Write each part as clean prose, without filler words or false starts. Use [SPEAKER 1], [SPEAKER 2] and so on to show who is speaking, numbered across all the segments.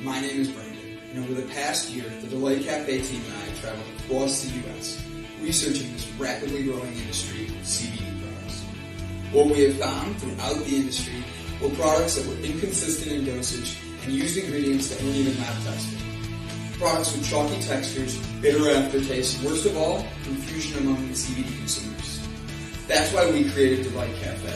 [SPEAKER 1] My name is Brandon, and over the past year, the Delight Cafe team and I have traveled across the U.S. researching this rapidly growing industry of CBD products. What we have found throughout the industry were products that were inconsistent in dosage and used ingredients that weren't even lab tested. Products with chalky textures, bitter aftertaste, and worst of all, confusion among the CBD consumers. That's why we created Delight Cafe.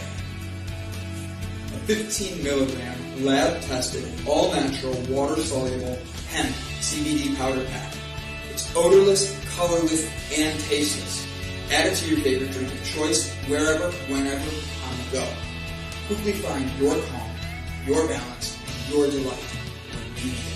[SPEAKER 1] A 15 milligram, lab-tested, all-natural, water-soluble hemp CBD powder pack. It's odorless, colorless, and tasteless. Add it to your favorite drink of choice, wherever, whenever, on the go. Quickly find your calm, your balance, and your delight when you need it most.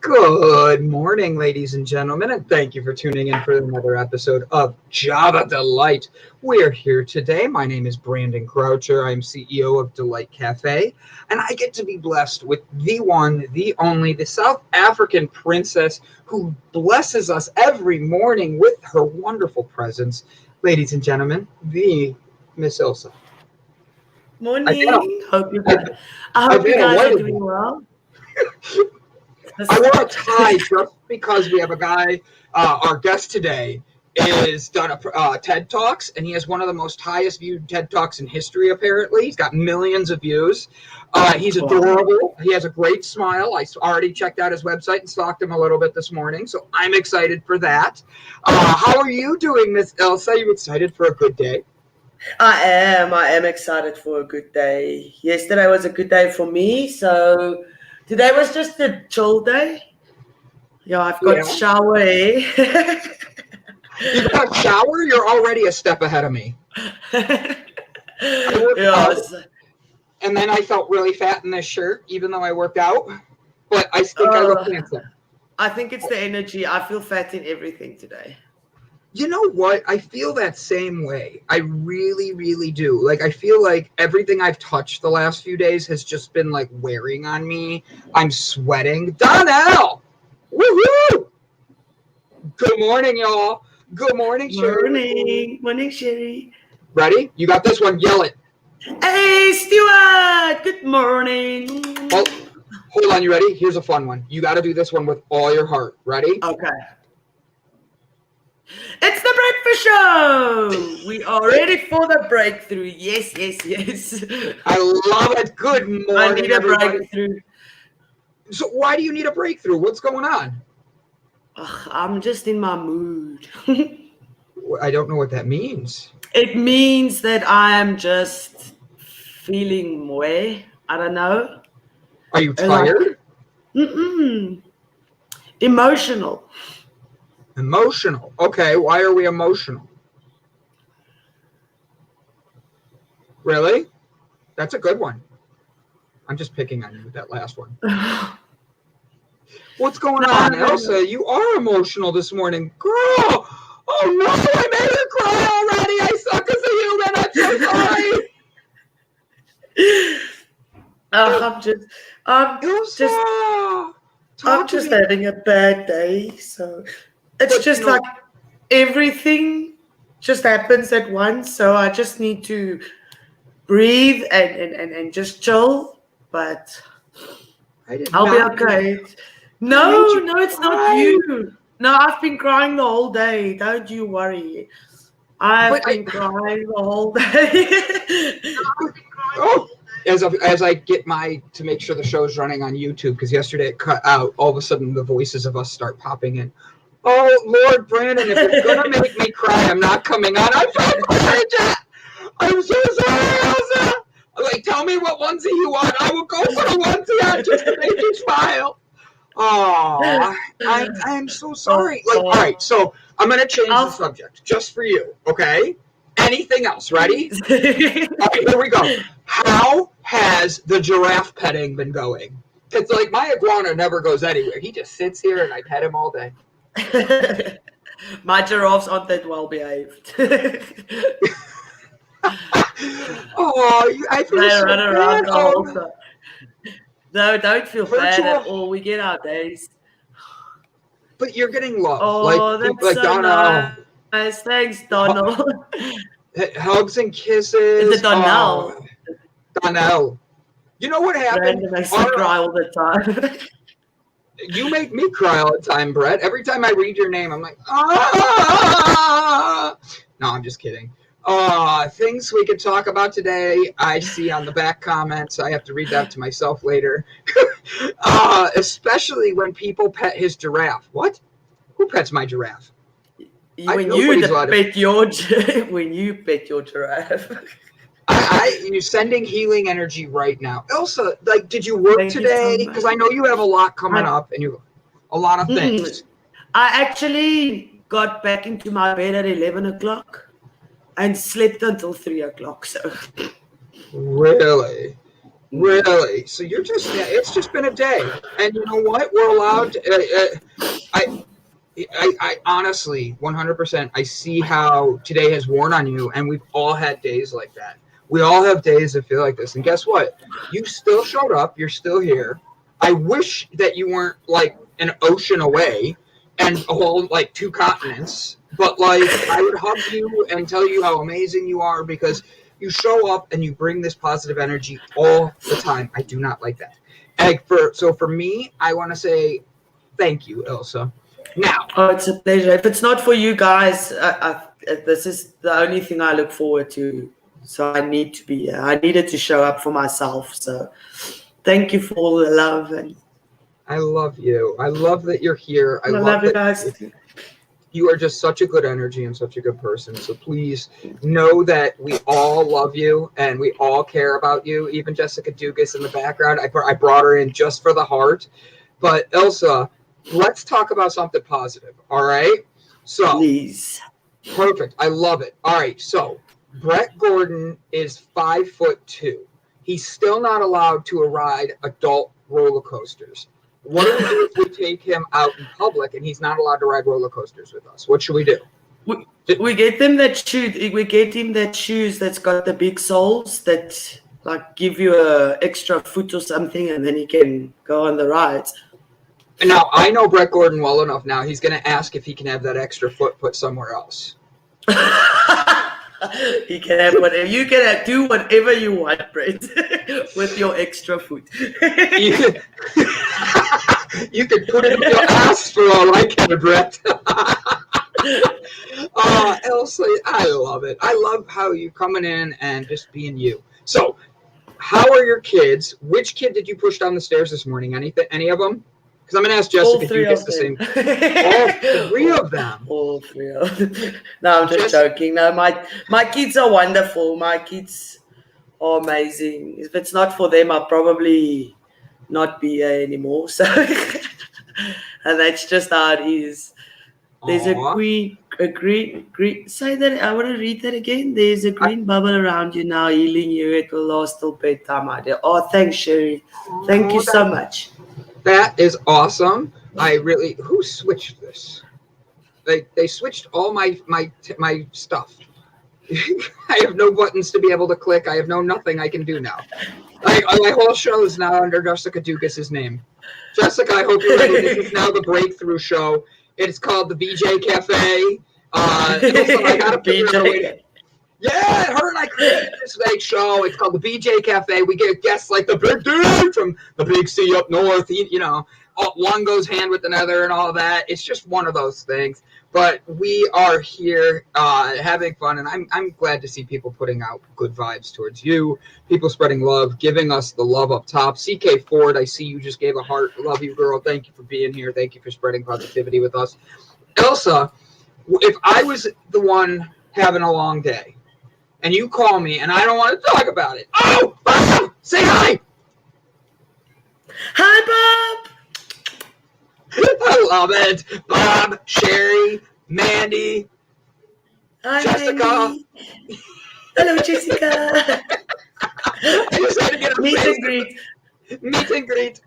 [SPEAKER 2] Good morning, ladies and gentlemen, and thank you for tuning in for another episode of Java Delight. We're here today. My name is Brandon Croucher. I'm CEO of Delight Cafe, and I get to be blessed with the one, the only, the South African princess who blesses us every morning with her wonderful presence. Ladies and gentlemen, the Miss Ilse.
[SPEAKER 3] Morning. Hope you guys are doing well.
[SPEAKER 2] I wore a tie just because we have a guy, our guest today is done a TED Talks, and he has one of the most highest viewed TED Talks in history, apparently. He's got millions of views. He's adorable. He has a great smile. I already checked out his website and stalked him a little bit this morning, so I'm excited for that. How are you doing, Miss Ilse? Are you excited for a good day?
[SPEAKER 3] I am excited for a good day. Yesterday was a good day for me, so today was just a chill day. Yeah, I've got shower. You
[SPEAKER 2] got shower? You're already a step ahead of me.
[SPEAKER 3] Yes.
[SPEAKER 2] And then I felt really fat in this shirt, even though I worked out. But I think I look handsome.
[SPEAKER 3] I think it's the energy. I feel fat in everything today.
[SPEAKER 2] You know what? I feel that same way. I really, really do. Like, I feel like everything I've touched the last few days has just been, like, wearing on me. I'm sweating. Donnell! Woohoo! Good morning, y'all. Good morning, Sherry.
[SPEAKER 3] Morning, Sherry.
[SPEAKER 2] Ready? You got this one. Yell it.
[SPEAKER 3] Hey, Stuart! Good morning.
[SPEAKER 2] Oh, hold on. You ready? Here's a fun one. You got to do this one with all your heart. Ready?
[SPEAKER 3] Okay. It's the breakfast show. We are ready for the breakthrough. Yes.
[SPEAKER 2] I love it. Good morning.
[SPEAKER 3] I need a breakthrough.
[SPEAKER 2] So why do you need a breakthrough? What's going on?
[SPEAKER 3] I'm just in my mood.
[SPEAKER 2] I don't know what that means.
[SPEAKER 3] It means that I am just feeling way. I don't know.
[SPEAKER 2] Are you tired?
[SPEAKER 3] Emotional.
[SPEAKER 2] Emotional. Okay, why are we emotional? Really? That's a good one. I'm just picking on you with that last one. What's going on, Elsa? You are emotional this morning. Girl! Oh no, I made her cry already. I suck as a human. I'm so sorry.
[SPEAKER 3] I'm just having a bad day, so it's just like everything just happens at once, so I just need to breathe and just chill, but I'll be okay. No, it's not you. No, I've been crying the whole day. Don't you worry. I've been crying the whole day.
[SPEAKER 2] As I get to make sure the show's running on YouTube, because yesterday it cut out, all of a sudden the voices of us start popping in. Oh, Lord, Brandon, if it's going to make me cry, I'm not coming on. I'm so sorry, Elsa. Like, tell me what onesie you want. I will go for the onesie on just to make you smile. Oh, I'm so sorry. Like, all right, so I'm going to change the subject just for you, okay? Anything else? Ready? Okay, here we go. How has the giraffe petting been going? It's like my iguana never goes anywhere. He just sits here and I pet him all day.
[SPEAKER 3] My giraffes aren't that well behaved.
[SPEAKER 2] Oh, I feel
[SPEAKER 3] They
[SPEAKER 2] so
[SPEAKER 3] run around
[SPEAKER 2] bad.
[SPEAKER 3] the whole
[SPEAKER 2] Oh,
[SPEAKER 3] time. No, don't feel bad at
[SPEAKER 2] virtual,
[SPEAKER 3] all. We get our days.
[SPEAKER 2] but you're getting love. Like
[SPEAKER 3] Oh,
[SPEAKER 2] people,
[SPEAKER 3] that's
[SPEAKER 2] like
[SPEAKER 3] so
[SPEAKER 2] Donna,
[SPEAKER 3] nice. Thanks, Donald.
[SPEAKER 2] hugs and
[SPEAKER 3] The
[SPEAKER 2] kisses.
[SPEAKER 3] Donald.
[SPEAKER 2] Oh, Donnell. You know what happened?
[SPEAKER 3] Brandon makes me cry all the time.
[SPEAKER 2] You make me cry all the time, Brett. Every time I read your name, I'm like, ah. No, I'm just kidding. Things we could talk about today. I see on the back comments. I have to read that to myself later. Especially when people pet his giraffe. What? Who pets my giraffe?
[SPEAKER 3] When you pet your giraffe.
[SPEAKER 2] You're sending healing energy right now. Elsa, like, did you work today? Because I know you have a lot coming up and a lot of things.
[SPEAKER 3] I actually got back into my bed at 11 o'clock and slept until 3 o'clock. So
[SPEAKER 2] Really? So it's just been a day. And you know what? We're allowed I honestly, 100%, I see how today has worn on you, and we've all had days like that. We all have days that feel like this. And guess what? You still showed up. You're still here. I wish that you weren't like an ocean away and a whole like 2 continents. But like I would hug you and tell you how amazing you are because you show up and you bring this positive energy all the time. I do not like that. And for me, I want to say thank you, Elsa. Now,
[SPEAKER 3] it's a pleasure. If it's not for you guys, this is the only thing I look forward to. So I need to be here. I needed to show up for myself. So thank you for all the love. And
[SPEAKER 2] I love you. I love that you're here. I love
[SPEAKER 3] you guys.
[SPEAKER 2] You are just such a good energy and such a good person. So please know that we all love you and we all care about you. Even Jessica Dugas in the background. I brought her in just for the heart. But Elsa, let's talk about something positive. All right? So
[SPEAKER 3] please.
[SPEAKER 2] Perfect. I love it. All right. So Brett Gordon is 5'2". He's still not allowed to ride adult roller coasters. What do we do if we take him out in public and he's not allowed to ride roller coasters with us? What should we do?
[SPEAKER 3] We get them that shoes. We get him that shoes that's got the big soles that like give you a extra foot or something, and then he can go on the rides.
[SPEAKER 2] Now I know Brett Gordon well enough. Now he's going to ask if he can have that extra foot put somewhere else.
[SPEAKER 3] He can have whatever. You can do whatever you want, Brett, with your extra foot.
[SPEAKER 2] You can put it in your ass for all I care, Brett. Elsa, I love it. I love how you coming in and just being you. So, how are your kids? Which kid did you push down the stairs this morning? Any of them? Because I'm going to ask Jessica if you get the same. All 3 of them.
[SPEAKER 3] All 3 of them. No, I'm just joking. No, my kids are wonderful. My kids are amazing. If it's not for them, I'll probably not be here anymore. So, and that's just how it is. There's a green. Say that. I want to read that again. There's a green bubble around you now, healing you. It will last till bedtime, my dear. Oh, thanks, Sherry. Thank you so much.
[SPEAKER 2] That is awesome. Who switched this? They switched all my stuff. I have no buttons to be able to click. I have nothing I can do now. My whole show is now under Jessica Dugas' name. Jessica, I hope you're ready. This is now the breakthrough show. It's called the BJ Cafe. I got to figure out a way to. Yeah, her and I created this show. It's called the BJ Cafe. We get guests like the big dude from the big C up north. One goes hand with another and all that. It's just one of those things. But we are here having fun, and I'm glad to see people putting out good vibes towards you, people spreading love, giving us the love up top. CK Ford, I see you just gave a heart. Love you, girl. Thank you for being here. Thank you for spreading positivity with us. Elsa, if I was the one having a long day, and you call me, and I don't want to talk about it. Oh, Bob! Say hi!
[SPEAKER 3] Hi, Bob!
[SPEAKER 2] I love it. Bob, Sherry, Mandy,
[SPEAKER 3] hi,
[SPEAKER 2] Jessica.
[SPEAKER 3] Mandy. Hello, Jessica.
[SPEAKER 2] I just had to get a
[SPEAKER 3] meet and greet.
[SPEAKER 2] Meet and greet.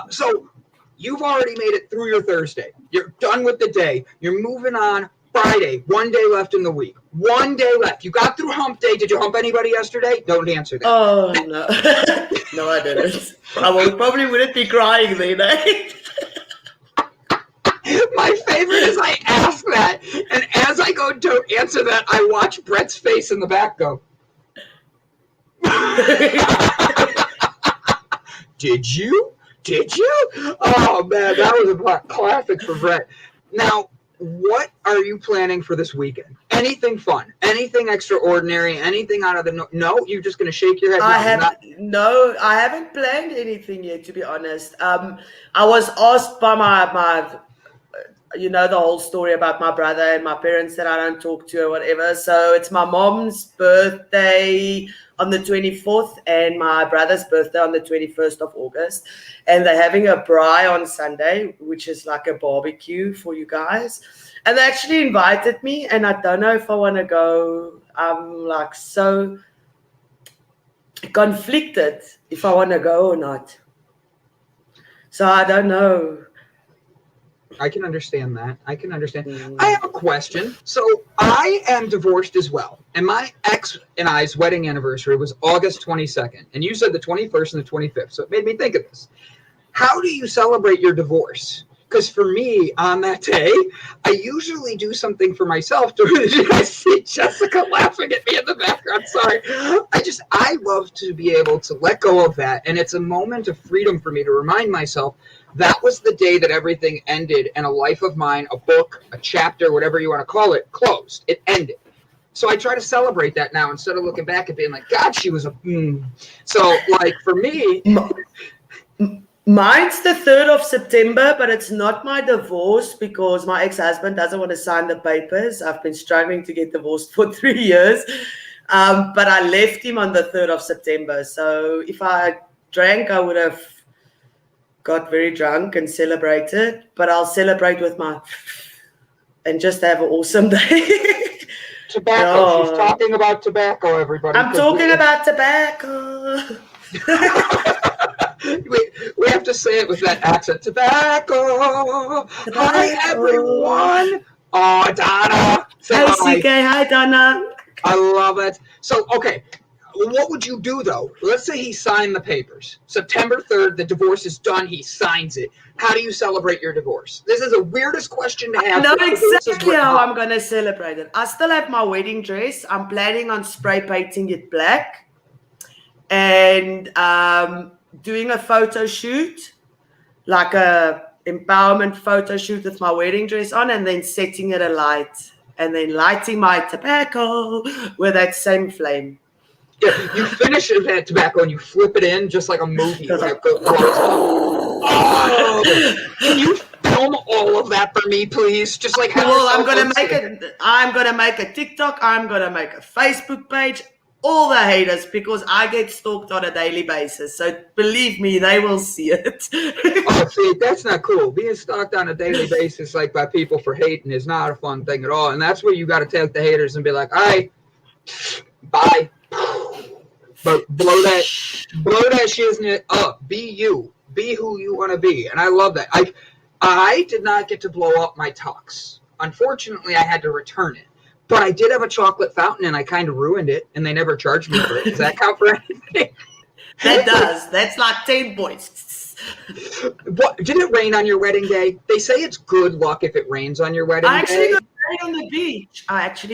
[SPEAKER 2] So you've already made it through your Thursday. You're done with the day. You're moving on. Friday, 1 day left in the week. 1 day left. You got through hump day. Did you hump anybody yesterday? Don't answer that.
[SPEAKER 3] Oh, no. No, I didn't. Probably wouldn't be crying then, eh?
[SPEAKER 2] My favorite is I ask that, and as I go to answer that, I watch Brett's face in the back go. Did you? Oh, man, that was a classic for Brett. Now, what are you planning for this weekend? Anything fun? Anything extraordinary? Anything out of the no? You're just going to shake your head?
[SPEAKER 3] I haven't planned anything yet, to be honest. I was asked by my you know, the whole story about my brother and my parents that I don't talk to or whatever. So it's my mom's birthday on the 24th and my brother's birthday on the 21st of August. And they're having a braai on Sunday, which is like a barbecue for you guys. And they actually invited me, and I don't know if I want to go. I'm like so conflicted if I want to go or not. So I don't know.
[SPEAKER 2] I can understand that. I have a question. So I am divorced as well. And my ex and I's wedding anniversary was August 22nd. And you said the 21st and the 25th. So it made me think of this. How do you celebrate your divorce? Because for me, on that day, I usually do something for myself. I see Jessica laughing at me in the background. Sorry. I love to be able to let go of that. And it's a moment of freedom for me to remind myself that was the day that everything ended and a life of mine, a book, a chapter, whatever you want to call it, closed. It ended. So I try to celebrate that now instead of looking back and being like, God, she was a So like for me...
[SPEAKER 3] Mine's the 3rd of September, but it's not my divorce because my ex-husband doesn't want to sign the papers. I've been struggling to get divorced for 3 years. But I left him on the 3rd of September. So if I drank, I would have got very drunk and celebrated. But I'll celebrate with and just have an awesome day.
[SPEAKER 2] Tobacco. Oh. She's talking about tobacco, everybody.
[SPEAKER 3] I'm talking about tobacco.
[SPEAKER 2] We have to say it with that accent. Tobacco. Hi, everyone. Oh, Donna.
[SPEAKER 3] Hi, CK. Hi, Donna.
[SPEAKER 2] I love it. So, okay. What would you do, though? Let's say he signed the papers. September 3rd, the divorce is done. He signs it. How do you celebrate your divorce? This is the weirdest question to have.
[SPEAKER 3] I know exactly how I'm going to celebrate it. I still have my wedding dress. I'm planning on spray painting it black. And doing a photo shoot, like a empowerment photo shoot with my wedding dress on, and then setting it alight, and then lighting my tobacco with that same flame.
[SPEAKER 2] Yeah, you finish that tobacco and you flip it in just like a movie. Can you film all of that for me, please? Just like
[SPEAKER 3] well, I'm gonna make a TikTok. I'm gonna make a Facebook page. All the haters, because I get stalked on a daily basis. So believe me, they will see it.
[SPEAKER 2] Oh, see, that's not cool. Being stalked on a daily basis, like by people for hating, is not a fun thing at all. And that's where you got to take the haters and be like, all right, bye. But blow that shiznit up. Be you. Be who you want to be. And I love that. I did not get to blow up my tux. Unfortunately, I had to return it. But I did have a chocolate fountain, and I kind of ruined it, and they never charged me for it. Does that count for anything?
[SPEAKER 3] That does. That's like 10 points.
[SPEAKER 2] What, did it rain on your wedding day? They say it's good luck if it rains on your wedding day.
[SPEAKER 3] I actually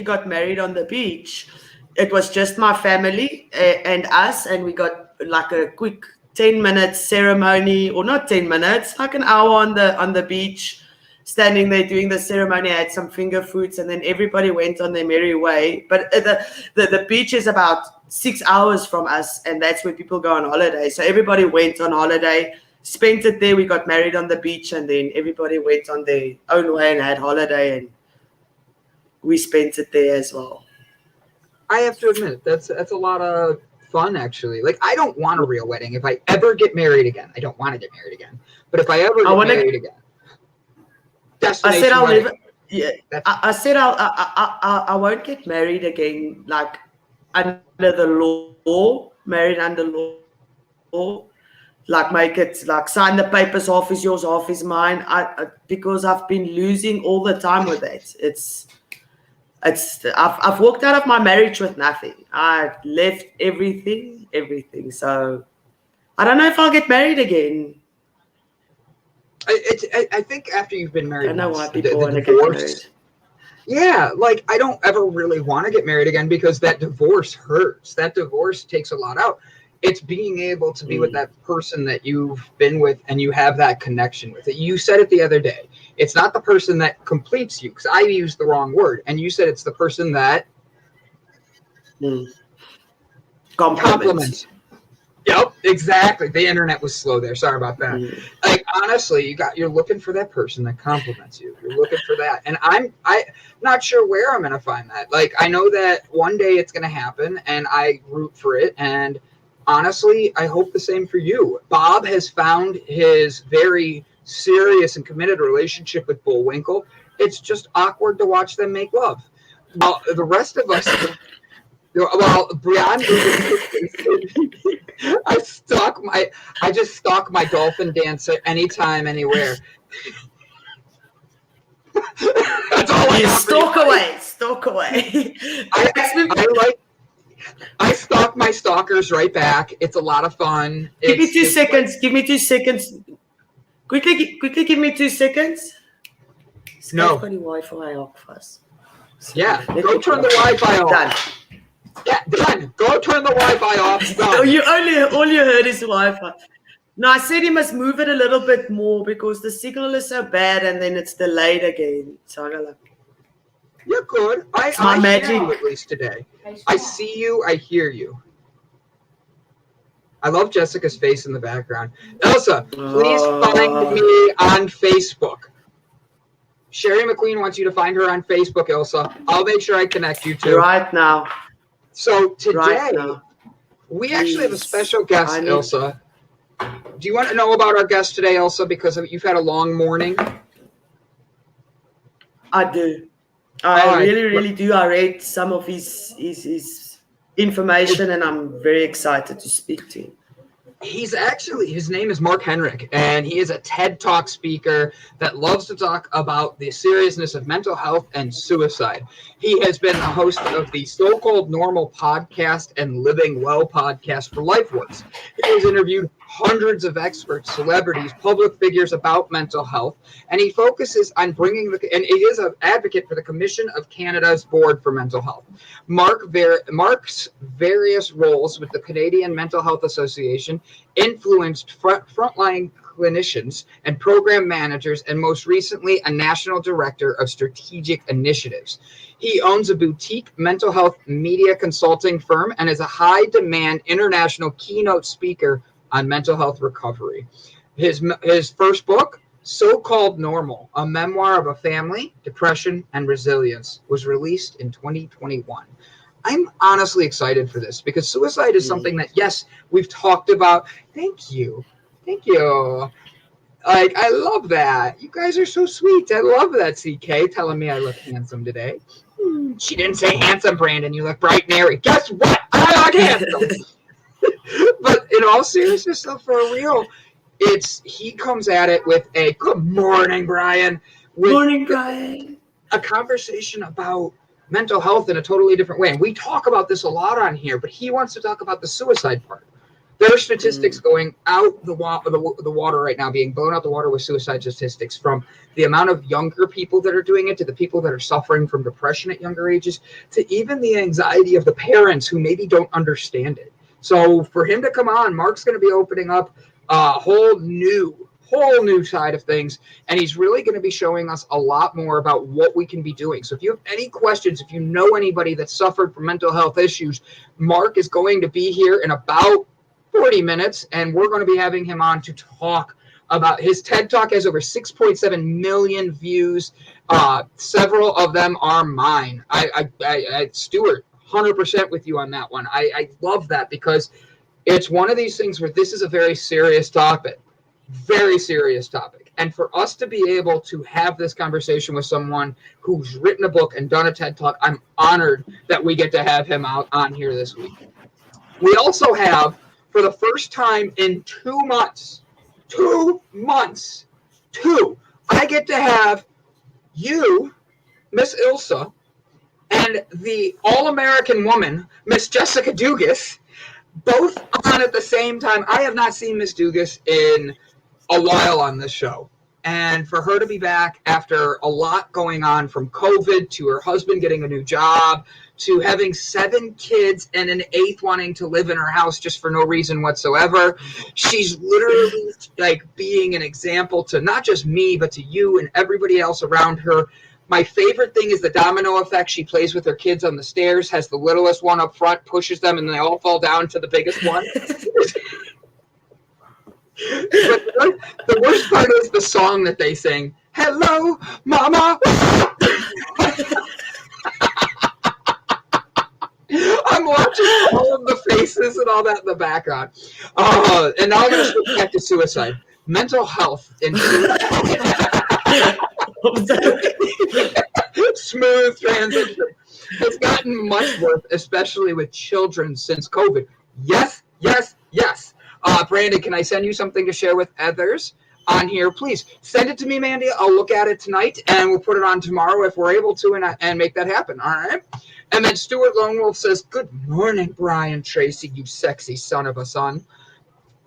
[SPEAKER 3] got married on the beach. It was just my family and us, and we got like a quick 10-minute ceremony, or not 10 minutes, like an hour on the beach. Standing there doing the ceremony, I had some finger foods, and then everybody went on their merry way. But the beach is about 6 hours from us, and that's where people go on holiday. So everybody went on holiday, spent it there. We got married on the beach, and then everybody went on their own way and had holiday, and we spent it there as well.
[SPEAKER 2] I have to admit, that's a lot of fun, actually. Like, I don't want a real wedding. If I ever get married again, I don't want to get married again. But if I ever get married again. I said I'll never.
[SPEAKER 3] Yeah, I said I won't get married again. Like under the law, married under law. Like make it like sign the papers. Half is yours, half is mine. Because I've been losing all the time with that. It's I've walked out of my marriage with nothing. I left everything. So I don't know if I'll get married again.
[SPEAKER 2] I think after you've been married
[SPEAKER 3] I don't know
[SPEAKER 2] once,
[SPEAKER 3] why people
[SPEAKER 2] the
[SPEAKER 3] want to get
[SPEAKER 2] divorce.
[SPEAKER 3] married.
[SPEAKER 2] Yeah, like I don't ever really want to get married again because that divorce hurts. That divorce takes a lot out. It's being able to be with that person that you've been with and you have that connection with it. You said it the other day. It's not the person that completes you, because I used the wrong word. And you said it's the person that compliments. Yep, exactly. The internet was slow there. Sorry about that. Like honestly, you're looking for that person that compliments you. You're looking for that. And I'm not sure where I'm gonna find that. Like I know that one day it's gonna happen and I root for it. And honestly, I hope the same for you. Bob has found his very serious and committed relationship with Bullwinkle. It's just awkward to watch them make love. Well, the rest of us Brian I just stalk my dolphin dancer anytime, anywhere. That's all
[SPEAKER 3] you stalk away.
[SPEAKER 2] I stalk my stalkers right back. It's a lot of fun.
[SPEAKER 3] Give me 2 seconds. Give me 2 seconds. Quickly give me 2 seconds.
[SPEAKER 2] No.
[SPEAKER 3] Wi-Fi off first.
[SPEAKER 2] Yeah, go turn the Wi-Fi off.
[SPEAKER 3] Done.
[SPEAKER 2] Yeah, done. Go turn the Wi-Fi off. Done.
[SPEAKER 3] All you heard is Wi-Fi. No, I said he must move it a little bit more because the signal is so bad and then it's delayed again. So I gotta.
[SPEAKER 2] You're good. I hear you at least today. I see you. I hear you. I love Jessica's face in the background. Elsa, please find me on Facebook. Sherry McQueen wants you to find her on Facebook, Elsa. I'll make sure I connect you to.
[SPEAKER 3] Right now.
[SPEAKER 2] So today, we actually have a special guest, Elsa. Do you want to know about our guest today, Elsa, because you've had a long morning?
[SPEAKER 3] I do. I really do. I read some of his information, and I'm very excited to speak to him.
[SPEAKER 2] His name is Mark Henick, and he is a TED Talk speaker that loves to talk about the seriousness of mental health and suicide. He has been the host of the So-Called Normal podcast and Living Well podcast for LifeWorks. He has interviewed hundreds of experts, celebrities, public figures about mental health, and he focuses on and he is an advocate for the Commission of Canada's Board for Mental Health. Mark's various roles with the Canadian Mental Health Association influenced frontline clinicians and program managers, and most recently, a national director of strategic initiatives. He owns a boutique mental health media consulting firm and is a high-demand international keynote speaker on mental health recovery. His first book, So-Called Normal, a memoir of a family, depression, and resilience, was released in 2021. I'm honestly excited for this because suicide is something that, yes, we've talked about. Thank you. Like, I love that. You guys are so sweet. I love that, CK, telling me I look handsome today. She didn't say handsome, Brandon. You look bright and airy. Guess what? I look handsome. But in all seriousness, though, for real, he comes at it with a good morning, Brian.
[SPEAKER 3] Morning, Brian.
[SPEAKER 2] A conversation about mental health in a totally different way. And we talk about this a lot on here, but he wants to talk about the suicide part. There are statistics going out the water right now, being blown out the water with suicide statistics, from the amount of younger people that are doing it to the people that are suffering from depression at younger ages to even the anxiety of the parents who maybe don't understand it. So for him to come on, Mark's going to be opening up a whole new side of things, and he's really going to be showing us a lot more about what we can be doing. So if you have any questions, if you know anybody that suffered from mental health issues, Mark is going to be here in about 40 minutes, and we're going to be having him on to talk about his TED Talk. Has over 6.7 million views. Several of them are mine. I Stuart, 100% with you on that one. I love that because it's one of these things where this is a very serious topic. And for us to be able to have this conversation with someone who's written a book and done a TED Talk, I'm honored that we get to have him out on here this week. We also have, for the first time in 2 months, I get to have you, Miss Ilse, and the All-American woman, Miss Jessica Dugas, both on at the same time. I have not seen Miss Dugas in a while on this show. And for her to be back after a lot going on, from COVID to her husband getting a new job to having 7 kids and an 8th wanting to live in her house just for no reason whatsoever, she's literally like being an example to not just me, but to you and everybody else around her. My favorite thing is the domino effect. She plays with her kids on the stairs, has the littlest one up front, pushes them, and they all fall down to the biggest one. But the worst part is the song that they sing. Hello, Mama. I'm watching all of the faces and all that in the background. And now I'm going to switch back to suicide. Mental health in smooth transition. It's gotten much worse, especially with children since COVID. Yes, yes, yes. Brandon, can I send you something to share with others on here? Please send it to me, Mandy. I'll look at it tonight, and we'll put it on tomorrow if we're able to, and make that happen. All right. And then Stuart Lone Wolf says, "Good morning, Brian Tracy, you sexy son of a son."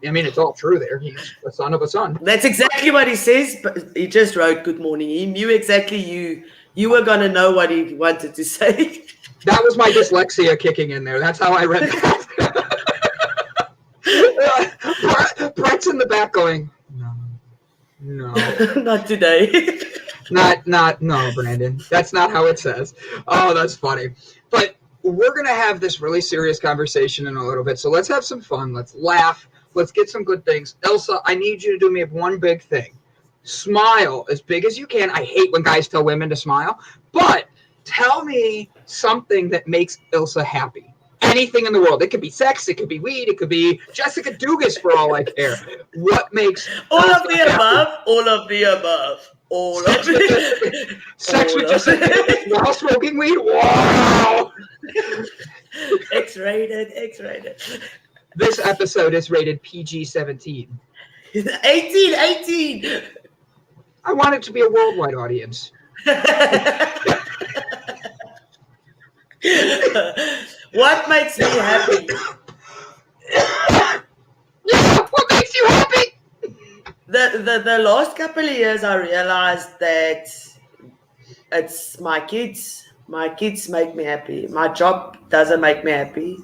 [SPEAKER 2] I mean, it's all true there. He's the son of a son.
[SPEAKER 3] That's exactly what he says, but he just wrote "Good morning." He knew exactly you were going to know what he wanted to say.
[SPEAKER 2] That was my dyslexia kicking in there. That's how I read that. Brett's in the back going, no,
[SPEAKER 3] not today.
[SPEAKER 2] no, Brandon. That's not how it says. Oh, that's funny. But we're going to have this really serious conversation in a little bit. So let's have some fun. Let's laugh. Let's get some good things. Ilse, I need you to do me one big thing. Smile as big as you can. I hate when guys tell women to smile, but tell me something that makes Ilse happy. Anything in the world. It could be sex, it could be weed, it could be Jessica Dugas for all I care. What makes
[SPEAKER 3] all of the above? All of the above. All of the
[SPEAKER 2] sex with Jessica Dugas while smoking weed? Wow!
[SPEAKER 3] X-rated.
[SPEAKER 2] This episode is rated PG-17.
[SPEAKER 3] 18.
[SPEAKER 2] I want it to be a worldwide audience.
[SPEAKER 3] What makes me happy?
[SPEAKER 2] What makes you happy?
[SPEAKER 3] The last couple of years, I realized that it's my kids. My kids make me happy. My job doesn't make me happy.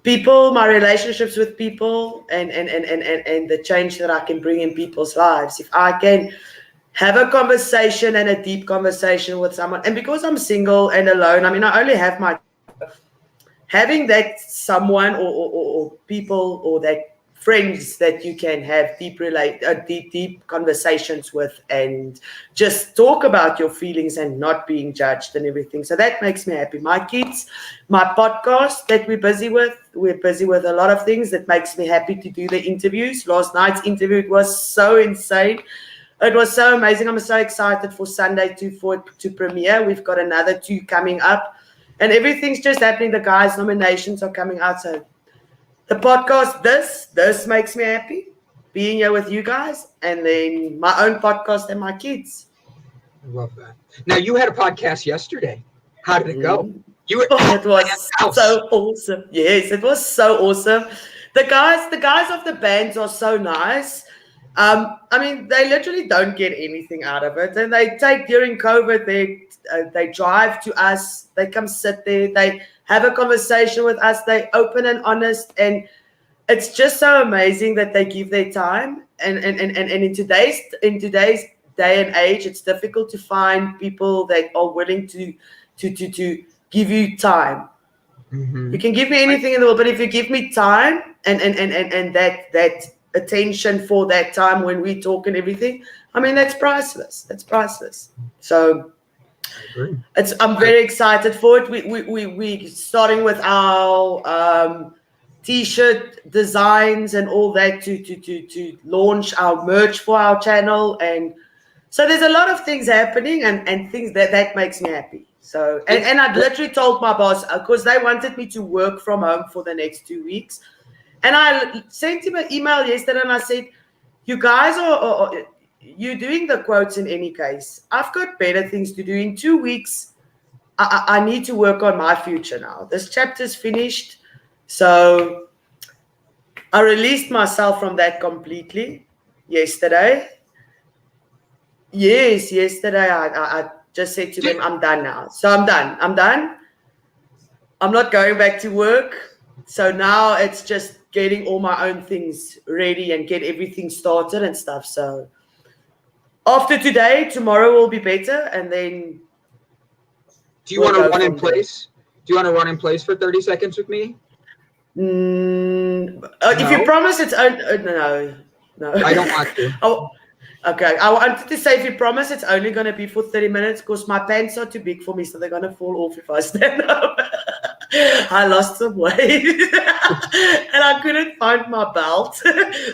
[SPEAKER 3] People, my relationships with people, and the change that I can bring in people's lives. If I can have a conversation and a deep conversation with someone, and because I'm single and alone, I mean, I only have my having that someone or people or that friends that you can have deep conversations with and just talk about your feelings and not being judged and everything. So that makes me happy. My kids, my podcast that we're busy with a lot of things that makes me happy to do the interviews. Last night's interview, it was so insane. It was so amazing. I'm so excited for Sunday to premiere. We've got another 2 coming up. And everything's just happening. The guys' nominations are coming out. So the podcast, this makes me happy. Being here with you guys. And then my own podcast and my kids.
[SPEAKER 2] I love that. Now, you had a podcast yesterday. How did it go? You were
[SPEAKER 3] it was so awesome. Yes, it was so awesome. The guys of the bands are so nice. I mean, they literally don't get anything out of it. And they take, during COVID, they drive to us, they come sit there, they have a conversation with us, they open and honest, and it's just so amazing that they give their time. And in today's day and age, it's difficult to find people that are willing to give you time. Mm-hmm. You can give me anything in the world, but if you give me time and that attention for that time when we talk and everything, I mean, that's priceless. So I'm very excited for it. We starting with our t-shirt designs and all that to launch our merch for our channel, and so there's a lot of things happening and things that makes me happy. So and I literally told my boss, because they wanted me to work from home for the next 2 weeks. And I sent him an email yesterday and I said, you guys you're doing the quotes in any case. I've got better things to do. In 2 weeks, I need to work on my future now. This chapter's finished. So I released myself from that completely yesterday. Yes, yesterday I just said to them, I'm done now. So I'm done. I'm not going back to work. So now it's just getting all my own things ready and get everything started and stuff. So after today, tomorrow will be better. And then
[SPEAKER 2] do you want to run in place? Do you want to run in place for 30 seconds with me?
[SPEAKER 3] If you promise it's no.
[SPEAKER 2] I don't want to.
[SPEAKER 3] Okay, I wanted to say if you promise it's only going to be for 30 minutes because my pants are too big for me, so they're going to fall off if I stand up. I lost some weight and I couldn't find my belt.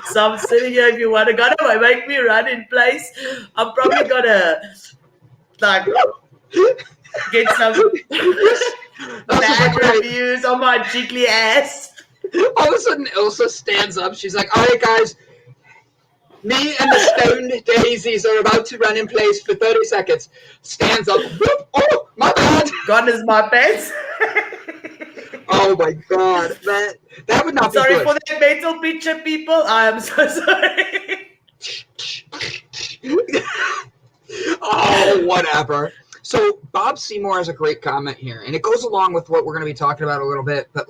[SPEAKER 3] So I'm sitting here. If you want to make me run in place, I'm probably going to get some bad reviews on my jiggly ass.
[SPEAKER 2] All of a sudden, Ilse stands up. She's like, all right, guys. Me and the stoned daisies are about to run in place for 30 seconds. Stands up. Whoop, oh, my bad.
[SPEAKER 3] God is my pants.
[SPEAKER 2] Oh, my God. That would not be
[SPEAKER 3] sorry
[SPEAKER 2] good.
[SPEAKER 3] For that mental picture, people. I am so sorry.
[SPEAKER 2] Oh, whatever. So Bob Seymour has a great comment here, and it goes along with what we're going to be talking about a little bit, but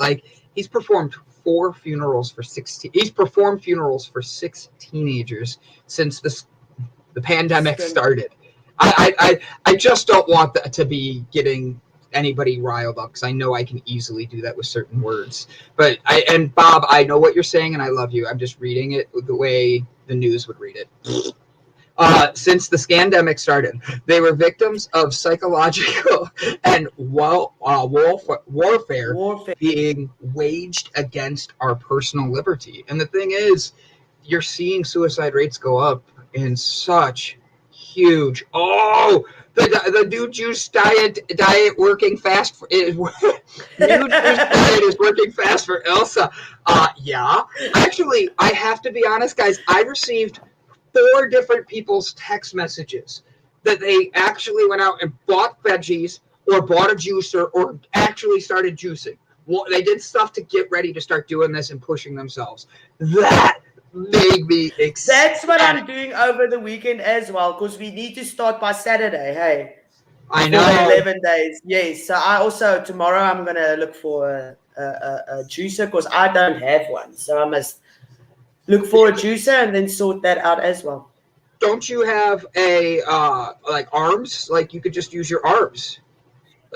[SPEAKER 2] he's performed 4 funerals for 16. He's performed funerals for 6 teenagers since the pandemic started. I just don't want that to be getting anybody riled up because I know I can easily do that with certain words. But Bob, I know what you're saying, and I love you. I'm just reading it the way the news would read it. Since the scandemic started, they were victims of psychological and warfare being waged against our personal liberty. And the thing is, you're seeing suicide rates go up in such huge. Oh, the new juice diet working fast for new juice diet is working fast for Ilse. Yeah, actually, I have to be honest, guys. I received 4 different people's text messages that they actually went out and bought veggies or bought a juicer or actually started juicing. Well, they did stuff to get ready to start doing this and pushing themselves. That made me excited.
[SPEAKER 3] That's what I'm doing over the weekend as well, because we need to start by Saturday, hey?
[SPEAKER 2] I know.
[SPEAKER 3] 11 days, yes. So I also, tomorrow I'm going to look for a juicer because I don't have one. So I must look for a juicer and then sort that out as well.
[SPEAKER 2] Don't you have a arms? You could just use your arms,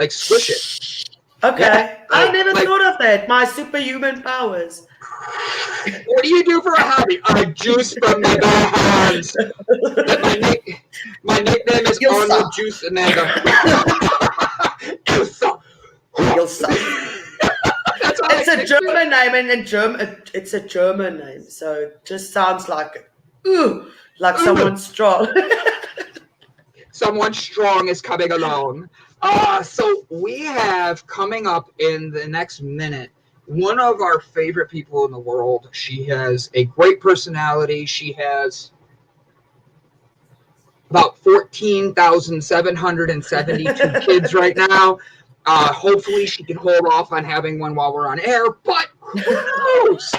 [SPEAKER 2] squish it.
[SPEAKER 3] Okay, yeah, I never thought of that. My superhuman powers.
[SPEAKER 2] What do you do for a hobby? I juice from my bare hands. My nickname is Arnold Juice and
[SPEAKER 3] It's a German name, and it's a German name, so it just sounds like someone strong.
[SPEAKER 2] Someone strong is coming along. So we have coming up in the next minute one of our favorite people in the world. She has a great personality. She has about 14,772 kids right now. Hopefully she can hold off on having one while we're on air, but who knows?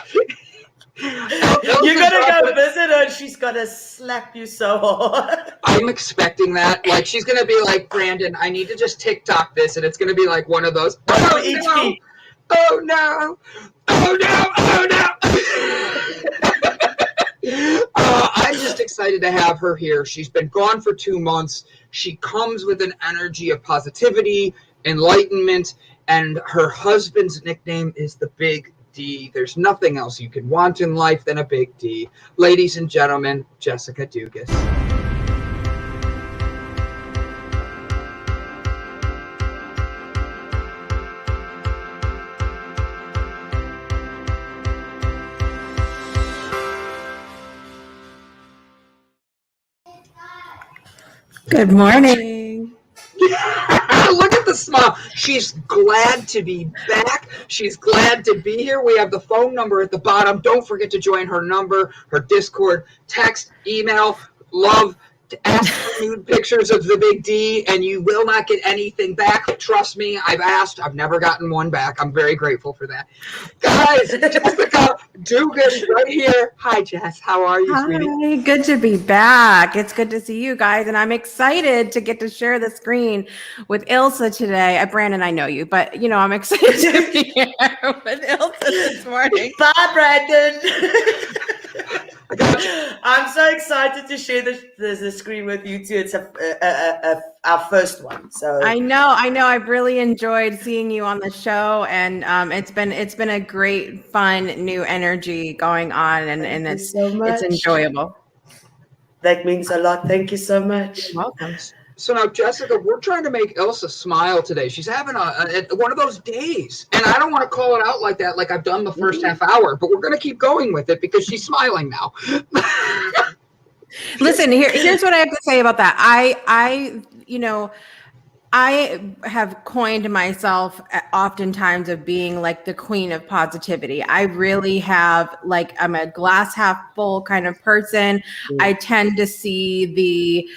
[SPEAKER 3] You're gonna go visit her and she's gonna slap you so hard.
[SPEAKER 2] I'm expecting that. She's gonna be like, Brandon, I need to just TikTok this, and it's gonna be like one of those. Oh no! I'm just excited to have her here. She's been gone for 2 months. She comes with an energy of positivity, enlightenment, and her husband's nickname is the Big D. There's nothing else you can want in life than a Big D. Ladies and gentlemen, Jessica Dugas.
[SPEAKER 4] Good morning.
[SPEAKER 2] Look at the smile. She's glad to be back. She's glad to be here. We have the phone number at the bottom. Don't forget to join her number, her Discord, text, email, love, to ask for nude pictures of the big D, and you will not get anything back. Trust me, I've asked. I've never gotten one back. I'm very grateful for that. Guys, Jessica Dugas right here. Hi, Jess. How are you, sweetie?
[SPEAKER 4] Hi, good to be back. It's good to see you guys, and I'm excited to get to share the screen with Ilse today. Brandon, I know you, but I'm excited to be here with Ilse this morning.
[SPEAKER 3] Bye, Brandon. I'm so excited to share the screen with you too. It's our first one, so
[SPEAKER 4] I know. I've really enjoyed seeing you on the show, and it's been a great, fun, new energy going on, and it's it's enjoyable.
[SPEAKER 3] That means a lot. Thank you so much.
[SPEAKER 4] You're welcome.
[SPEAKER 2] So now, Jessica, we're trying to make Ilse smile today. She's having one of those days, and I don't want to call it out like that, like I've done the first half hour, but we're going to keep going with it because she's smiling now.
[SPEAKER 4] Listen, here's what I have to say about that. I have coined myself oftentimes of being like the queen of positivity. I really have, I'm a glass half full kind of person. I tend to see the,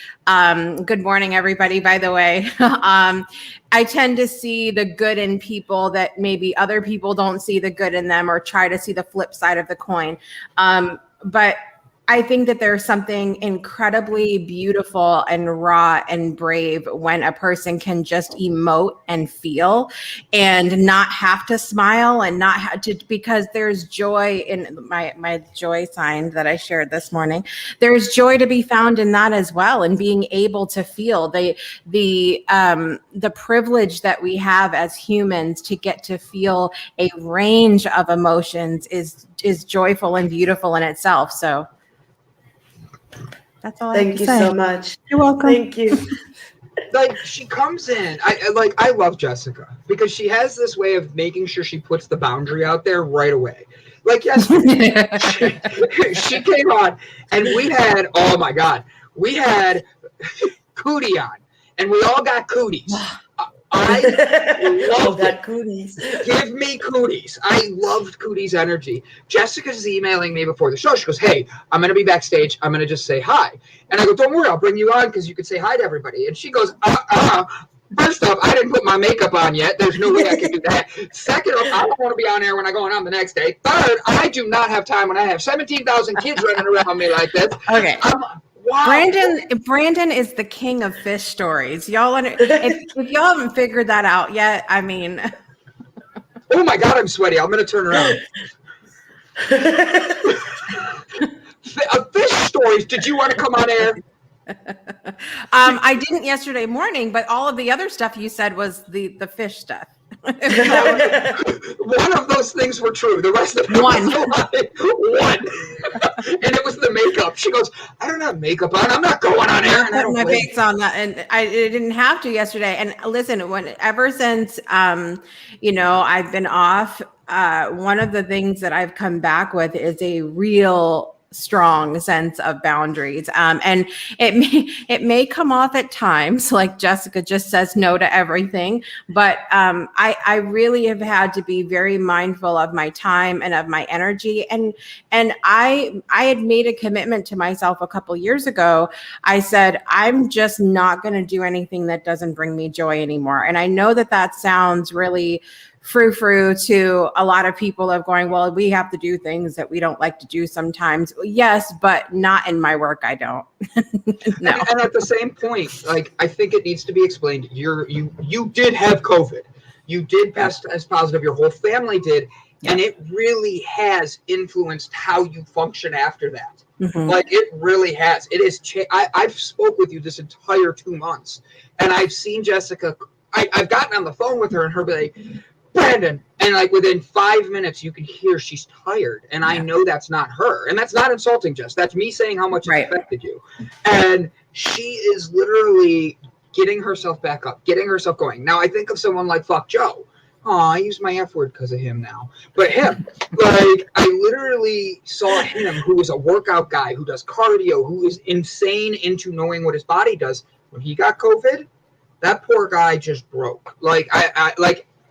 [SPEAKER 4] good morning, everybody, by the way. I tend to see the good in people that maybe other people don't see the good in them, or try to see the flip side of the coin. But I think that there's something incredibly beautiful and raw and brave when a person can just emote and feel and not have to smile and not have to, because there's joy in my joy sign that I shared this morning. There's joy to be found in that as well, and being able to feel the privilege that we have as humans to get to feel a range of emotions is joyful and beautiful in itself. So that's all.
[SPEAKER 3] Thank you so much.
[SPEAKER 4] You're welcome.
[SPEAKER 3] Thank you.
[SPEAKER 2] She comes in. I love Jessica because she has this way of making sure she puts the boundary out there right away. Like yesterday, she came on, and we had cootie on, and we all got cooties. I love that
[SPEAKER 3] cooties.
[SPEAKER 2] Give me cooties. I loved cooties energy. Jessica's emailing me before the show. She goes, "Hey, I'm going to be backstage. I'm going to just say hi." And I go, "Don't worry, I'll bring you on because you can say hi to everybody." And she goes, First off, I didn't put my makeup on yet. There's no way I can do that. Second off, I don't want to be on air when I go on the next day. Third, I do not have time when I have 17,000 kids running around me like this.
[SPEAKER 4] Okay.
[SPEAKER 2] Wow.
[SPEAKER 4] Brandon is the king of fish stories. If y'all haven't figured that out yet, I mean.
[SPEAKER 2] Oh my God, I'm sweaty. I'm going to turn around. Fish stories. Did you want to come on air?
[SPEAKER 4] I didn't yesterday morning, but all of the other stuff you said was the fish stuff.
[SPEAKER 2] One of those things were true. The rest of it
[SPEAKER 4] One.
[SPEAKER 2] One. And it was the makeup. She goes, "I don't have makeup on. I'm not going on air." And I
[SPEAKER 4] put my face on that, and I didn't have to yesterday. And listen, ever since I've been off, one of the things that I've come back with is a real strong sense of boundaries, and it may come off at times, like Jessica just says no to everything, but I really have had to be very mindful of my time and of my energy, and I had made a commitment to myself a couple years ago. I said, I'm just not going to do anything that doesn't bring me joy anymore. And I know that sounds really frou-frou to a lot of people of going, well, we have to do things that we don't like to do sometimes. Yes, but not in my work. I don't. No.
[SPEAKER 2] And at the same point, I think it needs to be explained. You did have COVID. You did test as positive. Your whole family did. Yeah. And it really has influenced how you function after that. Mm-hmm. It really has. It is. I've spoke with you this entire 2 months, and I've seen Jessica. I've gotten on the phone with her, and her be like, "Brandon," and within 5 minutes you can hear she's tired, and I know that's not her, and that's not insulting, Jess. That's me saying how much it affected you. And she is literally getting herself back up, getting herself going. Now I think of someone like Fuck Joe. Oh, I use my F word because of him now. But him, I literally saw him, who is a workout guy, who does cardio, who is insane into knowing what his body does. When he got COVID, that poor guy just broke.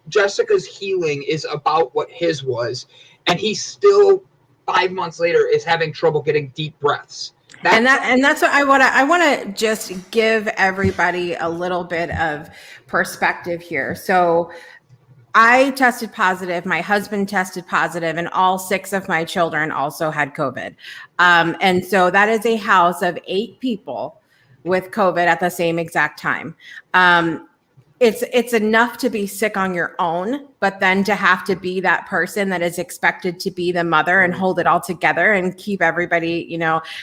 [SPEAKER 2] Jessica's healing is about what his was, and he still 5 months later is having trouble getting deep breaths.
[SPEAKER 4] That's what I want to just give everybody a little bit of perspective here. So I tested positive, my husband tested positive, and all 6 of my children also had COVID. And so that is a house of 8 people with COVID at the same exact time. It's enough to be sick on your own, but then to have to be that person that is expected to be the mother and hold it all together and keep everybody,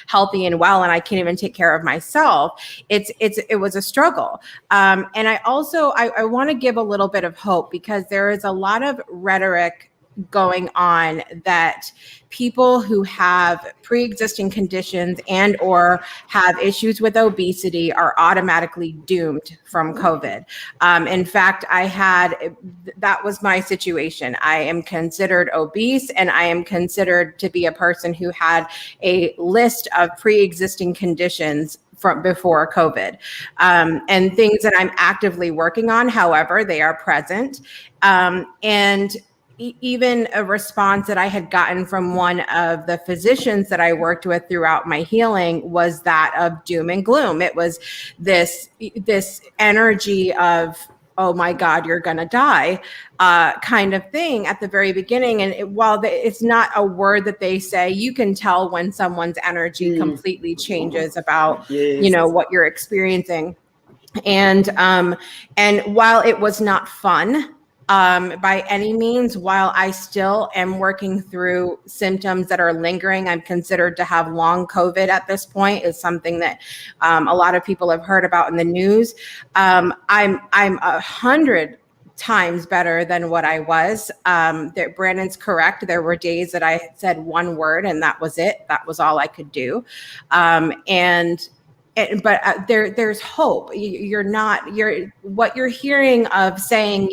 [SPEAKER 4] healthy and well. And I can't even take care of myself. It was a struggle. And I also, I want to give a little bit of hope, because there is a lot of rhetoric going on that people who have pre-existing conditions and or have issues with obesity are automatically doomed from COVID. In fact, that was my situation. I am considered obese, and I am considered to be a person who had a list of pre-existing conditions from before COVID, and things that I'm actively working on. However, they are present. And even a response that I had gotten from one of the physicians that I worked with throughout my healing was that of doom and gloom. It was this energy of, oh my God, you're going to die, kind of thing at the very beginning. And while it's not a word that they say, you can tell when someone's energy completely changes about, what you're experiencing. And while it was not fun, by any means, while I still am working through symptoms that are lingering, I'm considered to have long COVID at this point, is something that a lot of people have heard about in the news. I'm 100 times better than what I was. That Brandon's correct. There were days that I said one word and that was it. That was all I could do. But there's hope. What you're hearing of saying,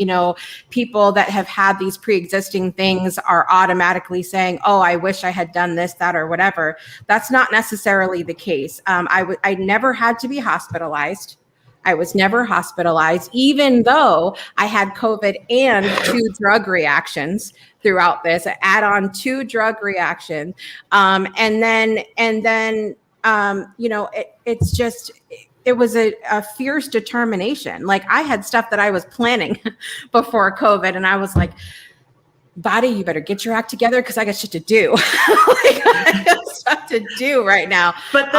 [SPEAKER 4] people that have had these pre-existing things are automatically saying, oh, I wish I had done this, that, or whatever. That's not necessarily the case. I never had to be hospitalized. I was never hospitalized, even though I had COVID and 2 drug reactions throughout this. I add on 2 drug reactions. And then it's just, it was a fierce determination. Like, I had stuff that I was planning before COVID, and I was like, body, you better get your act together, because I got shit to do. I got stuff to do right now.
[SPEAKER 3] But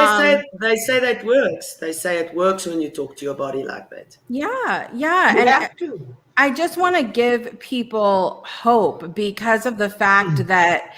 [SPEAKER 3] they say that works. They say it works when you talk to your body like that.
[SPEAKER 4] Yeah. And I just want to give people hope, because of the fact that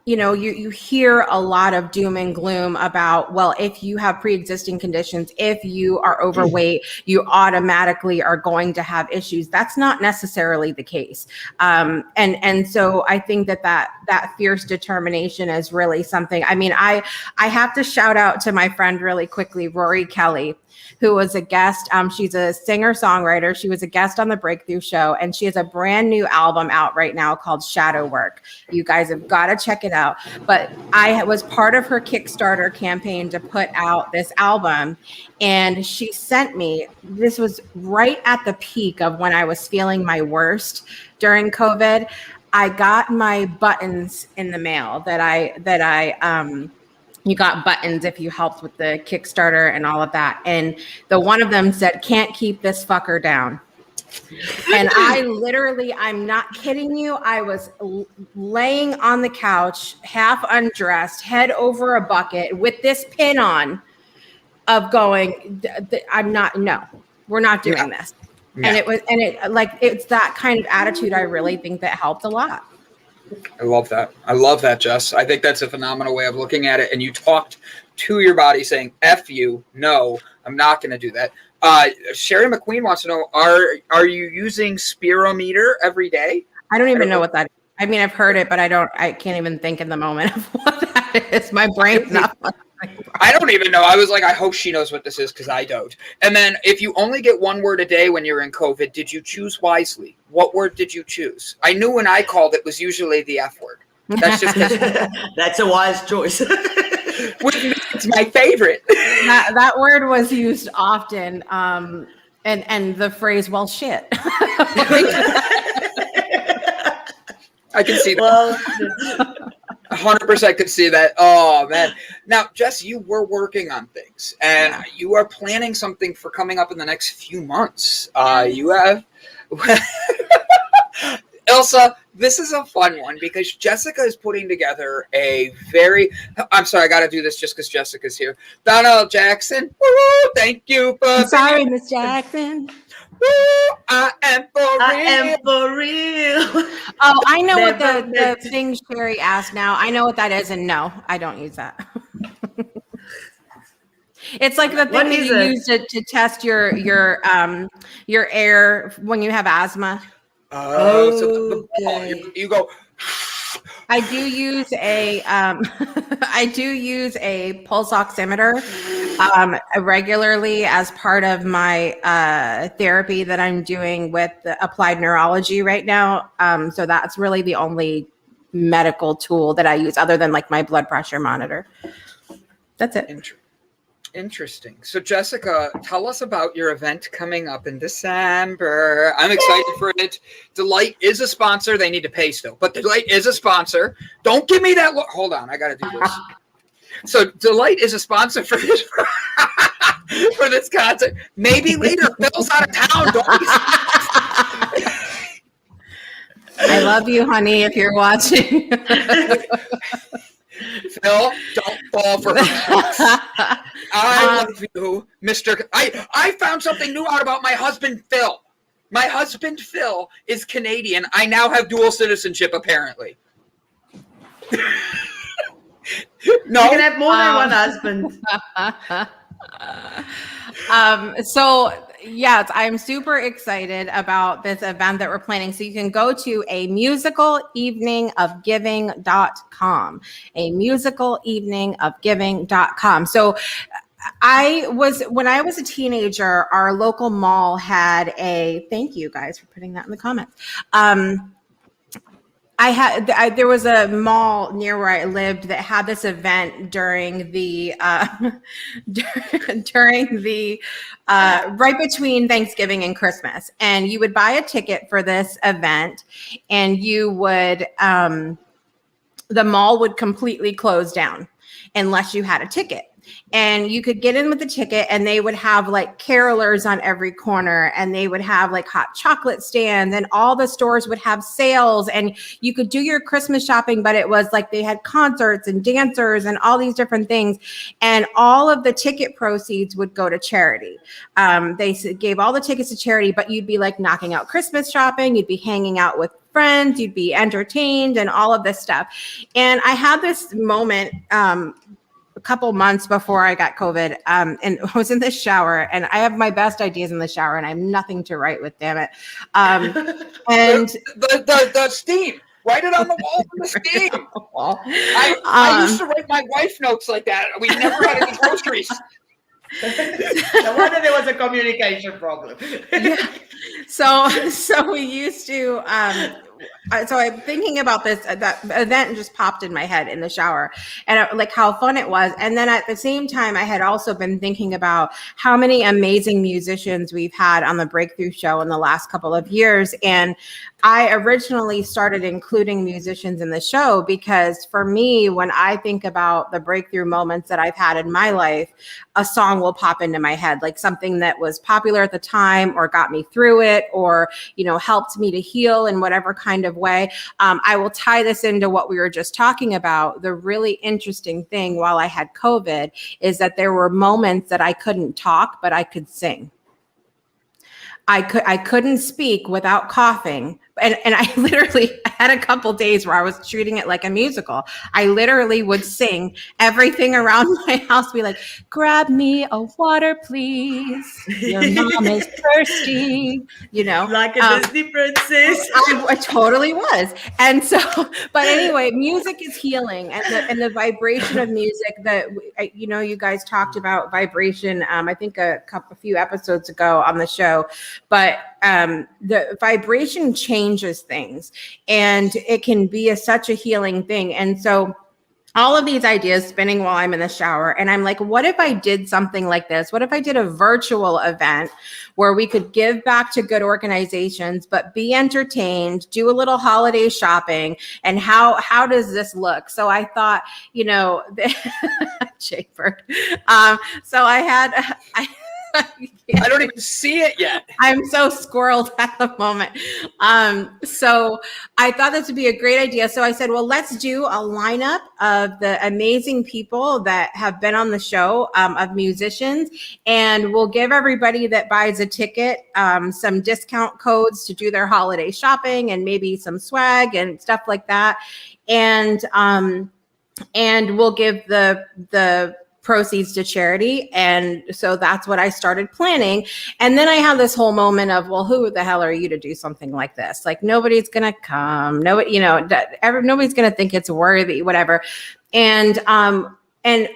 [SPEAKER 4] you hear a lot of doom and gloom about, well, if you have pre-existing conditions, if you are overweight, you automatically are going to have issues. That's not necessarily the case. And so I think that fierce determination is really something. I mean, I have to shout out to my friend really quickly, Rory Kelly, who was a guest. She's a singer-songwriter. She was a guest on the Breakthrough Show, and she has a brand new album out right now called Shadow Work. You guys have got to check it out. But I was part of her Kickstarter campaign to put out this album, and she sent me, this was right at the peak of when I was feeling my worst during COVID. I got my buttons in the mail you got buttons if you helped with the Kickstarter and all of that. And the one of them said, "Can't keep this fucker down." And I literally, I'm not kidding you, I was laying on the couch, half undressed, head over a bucket with this pin on, of going, we're not doing this. Yeah. And it's that kind of attitude, I really think, that helped a lot.
[SPEAKER 2] I love that, Jess. I think that's a phenomenal way of looking at it. And you talked to your body saying, F you, no, I'm not going to do that. Sherry McQueen wants to know, are you using spirometer every day?
[SPEAKER 4] I don't even know what that is. I mean, I've heard it, but I can't even think in the moment of what that is. My brain's not.
[SPEAKER 2] I don't even know. I was like, I hope she knows what this is, because I don't. And then, if you only get one word a day when you're in COVID, did you choose wisely? What word did you choose? I knew when I called it was usually the F word. That's just
[SPEAKER 3] that's a wise choice.
[SPEAKER 2] With me, it's my favorite.
[SPEAKER 4] That word was used often, and the phrase, "well, shit."
[SPEAKER 2] I can see that.
[SPEAKER 3] Well,
[SPEAKER 2] 100% could see that. Oh man. Now, Jess, you were working on things and you are planning something for coming up in the next few months. You have Ilse, this is a fun one because Jessica is putting together I'm sorry, I got to do this just because Jessica's here. Donald Jackson, woo, thank you for
[SPEAKER 4] sorry, Miss Jackson.
[SPEAKER 2] Woo, I am for real.
[SPEAKER 4] Oh, I know what the thing Sherry asked now. I know what that is, and no, I don't use that. It's like the thing that you use to test your air when you have asthma.
[SPEAKER 2] So you go.
[SPEAKER 4] I do use a pulse oximeter regularly as part of my therapy that I'm doing with the applied neurology right now. So that's really the only medical tool that I use other than like my blood pressure monitor. That's it.
[SPEAKER 2] Interesting. So Jessica, tell us about your event coming up in December. I'm excited for it. Delight is a sponsor. They need to pay still, but Delight is a sponsor. Don't give me that look. Hold on. I got to do this. So Delight is a sponsor for this, for this concert. Maybe later. Phil's out of town.
[SPEAKER 4] I love you, honey, if you're watching.
[SPEAKER 2] Phil, don't fall for her. I love you, Mr. I found something new out about my husband, Phil. My husband, Phil, is Canadian. I now have dual citizenship, apparently. No,
[SPEAKER 3] you can have more than one husband.
[SPEAKER 4] So yes, I'm super excited about this event that we're planning. So you can go to a musicaleveningofgiving.com, a musicaleveningofgiving.com. So when I was a teenager, our local mall had thank you guys for putting that in the comments. There was a mall near where I lived that had this event during the right between Thanksgiving and Christmas, and you would buy a ticket for this event, and you would the mall would completely close down unless you had a ticket. And you could get in with the ticket, and they would have like carolers on every corner, and they would have like hot chocolate stands, and all the stores would have sales, and you could do your Christmas shopping, but it was like they had concerts and dancers and all these different things. And all of the ticket proceeds would go to charity. They gave all the tickets to charity, but you'd be like knocking out Christmas shopping, you'd be hanging out with friends, you'd be entertained and all of this stuff. And I had this moment, a couple months before I got COVID, and I was in the shower, and I have my best ideas in the shower, and I have nothing to write with, damn it. And
[SPEAKER 2] the steam, write it on the wall for the steam. I used to write my wife notes like that. We never had any groceries.
[SPEAKER 3] No wonder there was a communication problem.
[SPEAKER 4] Yeah. So we used to. So I'm thinking about this, that event just popped in my head in the shower, and like how fun it was. And then at the same time, I had also been thinking about how many amazing musicians we've had on the Breakthrough Show in the last couple of years. And I originally started including musicians in the show because for me, when I think about the breakthrough moments that I've had in my life, a song will pop into my head, like something that was popular at the time or got me through it or, helped me to heal in whatever kind of way. I will tie this into what we were just talking about. The really interesting thing while I had COVID is that there were moments that I couldn't talk, but I could sing. I couldn't speak without coughing. And I literally had a couple days where I was treating it like a musical. I literally would sing everything around my house, be like, grab me a water, please. Your mom is thirsty,
[SPEAKER 3] Like a Disney princess.
[SPEAKER 4] I totally was. And so, but anyway, music is healing, and the vibration of music that, you guys talked about vibration, I think a few episodes ago on the show, but the vibration changes things, and it can be such a healing thing. And so all of these ideas spinning while I'm in the shower. And I'm like, what if I did something like this? What if I did a virtual event where we could give back to good organizations, but be entertained, do a little holiday shopping? And how does this look? So I thought, you know, Jaybird. So
[SPEAKER 2] I don't even see it yet.
[SPEAKER 4] I'm so squirreled at the moment. So I thought this would be a great idea. So I said, well, let's do a lineup of the amazing people that have been on the show, of musicians, and we'll give everybody that buys a ticket some discount codes to do their holiday shopping and maybe some swag and stuff like that. And we'll give the proceeds to charity. And so that's what I started planning. And then I had this whole moment of, well, who the hell are you to do something like this? Like, nobody's going to come. Nobody, you know, nobody's going to think it's worthy, whatever. And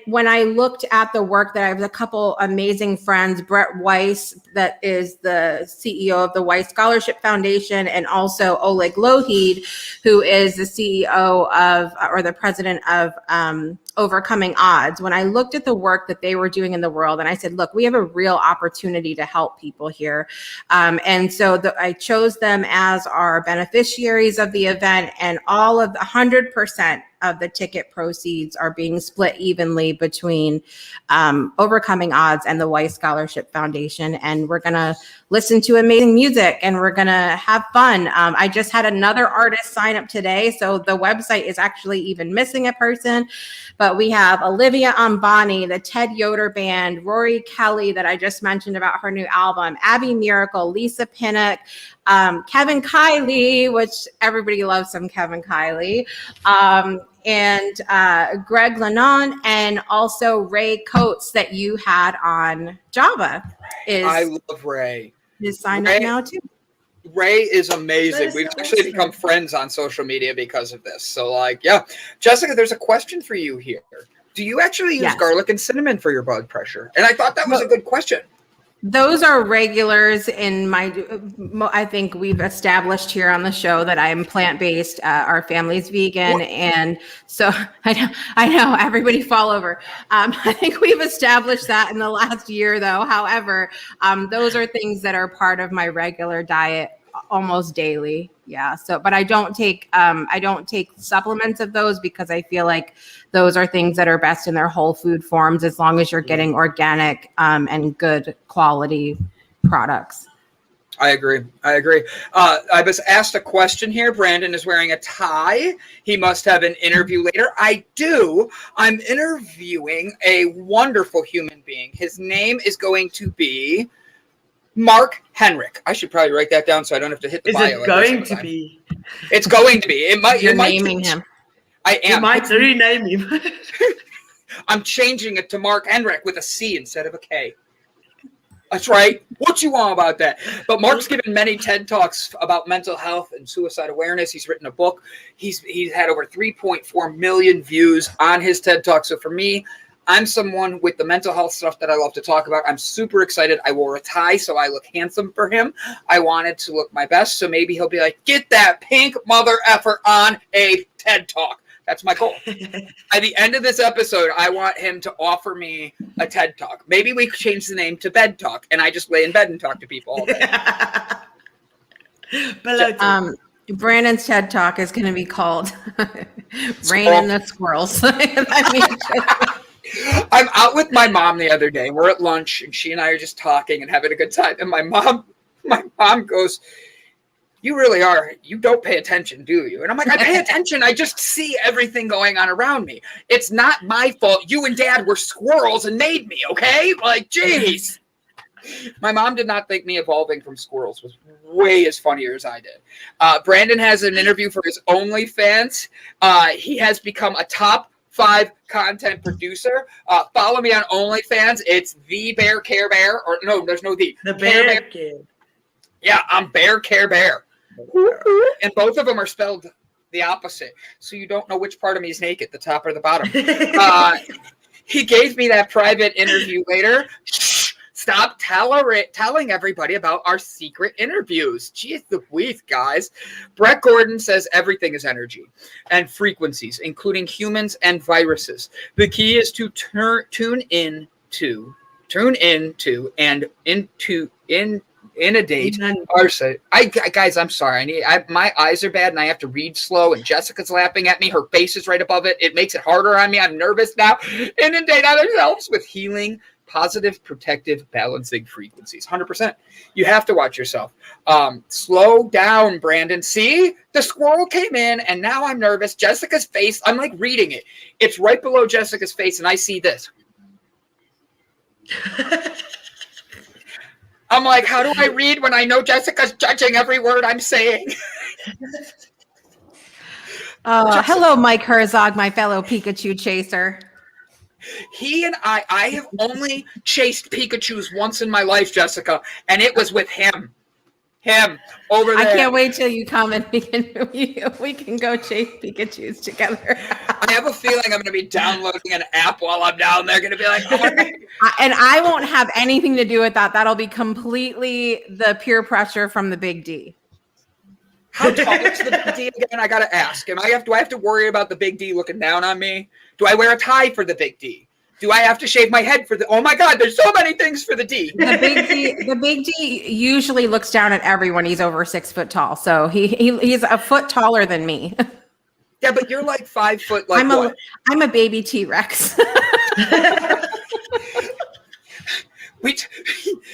[SPEAKER 4] when I looked at the work that I have a couple amazing friends, Brett Weiss, that is the CEO of the Weiss Scholarship Foundation, and also Oleg Lohid, who is the CEO of, or the president of Overcoming Odds. When I looked at the work that they were doing in the world, and I said, look, we have a real opportunity to help people here. And so I chose them as our beneficiaries of the event, and all of the 100% of the ticket proceeds are being split evenly between Overcoming Odds and the Weiss Scholarship Foundation. And we're going to listen to amazing music and we're going to have fun. I just had another artist sign up today. So the website is actually even missing a person, but we have Olivia Ambani, the Ted Yoder Band, Rory Kelly that I just mentioned about her new album, Abby Miracle, Lisa Pinnock, Kevin Kiley, which everybody loves some Kevin Kiley, and Greg Lennon, and also Ray Coates that you had on Java.
[SPEAKER 2] I love Ray.
[SPEAKER 4] Is signed up now too.
[SPEAKER 2] Ray is amazing. We've actually become friends on social media because of this. So, like, yeah. Jessica, there's a question for you here. Do you actually use garlic and cinnamon for your blood pressure? And I thought that was a good question.
[SPEAKER 4] Those are regulars in my, I think we've established here on the show that I'm plant-based. Our family's vegan. And so I know everybody fall over. I think we've established that in the last year though. However, those are things that are part of my regular diet almost daily. Yeah. So, but I don't take supplements of those because I feel like those are things that are best in their whole food forms, as long as you're getting organic, and good quality products.
[SPEAKER 2] I agree. I was asked a question here. Brandon is wearing a tie. He must have an interview later. I do. I'm interviewing a wonderful human being. His name is going to be Mark Henick. I should probably write that down so I don't have to hit the bio.
[SPEAKER 3] Is it going to be?
[SPEAKER 2] It's going to be. It might.
[SPEAKER 4] You're naming him.
[SPEAKER 2] I am.
[SPEAKER 3] You might rename him.
[SPEAKER 2] I'm changing it to Mark Henick with a C instead of a K. That's right. What you want about that? But Mark's given many TED Talks about mental health and suicide awareness. He's written a book. He's had over 3.4 million views on his TED Talk. So for me, I'm someone with the mental health stuff that I love to talk about. I'm super excited. I wore a tie so I look handsome for him. I wanted to look my best. So maybe he'll be like, get that pink mother effer on a TED Talk. That's my goal. At the end of this episode, I want him to offer me a TED Talk. Maybe we could change the name to Bed Talk, and I just lay in bed and talk to people all day.
[SPEAKER 4] Brandon's TED Talk is going to be called Rain and the Squirrels.
[SPEAKER 2] I'm out with my mom the other day. We're at lunch, and she and I are just talking and having a good time. And my mom goes, you really are. You don't pay attention, do you? And I'm like, I pay attention. I just see everything going on around me. It's not my fault. You and Dad were squirrels and made me, okay? Like, geez. My mom did not think me evolving from squirrels was way as funnier as I did. Brandon has an interview for his OnlyFans. He has become a top 5 content producer. Follow me on OnlyFans. It's the Bear Care Bear. Or no, there's no the.
[SPEAKER 3] The Bear Care.
[SPEAKER 2] Yeah, I'm Bear Care Bear. And both of them are spelled the opposite. So you don't know which part of me is naked, the top or the bottom. He gave me that private interview later. Shh, stop telling everybody about our secret interviews. Jeez Louise, guys. Brett Gordon says everything is energy and frequencies, including humans and viruses. The key is to tune into and inundate our site. Guys, I'm sorry. My eyes are bad and I have to read slow, and Jessica's laughing at me. Her face is right above it. It makes it harder on me. I'm nervous now. Inundate ourselves with healing, positive, protective, balancing frequencies. 100%. You have to watch yourself. Slow down, Brandon. See? The squirrel came in and now I'm nervous. Jessica's face, I'm like reading it. It's right below Jessica's face and I see this. I'm like, how do I read when I know Jessica's judging every word I'm saying?
[SPEAKER 4] Hello, Mike Herzog, my fellow Pikachu chaser.
[SPEAKER 2] He and I have only chased Pikachus once in my life, Jessica, and it was with him. Him over there.
[SPEAKER 4] I can't wait till you come and we can go chase Pikachus together.
[SPEAKER 2] I have a feeling I'm going to be downloading an app while I'm down there. Going to be like,
[SPEAKER 4] and I won't have anything to do with that. That'll be completely the peer pressure from the Big D.
[SPEAKER 2] How tall is the Big D again? I got to ask. Do I have to worry about the Big D looking down on me? Do I wear a tie for the Big D? Do I have to shave my head for the? Oh my God! There's so many things for the D.
[SPEAKER 4] The Big D usually looks down at everyone. He's over 6 foot tall, so he's a foot taller than me.
[SPEAKER 2] Yeah, but you're like 5 foot. Like
[SPEAKER 4] I'm a baby T-Rex.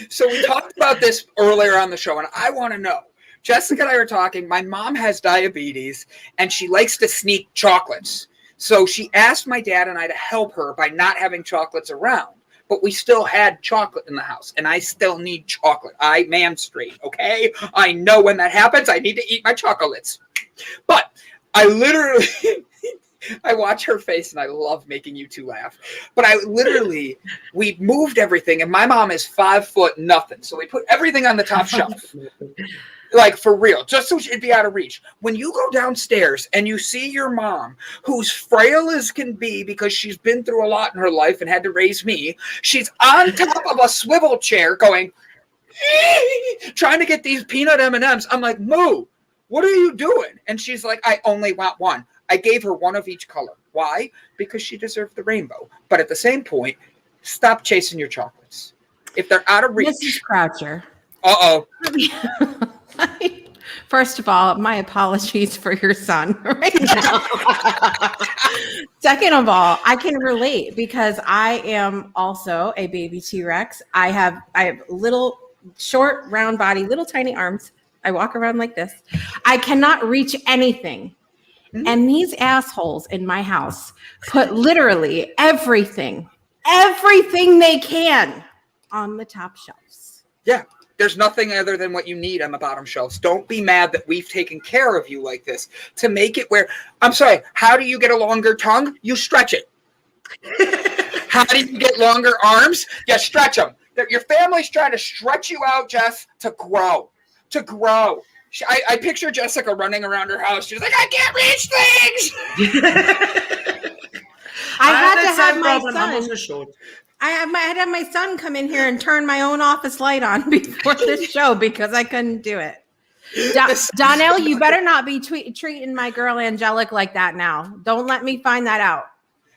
[SPEAKER 2] So we talked about this earlier on the show, and I want to know. Jessica and I were talking. My mom has diabetes, and she likes to sneak chocolates. So she asked my dad and I to help her by not having chocolates around. But we still had chocolate in the house, and I still need chocolate. I menstruate, okay? I know when that happens, I need to eat my chocolates. But I literally, I watch her face, and I love making you two laugh. But we moved everything, and my mom is 5 foot nothing. So we put everything on the top shelf. Like, for real, just so it'd be out of reach. When you go downstairs and you see your mom, who's frail as can be because she's been through a lot in her life and had to raise me, she's on top of a swivel chair going, trying to get these peanut M&Ms. I'm like, Moo, what are you doing? And she's like, I only want one. I gave her one of each color. Why? Because she deserved the rainbow. But at the same point, stop chasing your chocolates. If they're out of reach.
[SPEAKER 4] Mrs. Croucher.
[SPEAKER 2] Uh-oh.
[SPEAKER 4] First of all, my apologies for your son right now. Second of all, I can relate because I am also a baby T-Rex. I have little short, round body, little tiny arms. I walk around like this. I cannot reach anything. Mm-hmm. And these assholes in my house put literally everything they can on the top shelves.
[SPEAKER 2] Yeah. There's nothing other than what you need on the bottom shelves. Don't be mad that we've taken care of you like this to make it where, I'm sorry, how do you get a longer tongue? You stretch it. How do you get longer arms? You stretch them. Your family's trying to stretch you out, Jess, to grow. I picture Jessica running around her house. She's like, I can't reach things.
[SPEAKER 4] I had to have my
[SPEAKER 3] problem.
[SPEAKER 4] son.
[SPEAKER 3] I'm also short.
[SPEAKER 4] I had to have my son come in here and turn my own office light on before this show because I couldn't do it. Donnell, you better not be treating my girl Angelic like that now. Don't let me find that out.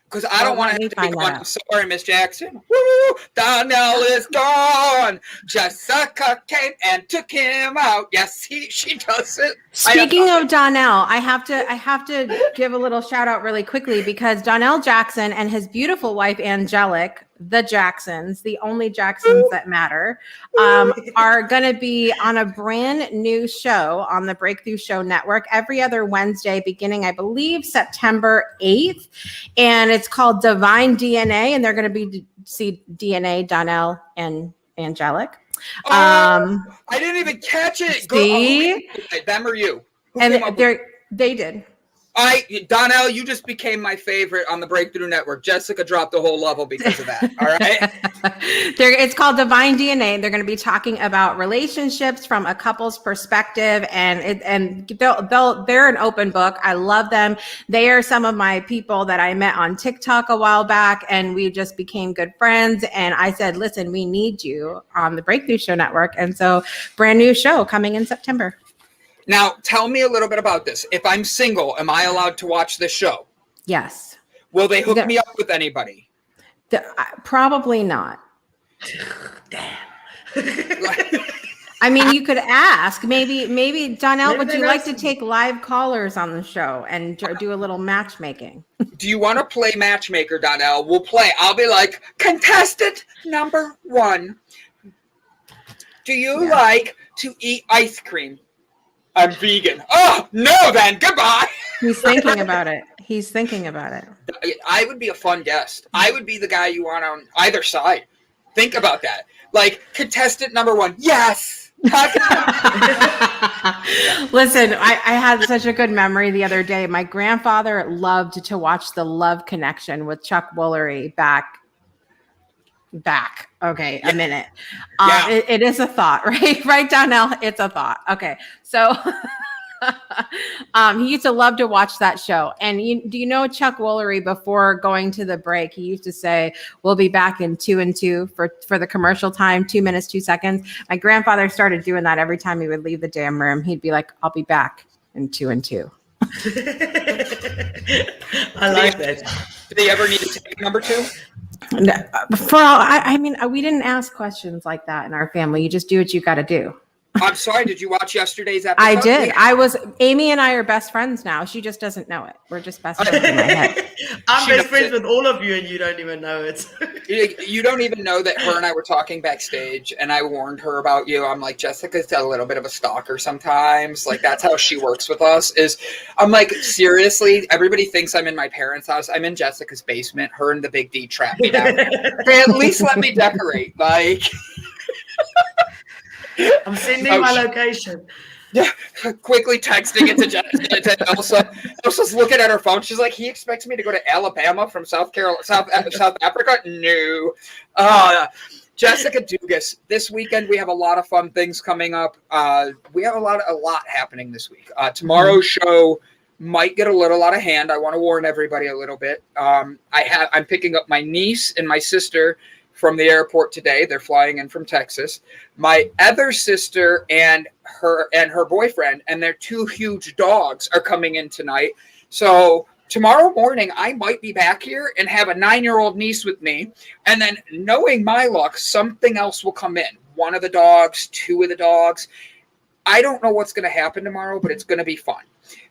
[SPEAKER 2] Because I don't want to have to be going, I'm sorry, Miss Jackson. Woo! Donnell is gone. Jessica came and took him out. Yes, she does it.
[SPEAKER 4] Speaking of Donnell, I have to give a little shout out really quickly because Donnell Jackson and his beautiful wife Angelic, the Jacksons, the only Jacksons that matter, are going to be on a brand new show on the Breakthrough Show Network every other Wednesday, beginning, I believe, September 8th. And it's called Divine DNA. And they're going to be see DNA, Donnell, and Angelic.
[SPEAKER 2] I didn't even catch it.
[SPEAKER 4] See?
[SPEAKER 2] Them or you?
[SPEAKER 4] And they did.
[SPEAKER 2] Donnell, you just became my favorite on the Breakthrough Network. Jessica dropped a whole level because of that. All right.
[SPEAKER 4] It's called Divine DNA. They're going to be talking about relationships from a couple's perspective, and they're an open book. I love them. They are some of my people that I met on TikTok a while back, and we just became good friends. And I said, listen, we need you on the Breakthrough Show Network. And so brand new show coming in September.
[SPEAKER 2] Now, tell me a little bit about this. If I'm single, am I allowed to watch this show?
[SPEAKER 4] Yes.
[SPEAKER 2] Will they hook me up with anybody?
[SPEAKER 4] Probably not.
[SPEAKER 3] Damn.
[SPEAKER 4] I mean, you could ask. Maybe Donnell, would you like to take live callers on the show and do a little matchmaking?
[SPEAKER 2] Do you want to play matchmaker, Donnell? We'll play. I'll be like, contestant number 1. Do you like to eat ice cream? I'm vegan. Oh, no, then. Goodbye.
[SPEAKER 4] He's thinking about it.
[SPEAKER 2] I would be a fun guest. I would be the guy you want on either side. Think about that. Like, contestant number 1. Yes.
[SPEAKER 4] Listen, I had such a good memory the other day. My grandfather loved to watch The Love Connection with Chuck Woolery back. Okay, a minute. It is a thought, right? Right, Donnell? It's a thought. Okay, so he used to love to watch that show. And do you know Chuck Woolery, before going to the break, he used to say, we'll be back in 2 and 2 for the commercial time, 2 minutes, 2 seconds. My grandfather started doing that every time he would leave the damn room. He'd be like, I'll be back in 2 and 2.
[SPEAKER 3] I like that.
[SPEAKER 2] Do they ever need to take number 2?
[SPEAKER 4] No, I mean, we didn't ask questions like that in our family. You just do what you got to do.
[SPEAKER 2] I'm sorry. Did you watch yesterday's episode?
[SPEAKER 4] I did. Amy and I are best friends now. She just doesn't know it. We're just best friends in my head.
[SPEAKER 3] I'm best friends with all of you, and you don't even know it.
[SPEAKER 2] You don't even know that her and I were talking backstage, and I warned her about you. I'm like, Jessica's a little bit of a stalker sometimes. Like, that's how she works with us. I'm like, seriously, everybody thinks I'm in my parents' house. I'm in Jessica's basement. Her and the Big D trap me down. At least let me decorate. Like...
[SPEAKER 3] I'm sending my location.
[SPEAKER 2] Yeah, quickly texting it to Elsa. Elsa's looking at her phone. She's like, he expects me to go to Alabama from South Africa? No. Jessica Dugas, this weekend we have a lot of fun things coming up. We have a lot happening this week. Tomorrow's show might get a little out of hand. I want to warn everybody a little bit. I'm picking up my niece and my sister from the airport today. They're flying in from Texas. My other sister and her boyfriend and their 2 huge dogs are coming in tonight. So tomorrow morning, I might be back here and have a 9-year-old niece with me. And then, knowing my luck, something else will come in. 1 of the dogs, 2 of the dogs. I don't know what's going to happen tomorrow, but it's going to be fun.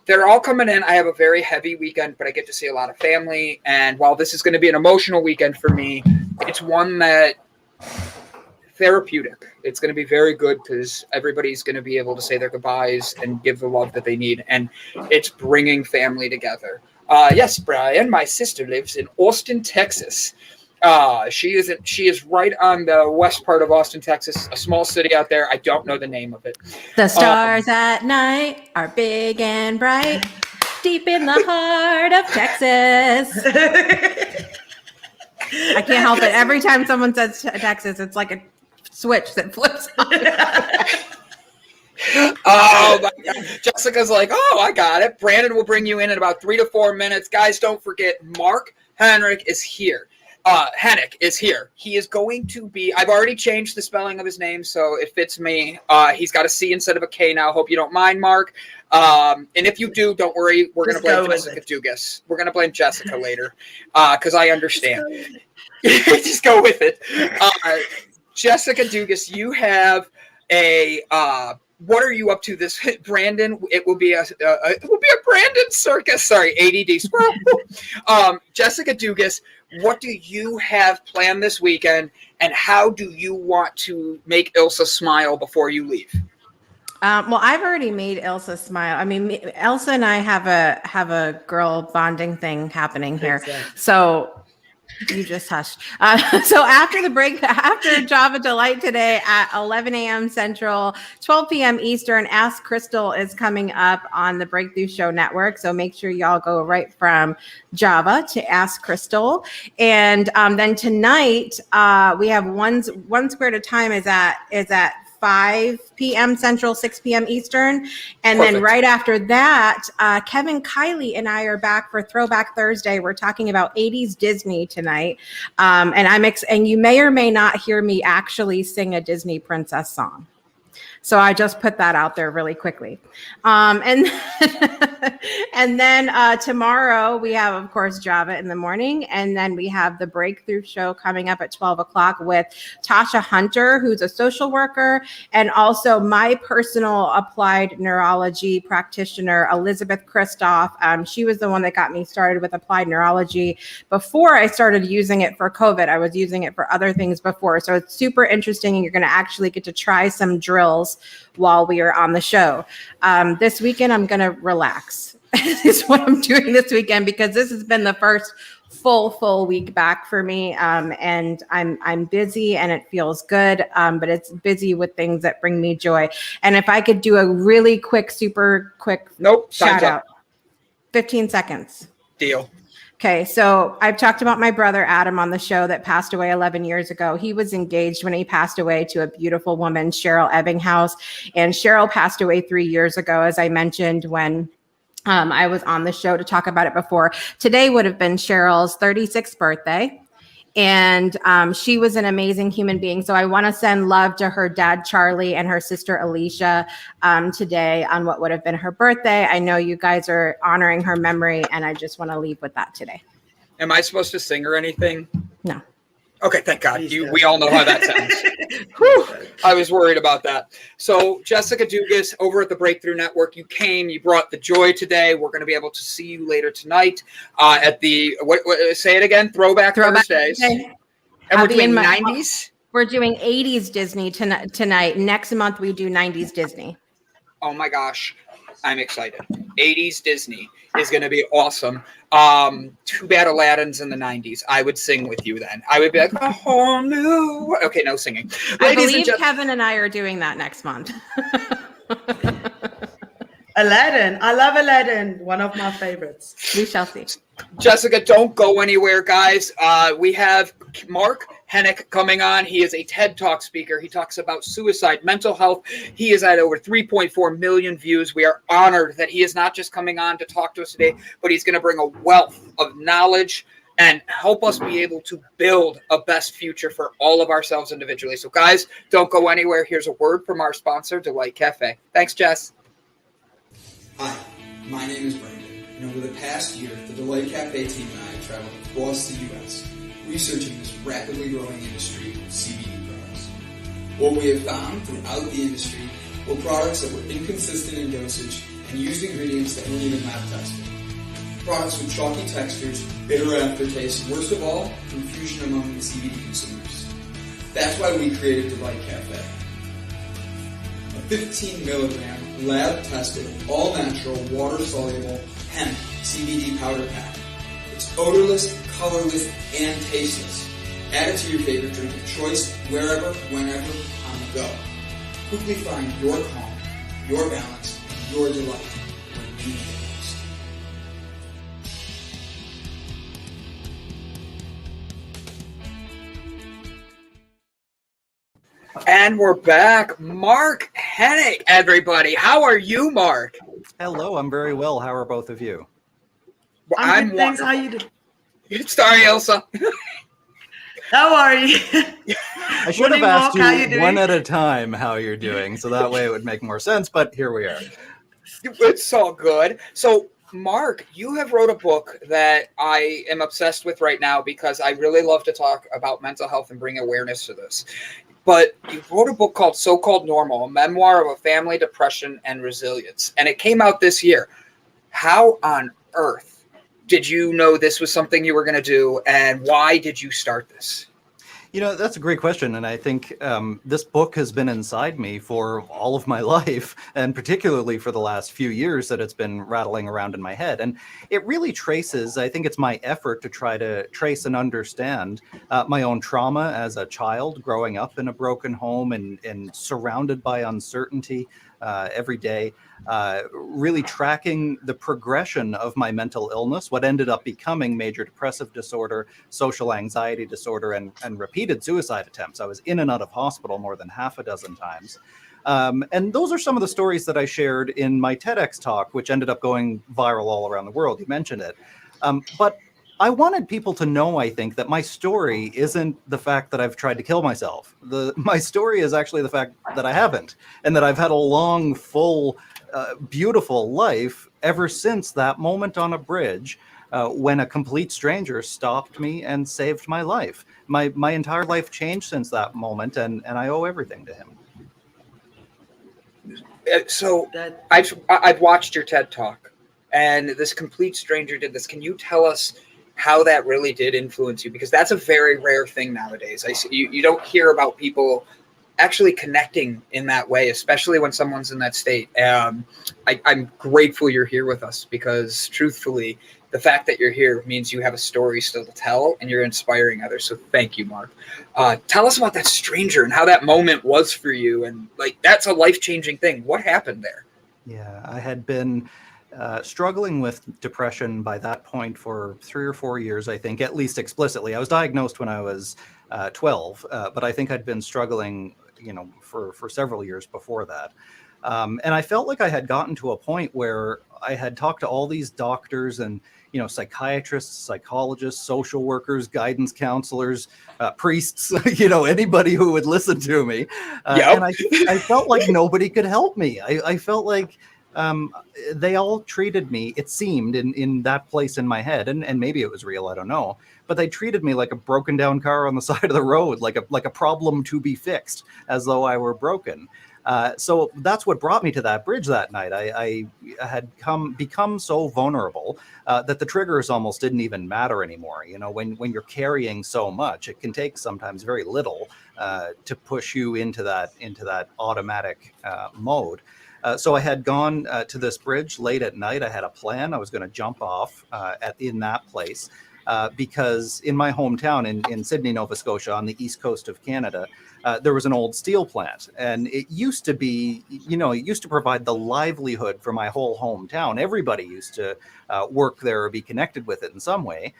[SPEAKER 2] They're all coming in. I have a very heavy weekend, but I get to see a lot of family. And while this is going to be an emotional weekend for me, it's one that therapeutic. It's going to be very good because everybody's going to be able to say their goodbyes and give the love that they need. And it's bringing family together. Yes, Brian, my sister lives in Austin, Texas. She is right on the west part of Austin, Texas, a small city out there. I don't know the name of it.
[SPEAKER 4] The stars at night are big and bright, deep in the heart of Texas. I can't help it. Every time someone says Texas, it's like a switch that flips on.
[SPEAKER 2] Oh my God. Jessica's like, oh, I got it. Brandon will bring you in about 3 to 4 minutes. Guys, don't forget, Mark Henick is here. Henick is here. He is going to be, I've already changed the spelling of his name, so it fits me. He's got a C instead of a K now. Hope you don't mind, Mark. And if you do, don't worry. We're going to blame Jessica Dugas. We're going to blame Jessica later because I understand. Just go with it. Jessica Dugas, you have a what are you up to this, Brandon? It will be a Brandon circus. Sorry, ADD. Jessica Dugas, what do you have planned this weekend, and how do you want to make Ilse smile before you leave?
[SPEAKER 4] Well, I've already made Ilse smile. I mean, Ilse and I have a girl bonding thing happening here. Exactly. So You just hushed. So after the break, after Java Delight today at 11 a.m. Central, 12 p.m. Eastern, Ask Crystal is coming up on the Breakthrough Show Network. So make sure y'all go right from Java to Ask Crystal. And then tonight, we have one square at a time is at 5 p.m. Central, 6 p.m. Eastern. And
[SPEAKER 2] Perfect.
[SPEAKER 4] then right after that, Kevin Kiley and I are back for Throwback Thursday. We're talking about 80s Disney tonight. And you may or may not hear me actually sing a Disney princess song. So I just put that out there really quickly. And then tomorrow we have, of course, Java in the morning. And then we have the Breakthrough Show coming up at 12 o'clock with Tasha Hunter, who's a social worker, and also my personal applied neurology practitioner, Elizabeth Kristoff. She was the one that got me started with applied neurology before I started using it for COVID. I was using it for other things before. So it's super interesting. And you're going to actually get to try some drills while we are on the show. This weekend, I'm going to relax. Is what I'm doing this weekend, because this has been the first full week back for me. And I'm busy and it feels good. But it's busy with things that bring me joy. And if I could do a really super quick shout out, 15 seconds.
[SPEAKER 2] Deal.
[SPEAKER 4] Okay, so I've talked about my brother Adam on the show that passed away 11 years ago. He was engaged when he passed away to a beautiful woman, Cheryl Ebbinghaus. And Cheryl passed away 3 years ago, as I mentioned when I was on the show to talk about it before. Today would have been Cheryl's 36th birthday. And she was an amazing human being. So I want to send love to her dad, Charlie, and her sister, Alicia, today on what would have been her birthday. I know you guys are honoring her memory, and I just want to leave with that today.
[SPEAKER 2] Am I supposed to sing or anything?
[SPEAKER 4] No.
[SPEAKER 2] Okay, thank God. We all know how that sounds. Whew, I was worried about that. So, Jessica Dugas over at the Breakthrough Network, you came, you brought the joy today. We're going to be able to see you later tonight at the, say it again, Throwback Thursdays. And we're doing 90s?
[SPEAKER 4] We're doing 80s Disney tonight. Next month, we do 90s Disney.
[SPEAKER 2] Oh my gosh, I'm excited. 80s Disney is going to be awesome. Too bad Aladdin's in the 90s. I would sing with you then. I would be like, a whole new. Okay, no singing.
[SPEAKER 4] I believe Kevin and I are doing that next month.
[SPEAKER 3] Aladdin. I love Aladdin. One of my favorites.
[SPEAKER 4] We shall see.
[SPEAKER 2] Jessica, don't go anywhere, guys. We have Mark Henick coming on. He is a TED Talk speaker. He talks about suicide, mental health. He is at over 3.4 million views. We are honored that he is not just coming on to talk to us today, but he's going to bring a wealth of knowledge and help us be able to build a best future for all of ourselves individually. So, guys, don't go anywhere. Here's a word from our sponsor, Delight Cafe. Thanks, Jess.
[SPEAKER 1] Hi, my name is Brandon, and over the past year, the Delight Cafe team and I traveled across the U.S. researching this rapidly growing industry of CBD products. What we have found throughout the industry were products that were inconsistent in dosage and used ingredients that weren't even lab tested. Products with chalky textures, bitter aftertaste, and worst of all, confusion among the CBD consumers. That's why we created Delight Cafe. A 15 milligram lab-tested, all-natural, water-soluble hemp CBD powder pack. It's odorless, colorless, and tasteless. Add it to your favorite drink of choice, wherever, whenever, on the go. Quickly find your calm, your balance, and your delight when you need it most.
[SPEAKER 2] And we're back. Mark Henick, everybody. How are you, Mark?
[SPEAKER 5] Hello, I'm very well. How are both of you?
[SPEAKER 3] I'm good, thanks. How you doing?
[SPEAKER 2] Sorry, Elsa.
[SPEAKER 3] How are you?
[SPEAKER 5] I should have asked you one at a time how you're doing, so that way it would make more sense, but here we are.
[SPEAKER 2] It's all good. So, Mark, you have wrote a book that I am obsessed with right now because I really love to talk about mental health and bring awareness to this. But you wrote a book called So-Called Normal, a memoir of a family, depression, and resilience. And it came out this year. How on earth did you know this was something you were going to do, and why did you start this?
[SPEAKER 5] That's a great question. And I think this book has been inside me for all of my life, and particularly for the last few years that it's been rattling around in my head. And it really traces, I think it's my effort to try to trace and understand my own trauma as a child, growing up in a broken home and surrounded by uncertainty every day. Really tracking the progression of my mental illness, what ended up becoming major depressive disorder, social anxiety disorder, and repeated suicide attempts. I was in and out of hospital more than half a dozen times. And those are some of the stories that I shared in my TEDx talk, which ended up going viral all around the world. You mentioned it. But I wanted people to know, I think, that my story isn't the fact that I've tried to kill myself. My story is actually the fact that I haven't, and that I've had a long, full, beautiful life ever since that moment on a bridge when a complete stranger stopped me and saved my life. My entire life changed since that moment, and I owe everything to him.
[SPEAKER 2] So I've watched your TED Talk, and this complete stranger did this. Can you tell us how that really did influence you? Because that's a very rare thing nowadays. You don't hear about people actually connecting in that way, especially when someone's in that state. I'm grateful you're here with us, because truthfully, the fact that you're here means you have a story still to tell and you're inspiring others. So thank you, Mark. Tell us about that stranger and how that moment was for you. And that's a life-changing thing. What happened there?
[SPEAKER 5] Yeah, I had been struggling with depression by that point for 3 or 4 years, I think, at least explicitly. I was diagnosed when I was 12, but I think I'd been struggling, for several years before that. And I felt like I had gotten to a point where I had talked to all these doctors and, psychiatrists, psychologists, social workers, guidance counselors, priests, anybody who would listen to me.
[SPEAKER 2] Yep.
[SPEAKER 5] And I felt like nobody could help me. I felt like they all treated me, it seemed, in that place in my head, and maybe it was real, I don't know, but they treated me like a broken down car on the side of the road, like a problem to be fixed, as though I were broken. So that's what brought me to that bridge that night. I had become so vulnerable that the triggers almost didn't even matter anymore. When you're carrying so much, it can take sometimes very little to push you into that automatic mode. So I had gone to this bridge late at night. I had a plan. I was going to jump off in that place because in my hometown in Sydney, Nova Scotia, on the east coast of Canada, there was an old steel plant, and it used to be, it used to provide the livelihood for my whole hometown. Everybody used to work there or be connected with it in some way.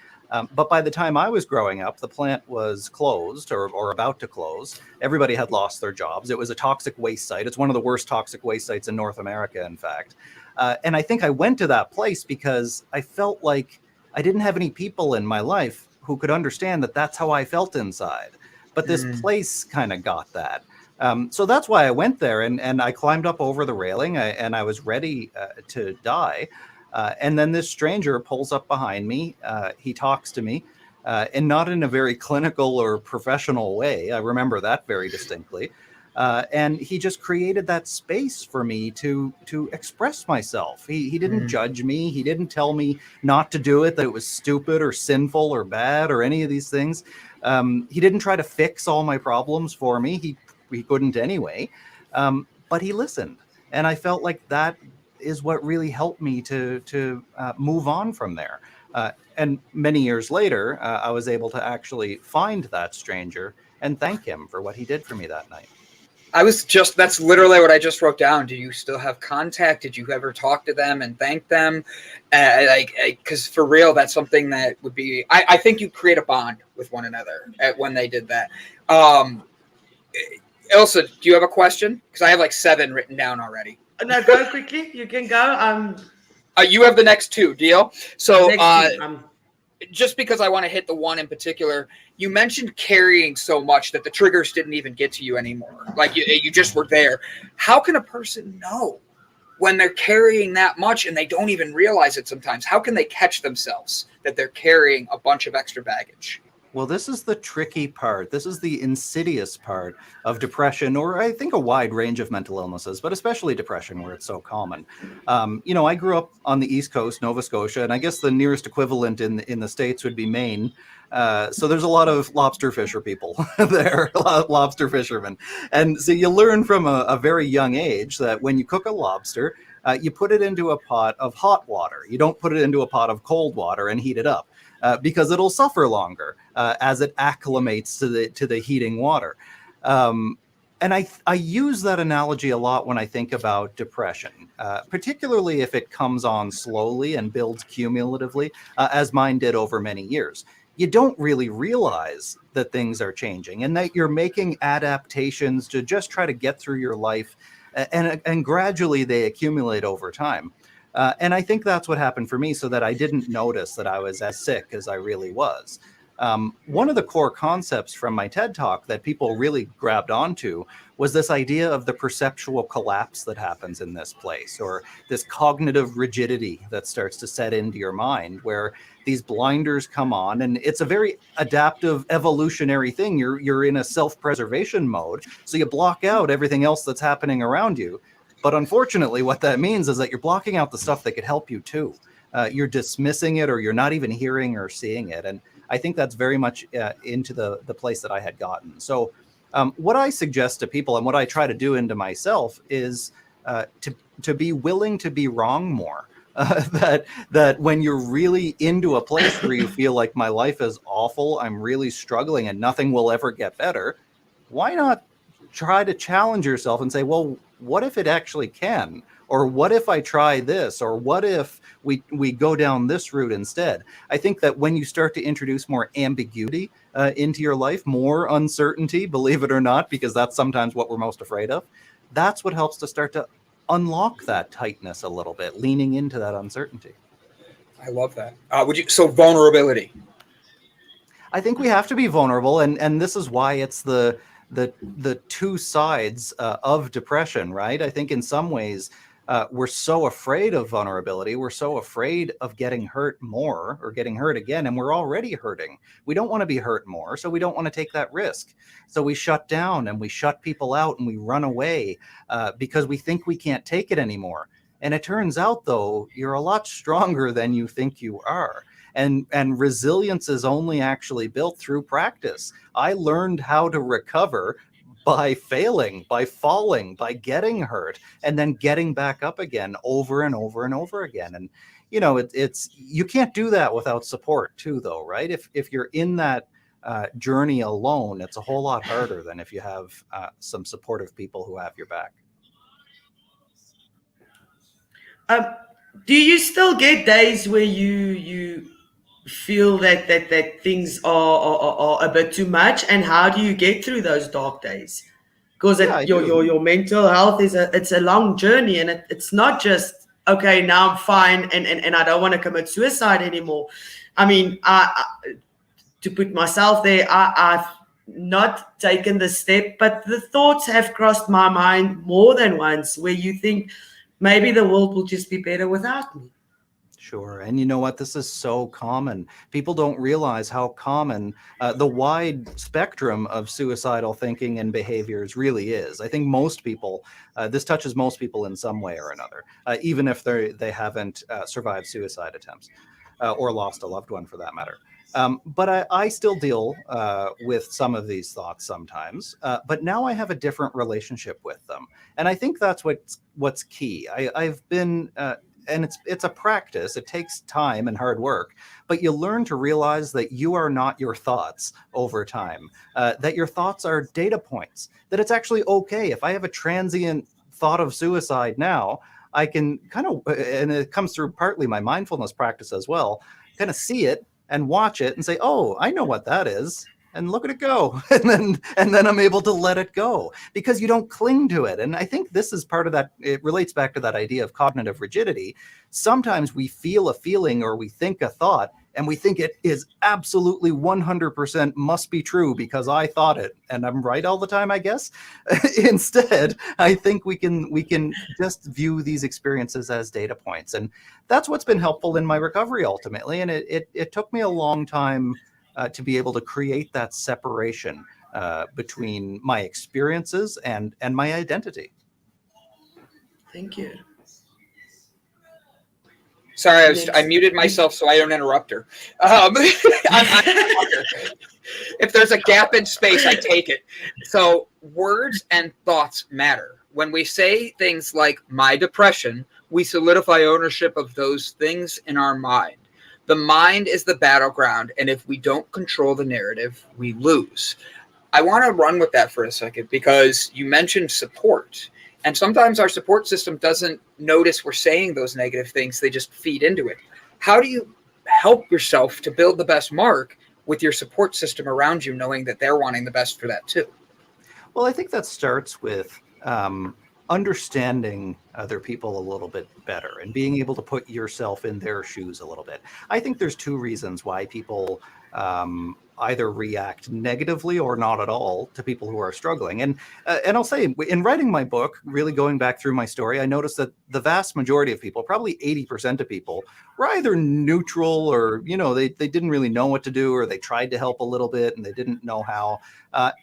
[SPEAKER 5] But by the time I was growing up, the plant was closed or about to close. Everybody had lost their jobs. It was a toxic waste site. It's one of the worst toxic waste sites in North America, in fact. And I think I went to that place because I felt like I didn't have any people in my life who could understand that that's how I felt inside. But this place kind of got that. So that's why I went there, and I climbed up over the railing, and I was ready to die. And then this stranger pulls up behind me. He talks to me, and not in a very clinical or professional way. I remember that very distinctly. And he just created that space for me to express myself. He didn't judge me. He didn't tell me not to do it, that it was stupid or sinful or bad or any of these things. He didn't try to fix all my problems for me. He couldn't anyway. But he listened. And I felt like that is what really helped me to move on from there. And many years later, I was able to actually find that stranger and thank him for what he did for me that night.
[SPEAKER 2] That's literally what I just wrote down. Do you still have contact? Did you ever talk to them and thank them? Because for real, that's something that would be, I think you create a bond with one another when they did that. Ilse, do you have a question? Because I have 7 written down already.
[SPEAKER 3] No, go quickly. You can go.
[SPEAKER 2] You have the next 2, deal? So just because I want to hit the one in particular, you mentioned carrying so much that the triggers didn't even get to you anymore. You just were there. How can a person know when they're carrying that much and they don't even realize it sometimes? How can they catch themselves that they're carrying a bunch of extra baggage?
[SPEAKER 5] Well, this is the tricky part. This is the insidious part of depression, or I think a wide range of mental illnesses, but especially depression, where it's so common. I grew up on the East Coast, Nova Scotia, and I guess the nearest equivalent in the States would be Maine. So there's a lot of lobster fisher people there, lobster fishermen. And so you learn from a very young age that when you cook a lobster, you put it into a pot of hot water. You don't put it into a pot of cold water and heat it up. Because it'll suffer longer as it acclimates to the heating water. And I use that analogy a lot when I think about depression, particularly if it comes on slowly and builds cumulatively, as mine did over many years. You don't really realize that things are changing and that you're making adaptations to just try to get through your life, and gradually they accumulate over time. And I think that's what happened for me, so that I didn't notice that I was as sick as I really was. One of the core concepts from my TED Talk that people really grabbed onto was this idea of the perceptual collapse that happens in this place, or this cognitive rigidity that starts to set into your mind, where these blinders come on, and it's a very adaptive evolutionary thing. You're in a self-preservation mode, so you block out everything else that's happening around you. But unfortunately, what that means is that you're blocking out the stuff that could help you too. You're dismissing it, or you're not even hearing or seeing it. And I think that's very much into the place that I had gotten. So what I suggest to people, and what I try to do into myself, is to be willing to be wrong more. That when you're really into a place where you feel like my life is awful, I'm really struggling and nothing will ever get better, why not try to challenge yourself and say, well, what if it actually can? Or what if I try this? Or what if we go down this route instead? I think that when you start to introduce more ambiguity into your life, more uncertainty, believe it or not, because that's sometimes what we're most afraid of, that's what helps to start to unlock that tightness a little bit, leaning into that uncertainty.
[SPEAKER 2] I love that. So vulnerability.
[SPEAKER 5] I think we have to be vulnerable, and this is why it's the two sides of depression, right? I think in some ways we're so afraid of vulnerability. We're so afraid of getting hurt more or getting hurt again, and we're already hurting. We don't want to be hurt more, so we don't want to take that risk. So we shut down and we shut people out and we run away because we think we can't take it anymore. And it turns out, though, you're a lot stronger than you think you are. And resilience is only actually built through practice. I learned how to recover by failing, by falling, by getting hurt, and then getting back up again over and over and over again. And, it's you can't do that without support too, though, right? If you're in that journey alone, it's a whole lot harder than if you have some supportive people who have your back.
[SPEAKER 3] Do you still get days where you feel that things are a bit too much, and how do you get through those dark days? Because your mental health it's a long journey, and it's not just okay, now I'm fine and I don't want to commit suicide anymore. I mean, to put myself there, I've not taken the step, but the thoughts have crossed my mind more than once, where you think maybe the world will just be better without me.
[SPEAKER 5] Sure. And you know what? This is so common. People don't realize how common the wide spectrum of suicidal thinking and behaviors really is. I think most people, this touches most people in some way or another, even if they haven't survived suicide attempts or lost a loved one for that matter. But I still deal with some of these thoughts sometimes, but now I have a different relationship with them. And I think that's what's key. I've been... and it's a practice. It takes time and hard work, but you learn to realize that you are not your thoughts over time, that your thoughts are data points, that it's actually okay. If I have a transient thought of suicide now, I can kind of, and it comes through partly my mindfulness practice as well, kind of see it and watch it and say, oh, I know what that is. And look at it go. And then I'm able to let it go because you don't cling to it. And I think this is part of that. It relates back to that idea of cognitive rigidity. Sometimes we feel a feeling or we think a thought and we think it is absolutely 100% must be true because I thought it and I'm right all the time, I guess. Instead, I think we can just view these experiences as data points. And that's what's been helpful in my recovery ultimately. And it took me a long time to be able to create that separation between my experiences and my identity.
[SPEAKER 3] Thank you.
[SPEAKER 2] Sorry, I muted myself so I don't interrupt her. If there's a gap in space, I take it. So words and thoughts matter. When we say things like my depression, we solidify ownership of those things in our mind. The mind is the battleground, and if we don't control the narrative, we lose. I want to run with that for a second because you mentioned support. And sometimes our support system doesn't notice we're saying those negative things. They just feed into it. How do you help yourself to build the best Mark with your support system around you, knowing that they're wanting the best for that too?
[SPEAKER 5] Well, I think that starts with understanding other people a little bit better and being able to put yourself in their shoes a little bit. I think there's two reasons why people either react negatively or not at all to people who are struggling. And I'll say, in writing my book, really going back through my story, I noticed that the vast majority of people, probably 80% of people, were either neutral or, they didn't really know what to do, or they tried to help a little bit and they didn't know how. A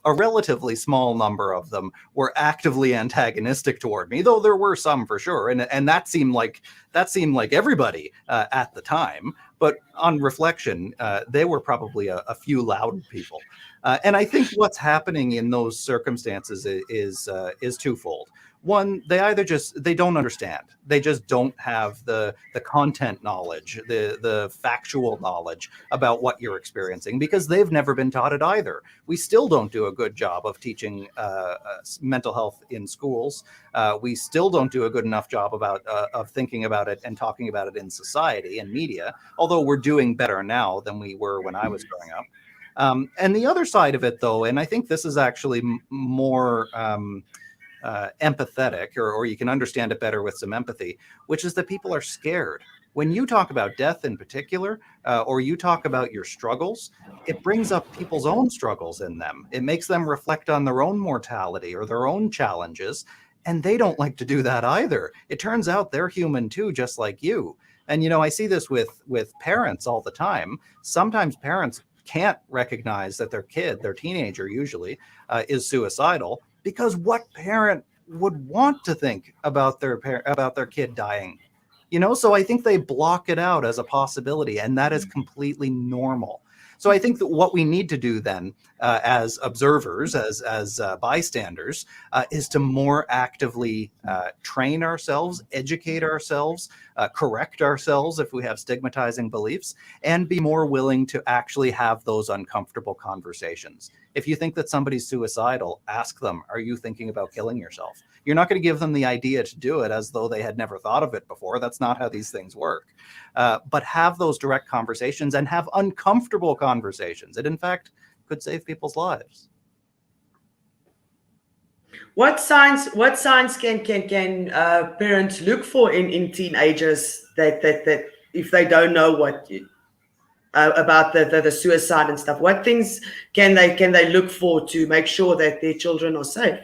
[SPEAKER 5] relatively small number of them were actively antagonistic toward me, though there were some for sure. And that seemed like everybody at the time. But on reflection, they were probably a few loud people. And I think what's happening in those circumstances is twofold. One, they don't understand. They just don't have the content knowledge, the factual knowledge about what you're experiencing, because they've never been taught it either. We still don't do a good job of teaching mental health in schools. We still don't do a good enough job of thinking about it and talking about it in society and media, although we're doing better now than we were when I was growing up. And the other side of it, though, and I think this is actually more empathetic, or you can understand it better with some empathy, which is that people are scared. When you talk about death in particular, or you talk about your struggles, it brings up people's own struggles in them. It makes them reflect on their own mortality or their own challenges, and they don't like to do that either. It turns out they're human too, just like you. And, I see this with parents all the time. Sometimes parents can't recognize that their kid, their teenager usually, is suicidal, because what parent would want to think about their kid dying? So I think they block it out as a possibility, and that is completely normal. So I think that what we need to do then, as observers, as bystanders, is to more actively train ourselves, educate ourselves, correct ourselves if we have stigmatizing beliefs, and be more willing to actually have those uncomfortable conversations. If you think that somebody's suicidal, ask them, are you thinking about killing yourself? You're not going to give them the idea to do it as though they had never thought of it before. That's not how these things work. But have those direct conversations and have uncomfortable conversations. It, in fact, could save people's lives.
[SPEAKER 3] What signs can parents look for in teenagers that if they don't know what about the suicide and stuff? What things can they look for to make sure that their children are safe?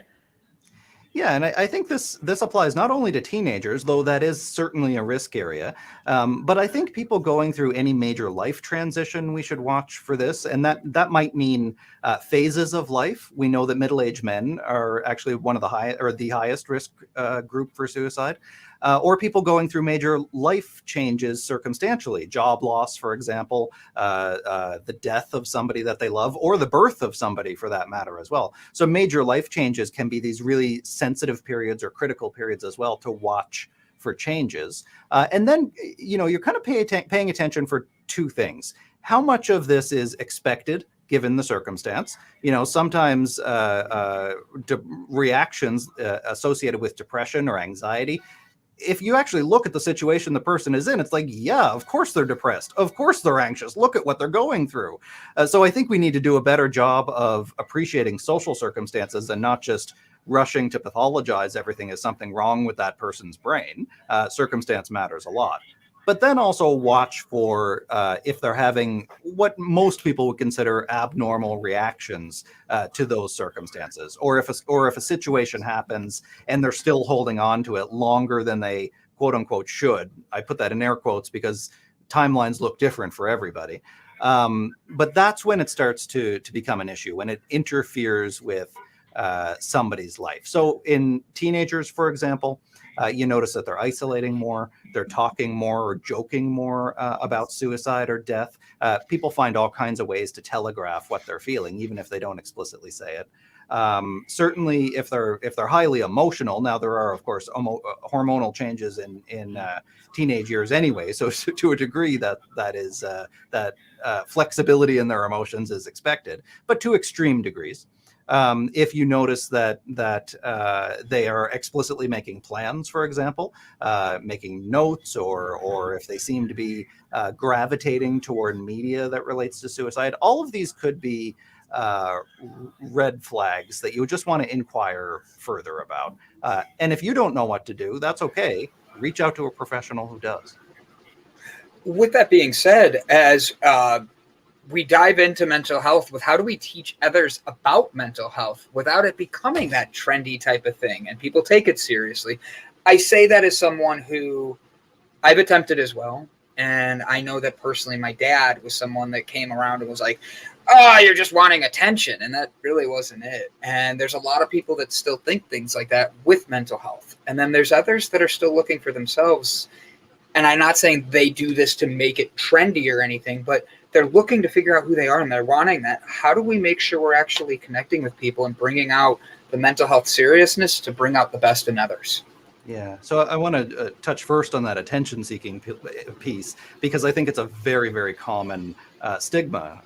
[SPEAKER 5] Yeah, and I think this applies not only to teenagers, though that is certainly a risk area, but I think people going through any major life transition, we should watch for this, and that might mean phases of life. We know that middle-aged men are actually one of the highest risk group for suicide. Or people going through major life changes circumstantially, job loss, for example, the death of somebody that they love, or the birth of somebody for that matter as well. So major life changes can be these really sensitive periods or critical periods as well to watch for changes. And then, you're kind of paying attention for two things. How much of this is expected given the circumstance? Sometimes reactions associated with depression or anxiety, if you actually look at the situation the person is in, it's like, yeah, of course they're depressed. Of course they're anxious. Look at what they're going through. So I think we need to do a better job of appreciating social circumstances and not just rushing to pathologize everything as something wrong with that person's brain. Circumstance matters a lot. But then also watch for if they're having what most people would consider abnormal reactions to those circumstances, or if a situation happens and they're still holding on to it longer than they quote unquote should. I put that in air quotes because timelines look different for everybody. But that's when it starts to become an issue, when it interferes with somebody's life. So in teenagers, for example, you notice that they're isolating more, they're talking more or joking more about suicide or death. People find all kinds of ways to telegraph what they're feeling, even if they don't explicitly say it. Certainly, if they're highly emotional, now there are, of course, hormonal changes in teenage years anyway. So to a degree, that flexibility in their emotions is expected, but to extreme degrees. If you notice that they are explicitly making plans, for example, making notes, or if they seem to be gravitating toward media that relates to suicide, all of these could be red flags that you just want to inquire further about. And if you don't know what to do, that's okay. Reach out to a professional who does.
[SPEAKER 2] With that being said, as we dive into mental health with how do we teach others about mental health without it becoming that trendy type of thing and people take it seriously. I say that as someone who I've attempted as well. And I know that personally, my dad was someone that came around and was like, oh, you're just wanting attention. And that really wasn't it. And there's a lot of people that still think things like that with mental health. And then there's others that are still looking for themselves. And I'm not saying they do this to make it trendy or anything, but they're looking to figure out who they are and they're wanting that. How do we make sure we're actually connecting with people and bringing out the mental health seriousness to bring out the best in others?
[SPEAKER 5] Yeah. So I want to touch first on that attention-seeking piece, because I think it's a very, very common stigma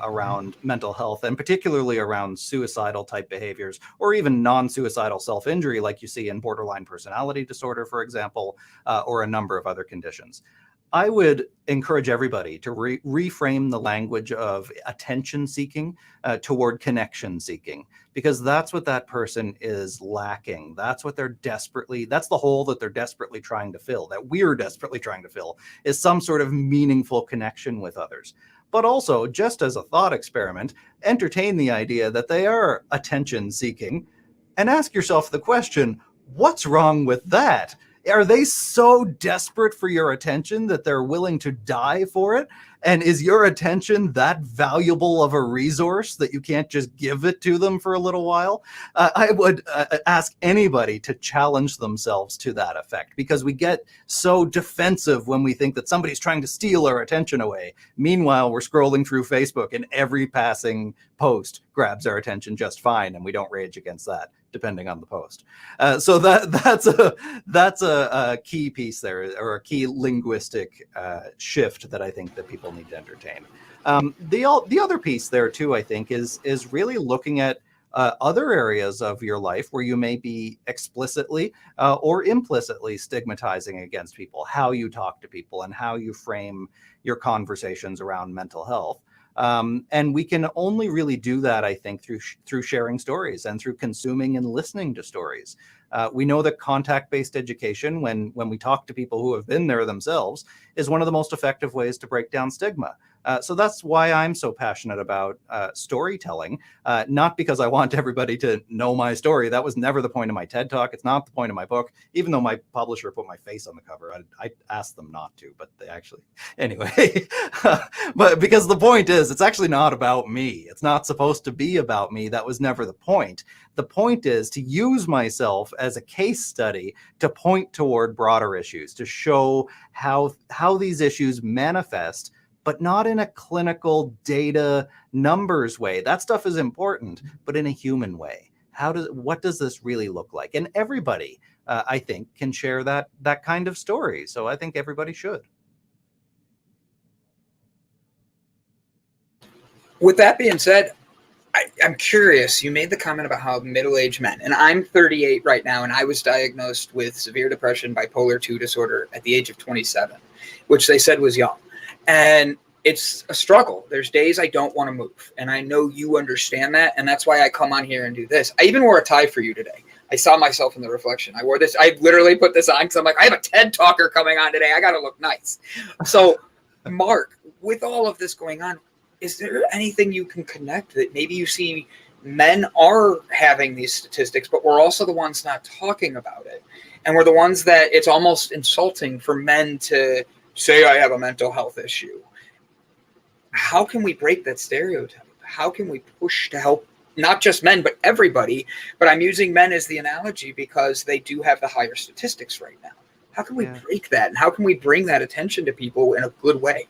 [SPEAKER 5] around mental health, and particularly around suicidal type behaviors, or even non-suicidal self-injury like you see in borderline personality disorder, for example, or a number of other conditions. I would encourage everybody to reframe the language of attention seeking toward connection seeking, because that's what that person is lacking. That's what that's the hole that they're desperately trying to fill, that we're desperately trying to fill, is some sort of meaningful connection with others. But also, just as a thought experiment, entertain the idea that they are attention seeking and ask yourself the question, what's wrong with that? Are they so desperate for your attention that they're willing to die for it? And is your attention that valuable of a resource that you can't just give it to them for a little while? I would ask anybody to challenge themselves to that effect, because we get so defensive when we think that somebody's trying to steal our attention away. Meanwhile, we're scrolling through Facebook and every passing post grabs our attention just fine, and we don't rage against that, depending on the post. So that's a key piece there, or a key linguistic shift that I think that people need to entertain. The other piece there too, I think, is really looking at other areas of your life where you may be explicitly or implicitly stigmatizing against people, how you talk to people and how you frame your conversations around mental health. And we can only really do that, I think, through sharing stories and through consuming and listening to stories. We know that contact-based education, when we talk to people who have been there themselves, is one of the most effective ways to break down stigma. So that's why I'm so passionate about storytelling, not because I want everybody to know my story. That was never the point of my TED Talk. It's not the point of my book, even though my publisher put my face on the cover. I asked them not to, but they actually, anyway. But because the point is, it's actually not about me. It's not supposed to be about me. That was never the point. The point is to use myself as a case study to point toward broader issues, to show how these issues manifest, but not in a clinical data numbers way. That stuff is important, but in a human way. What does this really look like? And everybody, I think, can share that kind of story. So I think everybody should.
[SPEAKER 2] With that being said, I'm curious. You made the comment about how middle-aged men, and I'm 38 right now, and I was diagnosed with severe depression, bipolar 2 disorder at the age of 27, which they said was young. And it's a struggle. There's days I don't want to move, and I know you understand that, and that's why I come on here and do this. I even wore a tie for you today. I saw myself in the reflection. I wore this. I literally put this on because I'm like, I have a TED Talker coming on today. I got to look nice. So, Mark, with all of this going on, is there anything you can connect that maybe you see men are having these statistics, but we're also the ones not talking about it? And we're the ones that it's almost insulting for men to say, I have a mental health issue. how can we break that stereotype? How can we push to help not just men, but everybody? But I'm using men as the analogy because they do have the higher statistics right now. How can we break that? And how can we bring that attention to people in a good way?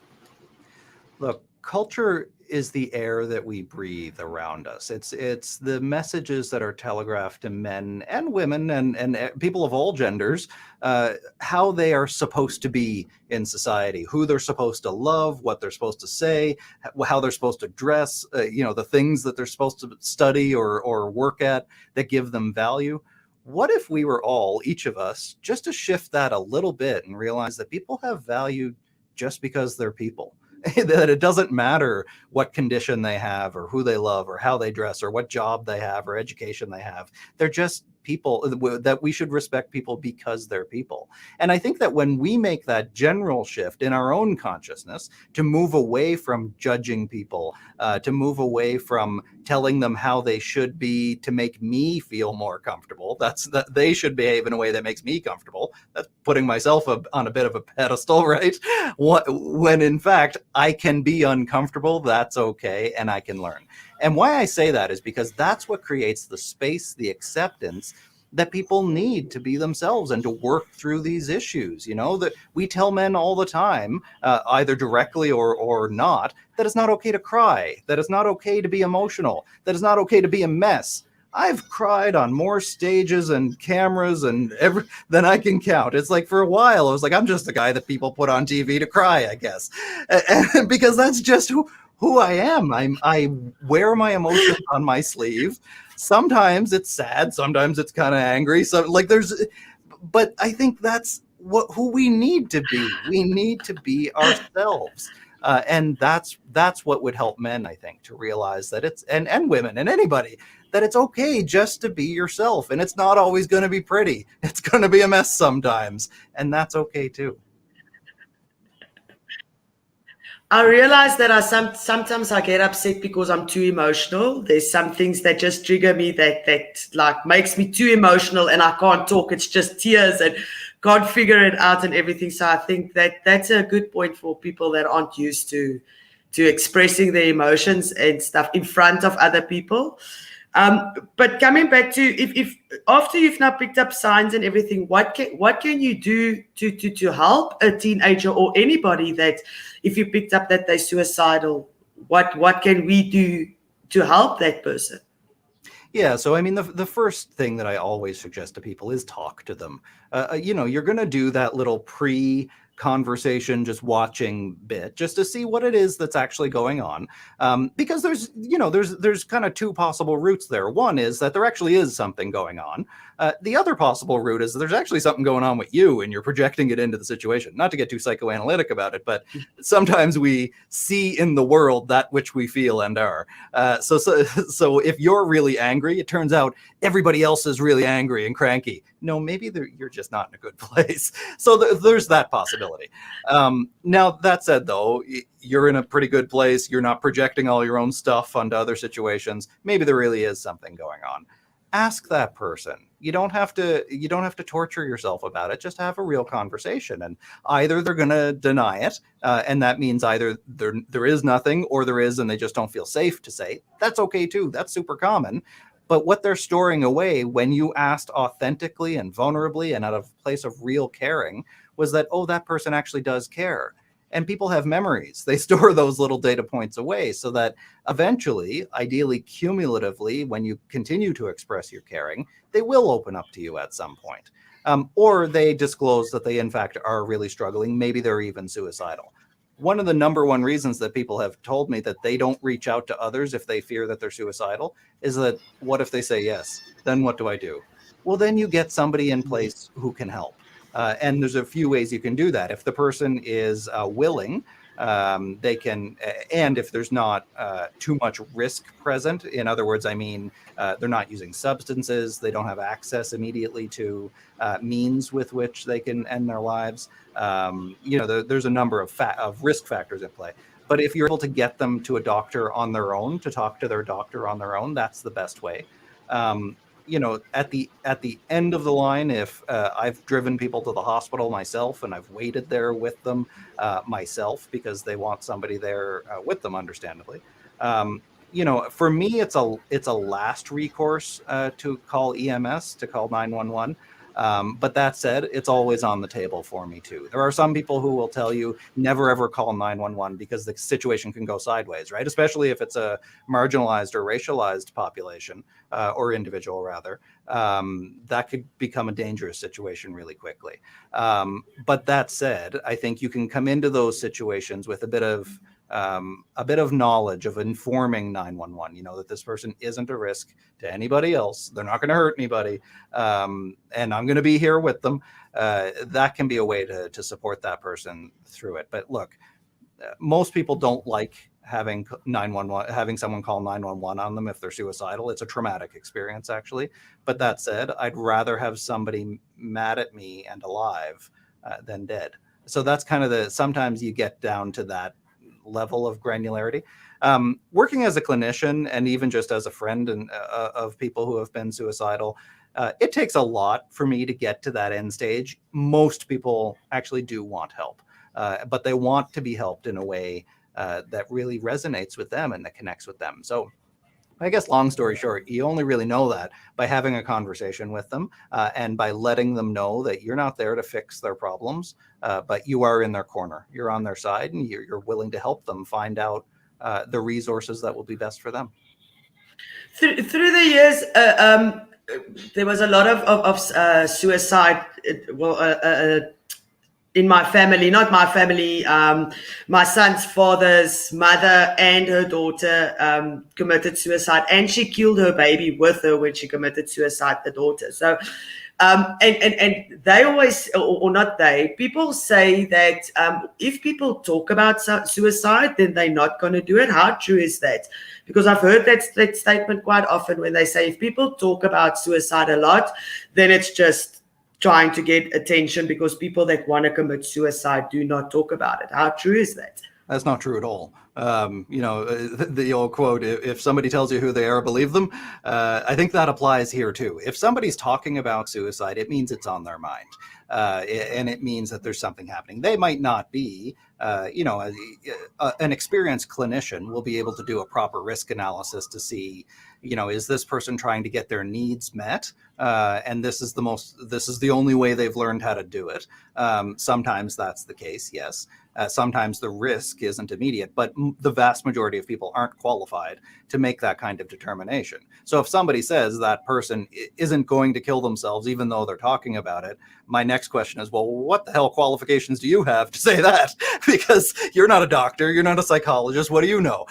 [SPEAKER 5] Look, culture is the air that we breathe around us. It's the messages that are telegraphed to men and women and people of all genders, how they are supposed to be in society, who they're supposed to love, what they're supposed to say, how they're supposed to dress, the things that they're supposed to study or work at that give them value. What if we were all, each of us, just to shift that a little bit and realize that people have value just because they're people? That it doesn't matter what condition they have or who they love or how they dress or what job they have or education they have. They're just people, that we should respect people because they're people. And I think that when we make that general shift in our own consciousness to move away from judging people, to move away from telling them how they should be to make me feel more comfortable, that they should behave in a way that makes me comfortable. That's putting myself on a bit of a pedestal, right? When in fact, I can be uncomfortable, that's okay, and I can learn. And why I say that is because that's what creates the space, the acceptance that people need to be themselves and to work through these issues. That we tell men all the time, either directly or not, that it's not okay to cry, that it's not okay to be emotional, that it's not okay to be a mess. I've cried on more stages and cameras and than I can count. It's like for a while, I was like, I'm just the guy that people put on TV to cry, I guess. And because that's just who I am. I wear my emotions on my sleeve. Sometimes it's sad. Sometimes it's kind of angry. But I think that's who we need to be. We need to be ourselves. And that's what would help men, I think, to realize that and women and anybody, that it's okay just to be yourself. And it's not always going to be pretty. It's going to be a mess sometimes. And that's okay too.
[SPEAKER 3] I realize that sometimes I get upset because I'm too emotional. There's some things that just trigger me that like makes me too emotional and I can't talk. It's just tears and can't figure it out and everything. So I think that's a good point for people that aren't used to expressing their emotions and stuff in front of other people. But coming back to if after you've now picked up signs and everything, what can you do to help a teenager or anybody that if you picked up that they're suicidal, what can we do to help that person?
[SPEAKER 5] Yeah, so I mean, the first thing that I always suggest to people is talk to them. You're going to do that little conversation, just watching bit, just to see what it is that's actually going on. Because there's kind of two possible routes there. One is that there actually is something going on. The other possible route is that there's actually something going on with you and you're projecting it into the situation. Not to get too psychoanalytic about it, but sometimes we see in the world that which we feel and are. So if you're really angry, it turns out everybody else is really angry and cranky. No, maybe you're just not in a good place. So there's that possibility. Now, that said, though, you're in a pretty good place. You're not projecting all your own stuff onto other situations. Maybe there really is something going on. Ask that person. You don't have to torture yourself about it. Just have a real conversation. And either they're going to deny it, and that means either there is nothing, or there is, and they just don't feel safe to say. That's okay too. That's super common. But what they're storing away when you asked authentically and vulnerably and out of a place of real caring was that, oh, that person actually does care. And people have memories. They store those little data points away so that eventually, ideally cumulatively, when you continue to express your caring, they will open up to you at some point. Or they disclose that they, in fact, are really struggling. Maybe they're even suicidal. One of the number one reasons that people have told me that they don't reach out to others if they fear that they're suicidal is that, what if they say yes? Then what do I do? Well, then you get somebody in place who can help. And there's a few ways you can do that. If the person is willing, they can, and if there's not too much risk present, in other words, I mean, they're not using substances, they don't have access immediately to means with which they can end their lives. There's a number of risk factors at play. But if you're able to get them to a doctor on their own, to talk to their doctor on their own, that's the best way. at the end of the line, if I've driven people to the hospital myself and I've waited there with them myself because they want somebody there with them, understandably. For me, it's a last recourse to call EMS, to call 911. But that said, it's always on the table for me too. There are some people who will tell you never ever call 911 because the situation can go sideways, right? Especially if it's a marginalized or racialized population or individual rather, that could become a dangerous situation really quickly. But that said, I think you can come into those situations with a bit of knowledge of informing 911, that this person isn't a risk to anybody else. They're not going to hurt anybody. And I'm going to be here with them. That can be a way to support that person through it. But look, most people don't like having someone call 911 on them if they're suicidal. It's a traumatic experience, actually. But that said, I'd rather have somebody mad at me and alive than dead. So that's kind of sometimes you get down to that level of granularity. Working as a clinician and even just as a friend and of people who have been suicidal, it takes a lot for me to get to that end stage. Most people actually do want help, but they want to be helped in a way that really resonates with them and that connects with them. So I guess long story short, you only really know that by having a conversation with them and by letting them know that you're not there to fix their problems, but you are in their corner. You're on their side and you're willing to help them find out the resources that will be best for them.
[SPEAKER 3] Through the years, there was a lot of suicide. In my family, not my family, my son's father's mother and her daughter committed suicide, and she killed her baby with her when she committed suicide, the daughter. So, and they always, or not they, people say that if people talk about suicide, then they're not going to do it. How true is that? Because I've heard that statement quite often when they say if people talk about suicide a lot, then it's just trying to get attention because people that want to commit suicide do not talk about it. How true is that?
[SPEAKER 5] That's not true at all. The old quote, if somebody tells you who they are, believe them. I think that applies here too. If somebody's talking about suicide, it means it's on their mind. And it means that there's something happening. They might not be, an experienced clinician will be able to do a proper risk analysis to see, is this person trying to get their needs met? And this is the only way they've learned how to do it. Sometimes that's the case, yes. Sometimes the risk isn't immediate, but the vast majority of people aren't qualified to make that kind of determination. So if somebody says that person isn't going to kill themselves, even though they're talking about it, my next question is, well, what the hell qualifications do you have to say that? Because you're not a doctor, you're not a psychologist, what do you know?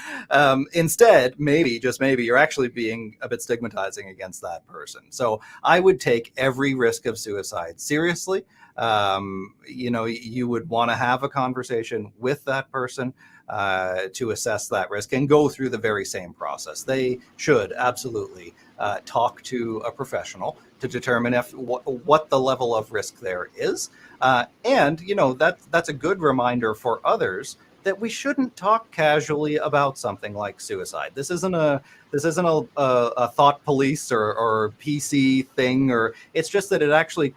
[SPEAKER 5] Instead, maybe, just maybe, you're actually being a bit stigmatizing against that person. So I would take every risk of suicide seriously. You would want to have a conversation with that person to assess that risk and go through the very same process. They should absolutely talk to a professional to determine what the level of risk there is. And that's a good reminder for others that we shouldn't talk casually about something like suicide. This isn't a thought police or PC thing, or it's just that it actually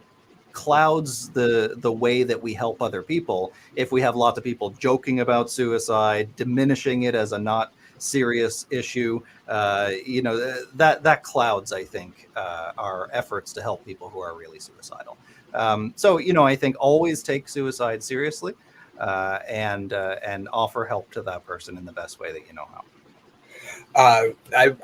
[SPEAKER 5] clouds the way that we help other people if we have lots of people joking about suicide, diminishing it as a not serious issue. That clouds, I think, our efforts to help people who are really suicidal. So I think always take suicide seriously and offer help to that person in the best way that you know how.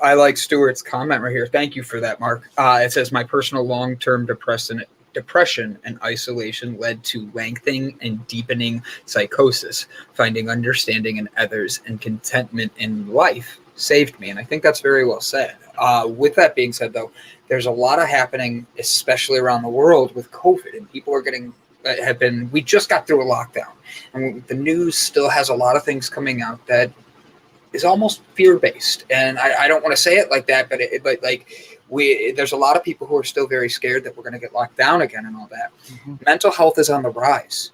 [SPEAKER 2] I like Stuart's comment right here. Thank you for that, Mark. It says, my personal long-term depression and isolation led to lengthening and deepening psychosis. Finding understanding in others and contentment in life saved me. And I think that's very well said. With that being said, though, there's a lot of happening, especially around the world with COVID, and people are we just got through a lockdown, and the news still has a lot of things coming out that is almost fear-based. And I don't want to say it like that, but there's a lot of people who are still very scared that we're going to get locked down again and all that. Mm-hmm. Mental health is on the rise.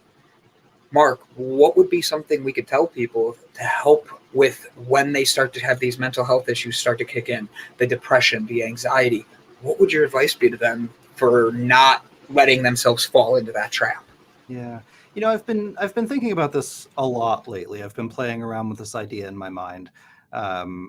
[SPEAKER 2] Mark, what would be something we could tell people to help with when they start to have these mental health issues start to kick in, the depression, the anxiety? what would your advice be to them for not letting themselves fall into that trap?
[SPEAKER 5] Yeah. I've been thinking about this a lot lately. I've been playing around with this idea in my mind,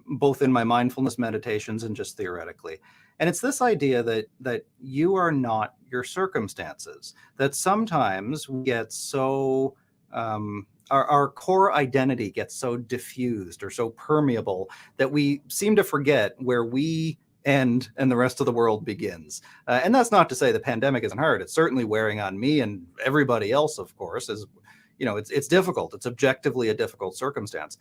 [SPEAKER 5] both in my mindfulness meditations and just theoretically. And it's this idea that you are not your circumstances, that sometimes we get so, our core identity gets so diffused or so permeable that we seem to forget where we end and the rest of the world begins. And that's not to say the pandemic isn't hard. It's certainly wearing on me and everybody else, of course, it's difficult. It's objectively a difficult circumstance.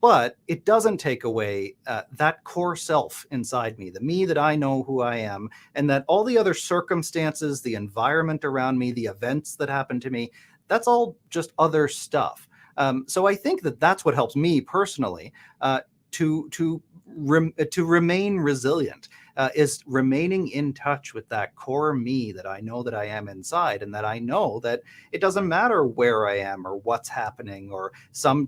[SPEAKER 5] But it doesn't take away that core self inside me, the me that I know who I am, and that all the other circumstances, the environment around me, the events that happen to me, that's all just other stuff. So I think that that's what helps me personally to remain resilient, is remaining in touch with that core me that I know that I am inside, and that I know that it doesn't matter where I am or what's happening, or some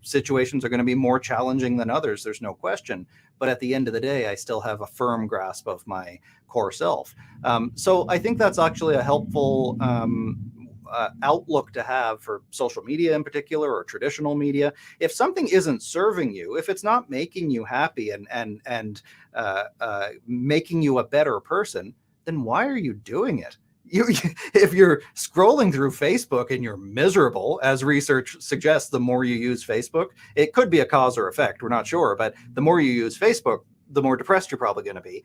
[SPEAKER 5] situations are going to be more challenging than others. There's no question. But at the end of the day, I still have a firm grasp of my core self. So I think that's actually a helpful outlook to have for social media in particular, or traditional media. If something isn't serving you, if it's not making you happy and making you a better person, then why are you doing it? If you're scrolling through Facebook and you're miserable, as research suggests, the more you use Facebook, it could be a cause or effect, we're not sure, but the more you use Facebook, the more depressed you're probably going to be.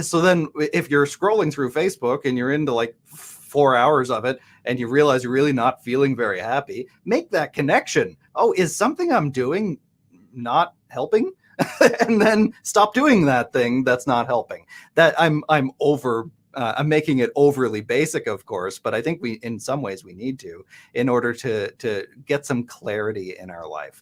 [SPEAKER 5] So then if you're scrolling through Facebook and you're into like 4 hours of it and you realize you're really not feeling very happy, make that connection. Oh, is something I'm doing not helping? And then stop doing that thing that's not helping. That I'm making it overly basic, of course, but I think in some ways we need to, in order to get some clarity in our life.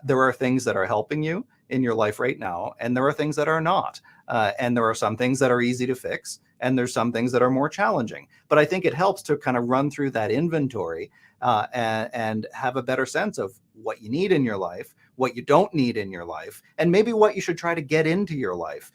[SPEAKER 5] There are things that are helping you in your life right now, and there are things that are not. And there are some things that are easy to fix, and there's some things that are more challenging. But I think it helps to kind of run through that inventory and have a better sense of what you need in your life, what you don't need in your life, and maybe what you should try to get into your life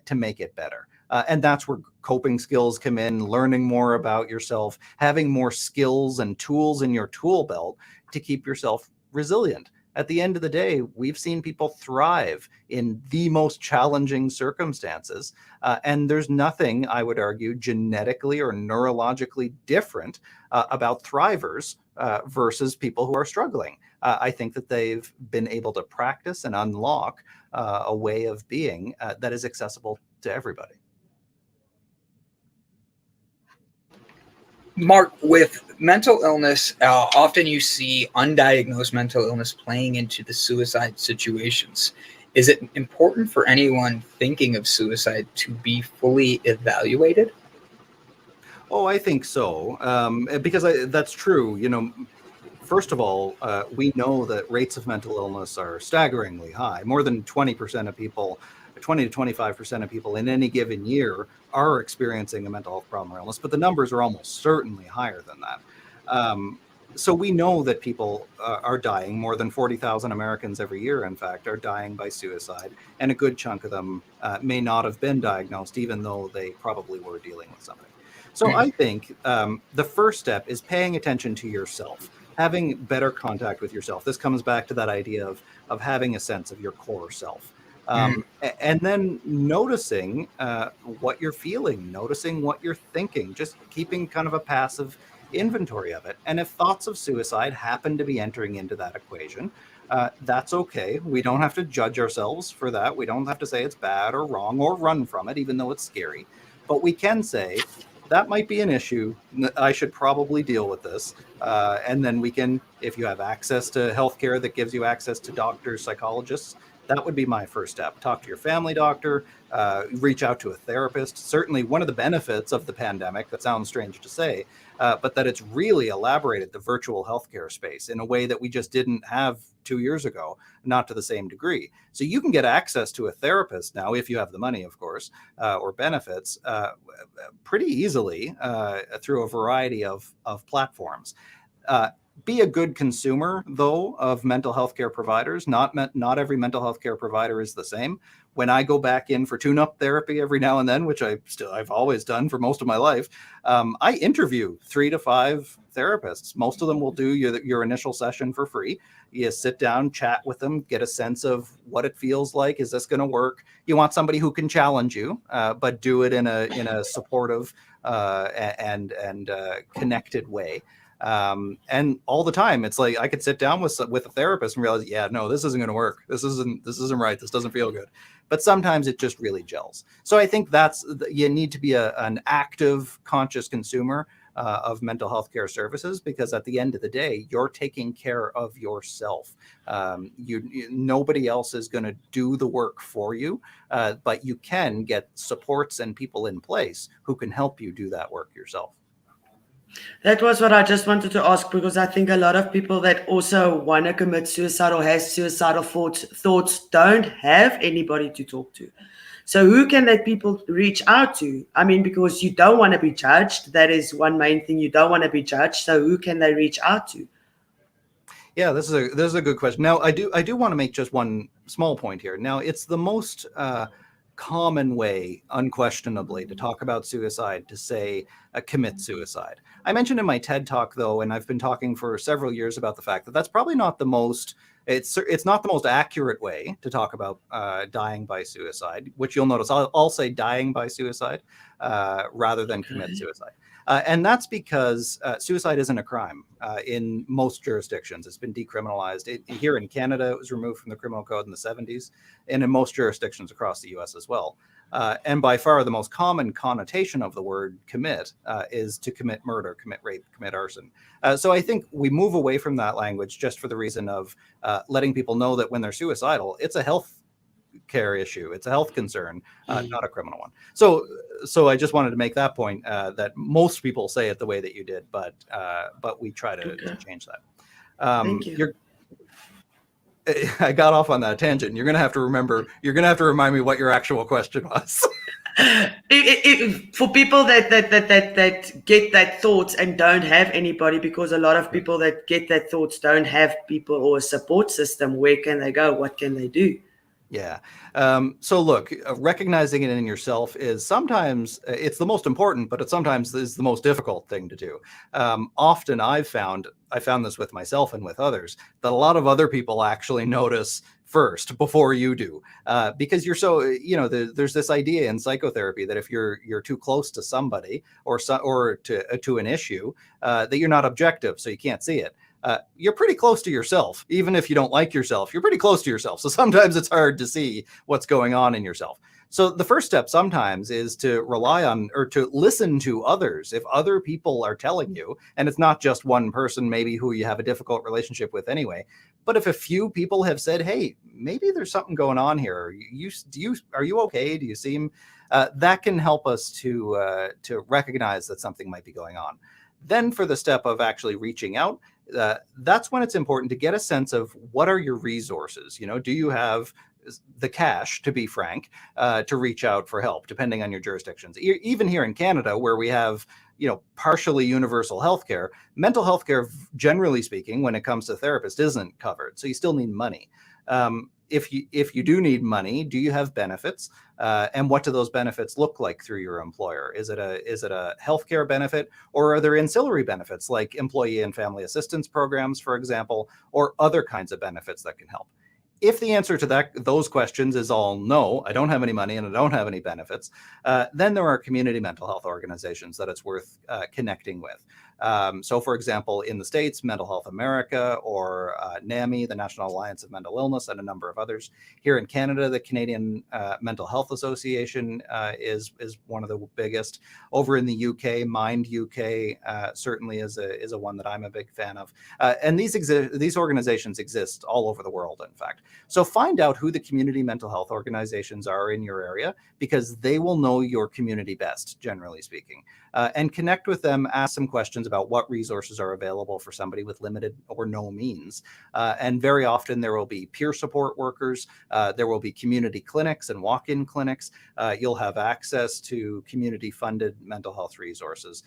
[SPEAKER 5] to make it better. And that's where coping skills come in, learning more about yourself, having more skills and tools in your tool belt to keep yourself resilient. At the end of the day, we've seen people thrive in the most challenging circumstances. And there's nothing, I would argue, genetically or neurologically different about thrivers versus people who are struggling. I think that they've been able to practice and unlock a way of being that is accessible to everybody.
[SPEAKER 2] Mark, with mental illness, often you see undiagnosed mental illness playing into the suicide situations. Is it important for anyone thinking of suicide to be fully evaluated?
[SPEAKER 5] Oh, I think so, because that's true. First of all, we know that rates of mental illness are staggeringly high. More than 20% of people, 20 to 25% of people in any given year are experiencing a mental health problem or illness, but the numbers are almost certainly higher than that. So we know that people are dying. More than 40,000 Americans every year, in fact, are dying by suicide. And a good chunk of them may not have been diagnosed, even though they probably were dealing with something. So I think the first step is paying attention to yourself, having better contact with yourself. This comes back to that idea of having a sense of your core self. And then noticing what you're feeling, noticing what you're thinking, just keeping kind of a passive inventory of it. And if thoughts of suicide happen to be entering into that equation, that's okay. We don't have to judge ourselves for that. We don't have to say it's bad or wrong or run from it, even though it's scary. But we can say, that might be an issue. I should probably deal with this. And then we can, if you have access to healthcare that gives you access to doctors, psychologists, that would be my first step. Talk to your family doctor, reach out to a therapist. Certainly one of the benefits of the pandemic, that sounds strange to say, but that it's really elaborated the virtual healthcare space in a way that we just didn't have 2 years ago, not to the same degree. So you can get access to a therapist now, if you have the money, of course, or benefits, pretty easily through a variety of platforms. Be a good consumer, though, of mental health care providers. Not every mental health care provider is the same. When I go back in for tune-up therapy every now and then, which I've always done for most of my life, I interview 3 to 5 therapists. Most of them will do your initial session for free. You sit down, chat with them, get a sense of what it feels like. Is this going to work? You want somebody who can challenge you, but do it in a supportive and connected way. And all the time, it's like I could sit down with a therapist and realize, yeah, no, this isn't going to work. This isn't right. This doesn't feel good. But sometimes it just really gels. So I think you need to be an active, conscious consumer of mental health care services, because at the end of the day, you're taking care of yourself. Nobody else is going to do the work for you, but you can get supports and people in place who can help you do that work yourself.
[SPEAKER 3] That was what I just wanted to ask, because I think a lot of people that also want to commit suicide or has suicidal thoughts don't have anybody to talk to. So who can that people reach out to? I mean, because you don't want to be judged. That is one main thing. You don't want to be judged. So who can they reach out to?
[SPEAKER 5] Yeah, this is a good question. Now, I do want to make just one small point here. Now, it's the most common way, unquestionably, to talk about suicide to say commit suicide. I mentioned in my TED talk, though, and I've been talking for several years about the fact that that's probably not the most. It's not the most accurate way to talk about dying by suicide, which you'll notice I'll say dying by suicide rather than commit suicide. And that's because suicide isn't a crime in most jurisdictions. It's been decriminalized. Here in Canada, it was removed from the criminal code in the 70s, and in most jurisdictions across the US as well. And by far the most common connotation of the word commit is to commit murder, commit rape, commit arson. So I think we move away from that language just for the reason of letting people know that when they're suicidal, it's a health care issue. It's a health concern, not a criminal one. So I just wanted to make that point that most people say it the way that you did, but we try to change that.
[SPEAKER 3] Thank you.
[SPEAKER 5] I got off on that tangent. You're going to have to remind me what your actual question was.
[SPEAKER 3] For people that get that thoughts and don't have anybody, because a lot of people that get that thoughts don't have people or a support system, where can they go? What can they do?
[SPEAKER 5] Yeah. So look, recognizing it in yourself is sometimes it's the most important, but it sometimes is the most difficult thing to do. Often I found this with myself and with others, that a lot of other people actually notice first before you do, because you're so, there's this idea in psychotherapy that if you're too close to somebody or to an issue, that you're not objective, so you can't see it. You're pretty close to yourself. Even if you don't like yourself, you're pretty close to yourself. So sometimes it's hard to see what's going on in yourself. So the first step sometimes is to rely on or to listen to others. If other people are telling you, and it's not just one person maybe who you have a difficult relationship with anyway, but if a few people have said, hey, maybe there's something going on here. Are you okay? Do you seem that can help us to recognize that something might be going on. Then for the step of actually reaching out, that's when it's important to get a sense of what are your resources. Do you have the cash, to be frank, to reach out for help, depending on your jurisdictions. Even here in Canada, where we have partially universal healthcare, mental health care, generally speaking, when it comes to therapists, isn't covered. So you still need money. If you do need money, do you have benefits? And what do those benefits look like through your employer? Is it a healthcare benefit, or are there ancillary benefits like employee and family assistance programs, for example, or other kinds of benefits that can help? If the answer to those questions is all no, I don't have any money and I don't have any benefits, then there are community mental health organizations that it's worth connecting with. So, for example, in the States, Mental Health America or NAMI, the National Alliance of Mental Illness, and a number of others. Here in Canada, the Canadian Mental Health Association is one of the biggest. Over in the UK, Mind UK certainly is a one that I'm a big fan of. And these organizations exist all over the world, in fact. So find out who the community mental health organizations are in your area, because they will know your community best, generally speaking. And connect with them, ask some questions about what resources are available for somebody with limited or no means. And very often there will be peer support workers, there will be community clinics and walk-in clinics. You'll have access to community-funded mental health resources.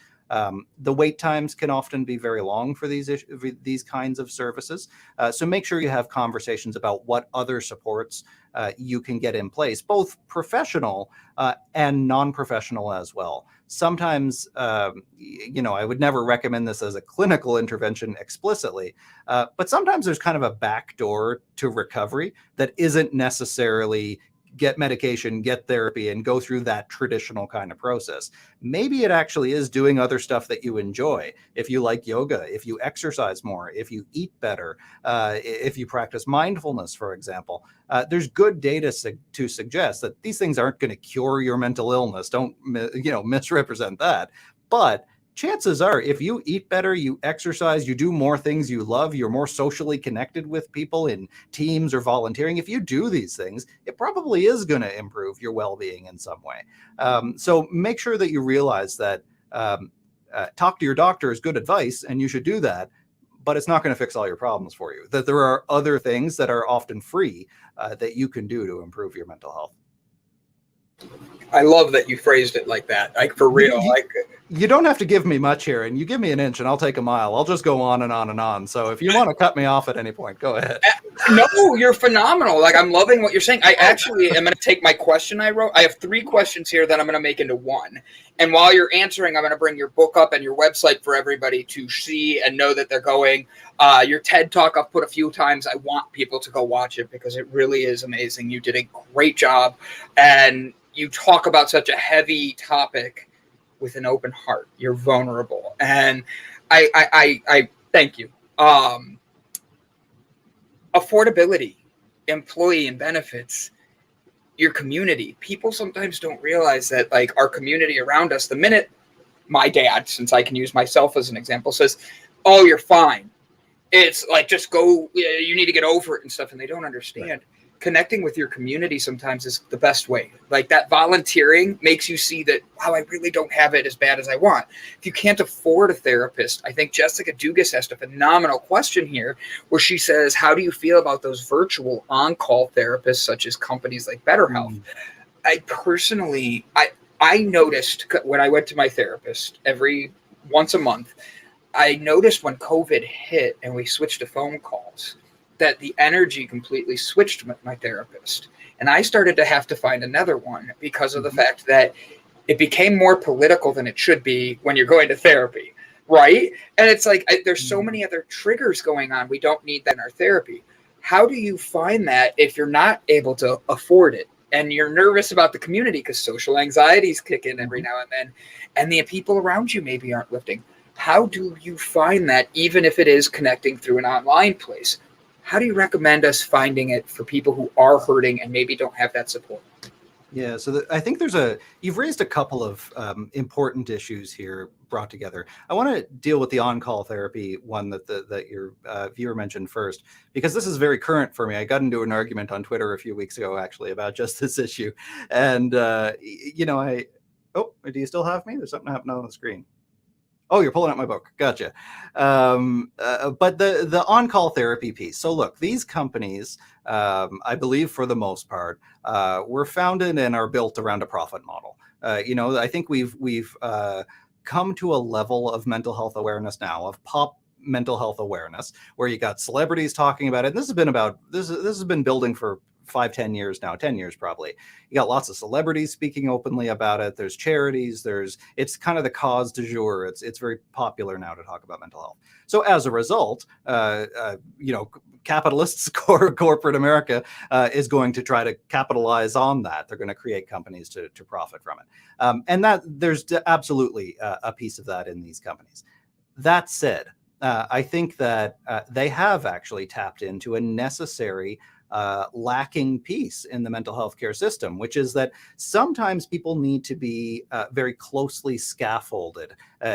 [SPEAKER 5] The wait times can often be very long for these kinds of services. So make sure you have conversations about what other supports you can get in place, both professional and non-professional as well. Sometimes, I would never recommend this as a clinical intervention explicitly, but sometimes there's kind of a backdoor to recovery that isn't necessarily get medication, get therapy, and go through that traditional kind of process. Maybe it actually is doing other stuff that you enjoy. If you like yoga, if you exercise more, if you eat better, if you practice mindfulness, for example, there's good data to suggest that these things aren't going to cure your mental illness. Don't misrepresent that. But chances are, if you eat better, you exercise, you do more things you love, you're more socially connected with people in teams or volunteering. If you do these things, it probably is going to improve your well-being in some way. So make sure that you realize that talk to your doctor is good advice, and you should do that, but it's not going to fix all your problems for you. That there are other things that are often free that you can do to improve your mental health.
[SPEAKER 2] I love that you phrased it like that, like for real.
[SPEAKER 5] You don't have to give me much here, and you give me an inch and I'll take a mile. I'll just go on and on and on. So if you want to cut me off at any point, go ahead.
[SPEAKER 2] No, you're phenomenal. Like, I'm loving what you're saying. I actually am going to take my question I wrote. I have 3 questions here that I'm going to make into one. And while you're answering, I'm going to bring your book up and your website for everybody to see and know that they're going. Your TED Talk, I've put a few times. I want people to go watch it because it really is amazing. You did a great job. And you talk about such a heavy topic with an open heart. You're vulnerable. And I thank you. Affordability, employee and benefits, your community. People sometimes don't realize that, like, our community around us, the minute my dad, since I can use myself as an example, says, "Oh, you're fine," it's like, just go, you need to get over it and stuff. And they don't understand. Right. Connecting with your community sometimes is the best way. Like, that volunteering makes you see that, wow, I really don't have it as bad as I want. If you can't afford a therapist, I think Jessica Dugas asked a phenomenal question here where she says, how do you feel about those virtual on-call therapists, such as companies like BetterHealth? I personally, I noticed when I went to my therapist once a month, I noticed when COVID hit and we switched to phone calls, that the energy completely switched with my therapist. And I started to have to find another one because of the fact that it became more political than it should be when you're going to therapy, right? And it's like, there's so many other triggers going on. We don't need that in our therapy. How do you find that if you're not able to afford it and you're nervous about the community because social anxieties kick in every now and then, and the people around you maybe aren't lifting? How do you find that, even if it is connecting through an online place? How do you recommend us finding it for people who are hurting and maybe don't have that support?
[SPEAKER 5] Yeah, so I think you've raised a couple of important issues here brought together. I want to deal with the on-call therapy one that your viewer mentioned first, because this is very current for me. I got into an argument on Twitter a few weeks ago, actually, about just this issue. And, do you still have me? There's something happening on the screen. Oh, you're pulling out my book. Gotcha. But the on-call therapy piece. So look, these companies, I believe for the most part, were founded and are built around a profit model. I think we've come to a level of mental health awareness now, of pop mental health awareness, where you got celebrities talking about it. And this has been building for 5-10 years now, 10 years probably. You got lots of celebrities speaking openly about it. There's charities. It's kind of the cause du jour. It's very popular now to talk about mental health. So as a result, capitalists, corporate America is going to try to capitalize on that. They're going to create companies to profit from it. And that there's absolutely a piece of that in these companies. That said, I think that they have actually tapped into a necessary lacking piece in the mental health care system, which is that sometimes people need to be very closely scaffolded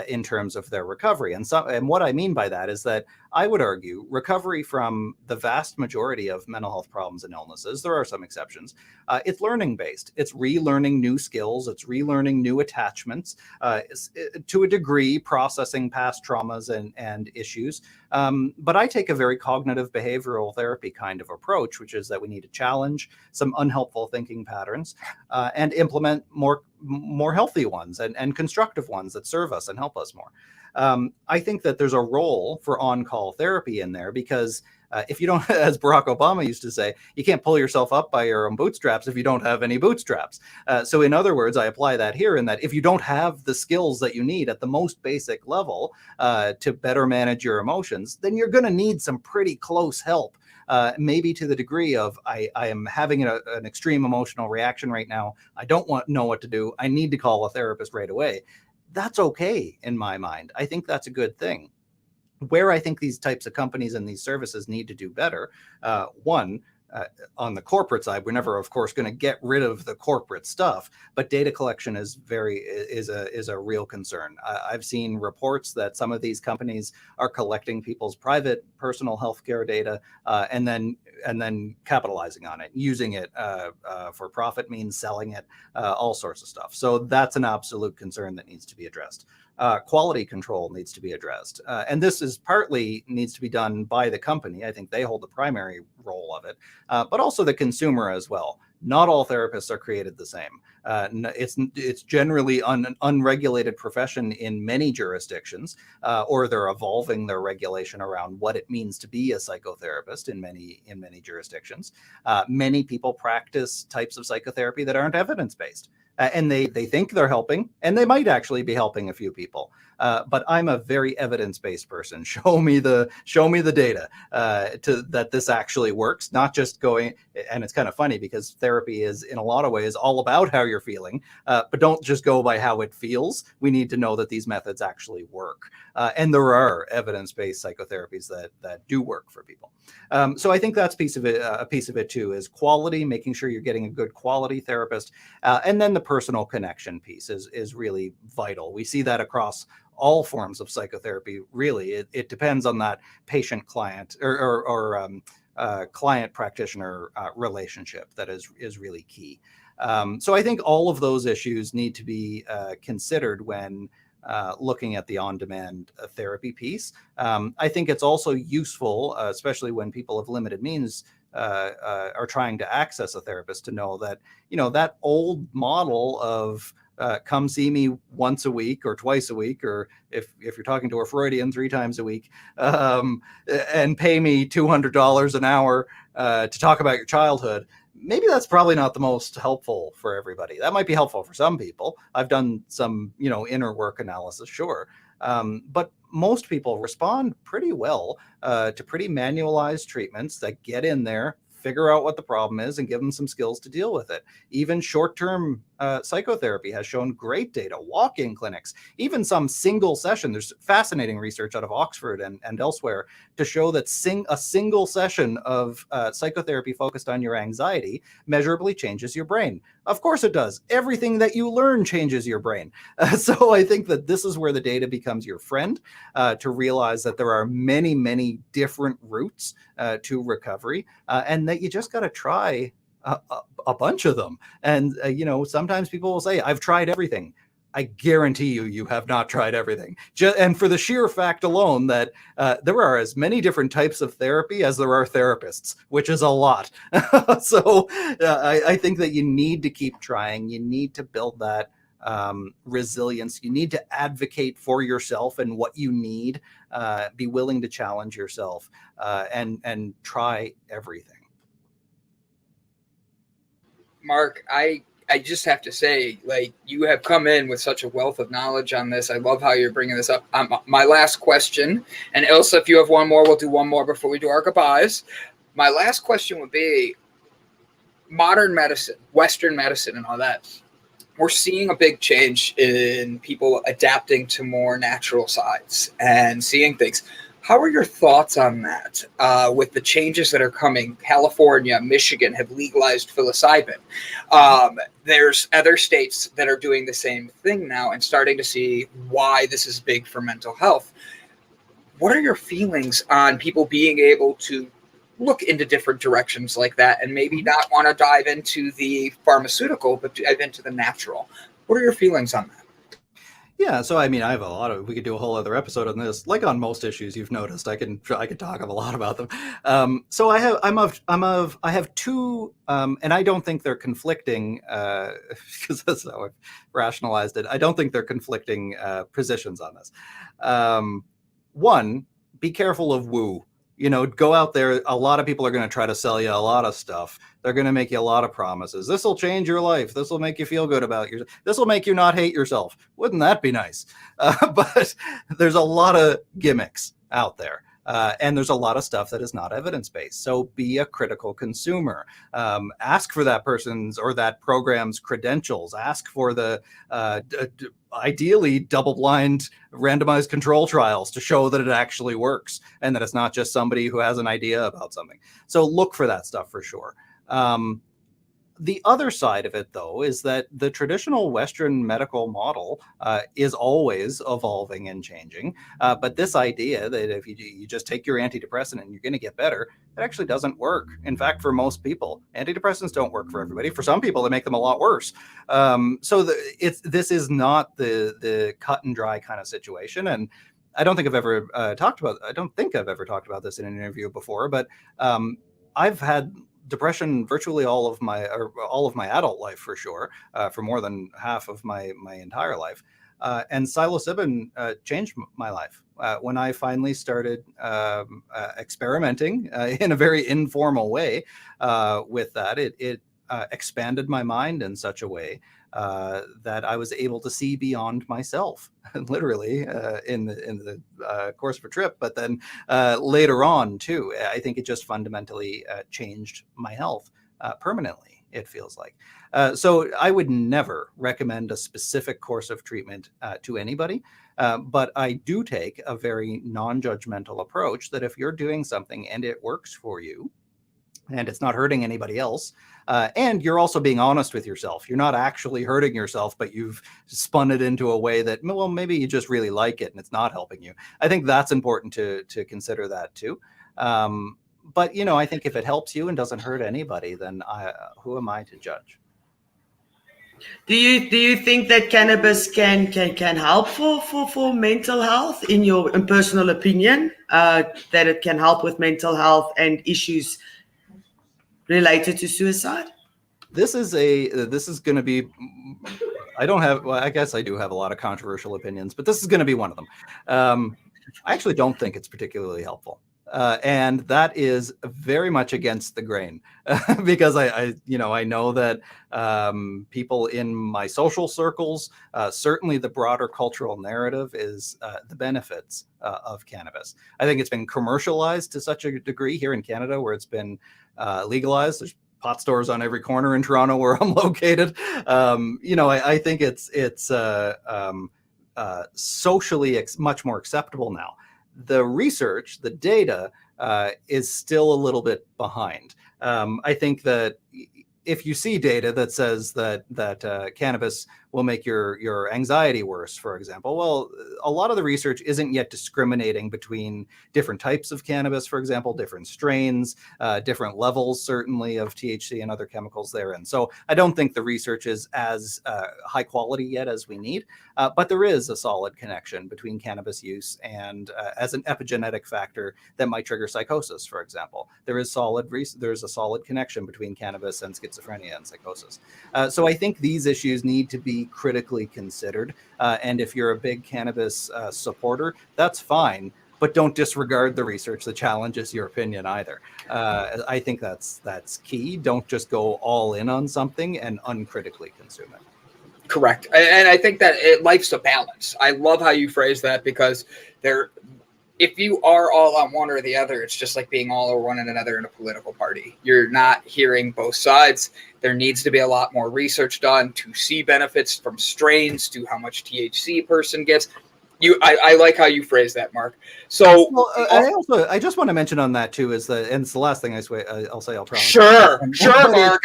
[SPEAKER 5] in terms of their recovery. And what I mean by that is that I would argue recovery from the vast majority of mental health problems and illnesses, there are some exceptions, it's learning based. It's relearning new skills. It's relearning new attachments, to a degree processing past traumas and issues. But I take a very cognitive behavioral therapy kind of approach, which is that we need to challenge some unhelpful thinking patterns and implement more more healthy ones and constructive ones that serve us and help us more. I think that there's a role for on-call therapy in there, because if you don't, as Barack Obama used to say, you can't pull yourself up by your own bootstraps if you don't have any bootstraps. So in other words, I apply that here in that if you don't have the skills that you need at the most basic level to better manage your emotions, then you're going to need some pretty close help. Maybe to the degree of I am having an extreme emotional reaction right now. I don't know what to do. I need to call a therapist right away. That's okay in my mind. I think that's a good thing. Where I think these types of companies and these services need to do better, one, on the corporate side, we're never, of course, going to get rid of the corporate stuff, but data collection is a real concern. I've seen reports that some of these companies are collecting people's private personal healthcare data and then capitalizing on it, using it for profit means, selling it, all sorts of stuff. So that's an absolute concern that needs to be addressed. Quality control needs to be addressed. And this is partly needs to be done by the company. I think they hold the primary role of it, but also the consumer as well. Not all therapists are created the same. It's generally an unregulated profession in many jurisdictions, or they're evolving their regulation around what it means to be a psychotherapist in many jurisdictions. Many people practice types of psychotherapy that aren't evidence-based. And they think they're helping, and they might actually be helping a few people. But I'm a very evidence-based person. Show me the data that this actually works, not just going. And it's kind of funny because therapy is in a lot of ways all about how you're feeling, but don't just go by how it feels. We need to know that these methods actually work. And there are evidence-based psychotherapies that do work for people. So I think that's a piece of it too, is quality, making sure you're getting a good quality therapist. And then the personal connection piece is really vital. We see that across all forms of psychotherapy. Really, it depends on that patient-client or client-practitioner relationship that is really key. So I think all of those issues need to be considered when looking at the on-demand therapy piece. I think it's also useful, especially when people of limited means are trying to access a therapist, to know that, that old model of come see me once a week or twice a week, or if you're talking to a Freudian 3 times a week, and pay me $200 an hour to talk about your childhood. Maybe that's probably not the most helpful for everybody. That might be helpful for some people. I've done some, inner work analysis, sure. But most people respond pretty well to pretty manualized treatments that get in there, figure out what the problem is, and give them some skills to deal with it. Even short-term psychotherapy has shown great data, walk-in clinics, even some single session. There's fascinating research out of Oxford and elsewhere to show that a single session of psychotherapy focused on your anxiety measurably changes your brain. Of course it does. Everything that you learn changes your brain. So I think that this is where the data becomes your friend, to realize that there are many, many different routes to recovery, and that you just got to try a bunch of them. And, sometimes people will say, I've tried everything. I guarantee you have not tried everything. And for the sheer fact alone that there are as many different types of therapy as there are therapists, which is a lot. So I think that you need to keep trying. You need to build that resilience. You need to advocate for yourself and what you need, be willing to challenge yourself, and try everything.
[SPEAKER 2] Mark, I just have to say, you have come in with such a wealth of knowledge on this. I love how you're bringing this up. My last question, and Ilse, if you have one more, we'll do one more before we do our goodbyes. My last question would be modern medicine, Western medicine and all that. We're seeing a big change in people adapting to more natural sides and seeing things. How are your thoughts on that with the changes that are coming? California, Michigan have legalized psilocybin. There's other states that are doing the same thing now and starting to see why this is big for mental health. What are your feelings on people being able to look into different directions like that and maybe not want to dive into the pharmaceutical, but dive into the natural? What are your feelings on that?
[SPEAKER 5] Yeah, so I mean, I have a lot of. We could do a whole other episode on this. Like on most issues, you've noticed, I can talk a lot about them. So I have two, and I don't think they're conflicting because that's how I've rationalized it. I don't think they're conflicting positions on this. One, be careful of woo. Go out there. A lot of people are going to try to sell you a lot of stuff. They're going to make you a lot of promises. This will change your life. This will make you feel good about yourself. This will make you not hate yourself. Wouldn't that be nice? But there's a lot of gimmicks out there. And there's a lot of stuff that is not evidence-based. So be a critical consumer. Ask for that person's or that program's credentials. Ask for the ideally double-blind randomized control trials to show that it actually works and that it's not just somebody who has an idea about something. So look for that stuff for sure. The other side of it, though, is that the traditional Western medical model is always evolving and changing. But this idea that if you just take your antidepressant and you're going to get better, it actually doesn't work. In fact, for most people, antidepressants don't work for everybody. For some people, they make them a lot worse. So this is not the cut and dry kind of situation. And I don't think I've ever talked about this in an interview before, but I've had depression virtually all of my adult life for sure, for more than half of my entire life. And psilocybin changed my life. When I finally started experimenting in a very informal way with that, it expanded my mind in such a way that I was able to see beyond myself, literally in the course of a trip, but then later on too. I think it just fundamentally changed my health permanently, it feels like. So I would never recommend a specific course of treatment to anybody, but I do take a very non-judgmental approach that if you're doing something and it works for you, and it's not hurting anybody else, and you're also being honest with yourself. You're not actually hurting yourself, but you've spun it into a way that, well, maybe you just really like it and it's not helping you. I think that's important to consider that too. But, I think if it helps you and doesn't hurt anybody, then who am I to judge?
[SPEAKER 3] Do you think that cannabis can help for mental health, in your personal opinion, that it can help with mental health and issues related to suicide?
[SPEAKER 5] This is going to be, I guess I do have a lot of controversial opinions, but this is going to be one of them. I actually don't think it's particularly helpful. And that is very much against the grain because I know that people in my social circles, certainly the broader cultural narrative is the benefits of cannabis. I think it's been commercialized to such a degree here in Canada where it's been legalized. There's pot stores on every corner in Toronto where I'm located. I think it's socially much more acceptable now. The research, the data, is still a little bit behind. I think that if you see data that says that cannabis will make your anxiety worse, for example, well, a lot of the research isn't yet discriminating between different types of cannabis, for example, different strains, different levels, certainly, of THC and other chemicals therein. So I don't think the research is as high quality yet as we need, but there is a solid connection between cannabis use and as an epigenetic factor that might trigger psychosis, for example. There's a solid connection between cannabis and schizophrenia and psychosis. So I think these issues need to be critically considered. And if you're a big cannabis supporter, that's fine, but don't disregard the research that challenges your opinion either. I think that's key. Don't just go all in on something and uncritically consume it.
[SPEAKER 2] Correct. And I think that life's a balance. I love how you phrase that because if you are all on one or the other, it's just like being all or one and another in a political party. You're not hearing both sides. There needs to be a lot more research done to see benefits from strains to how much THC a person gets. I like how you phrase that, Mark. So
[SPEAKER 5] I just want to mention on that too and it's the last thing I'll say. I'll promise.
[SPEAKER 2] Sure, Mark.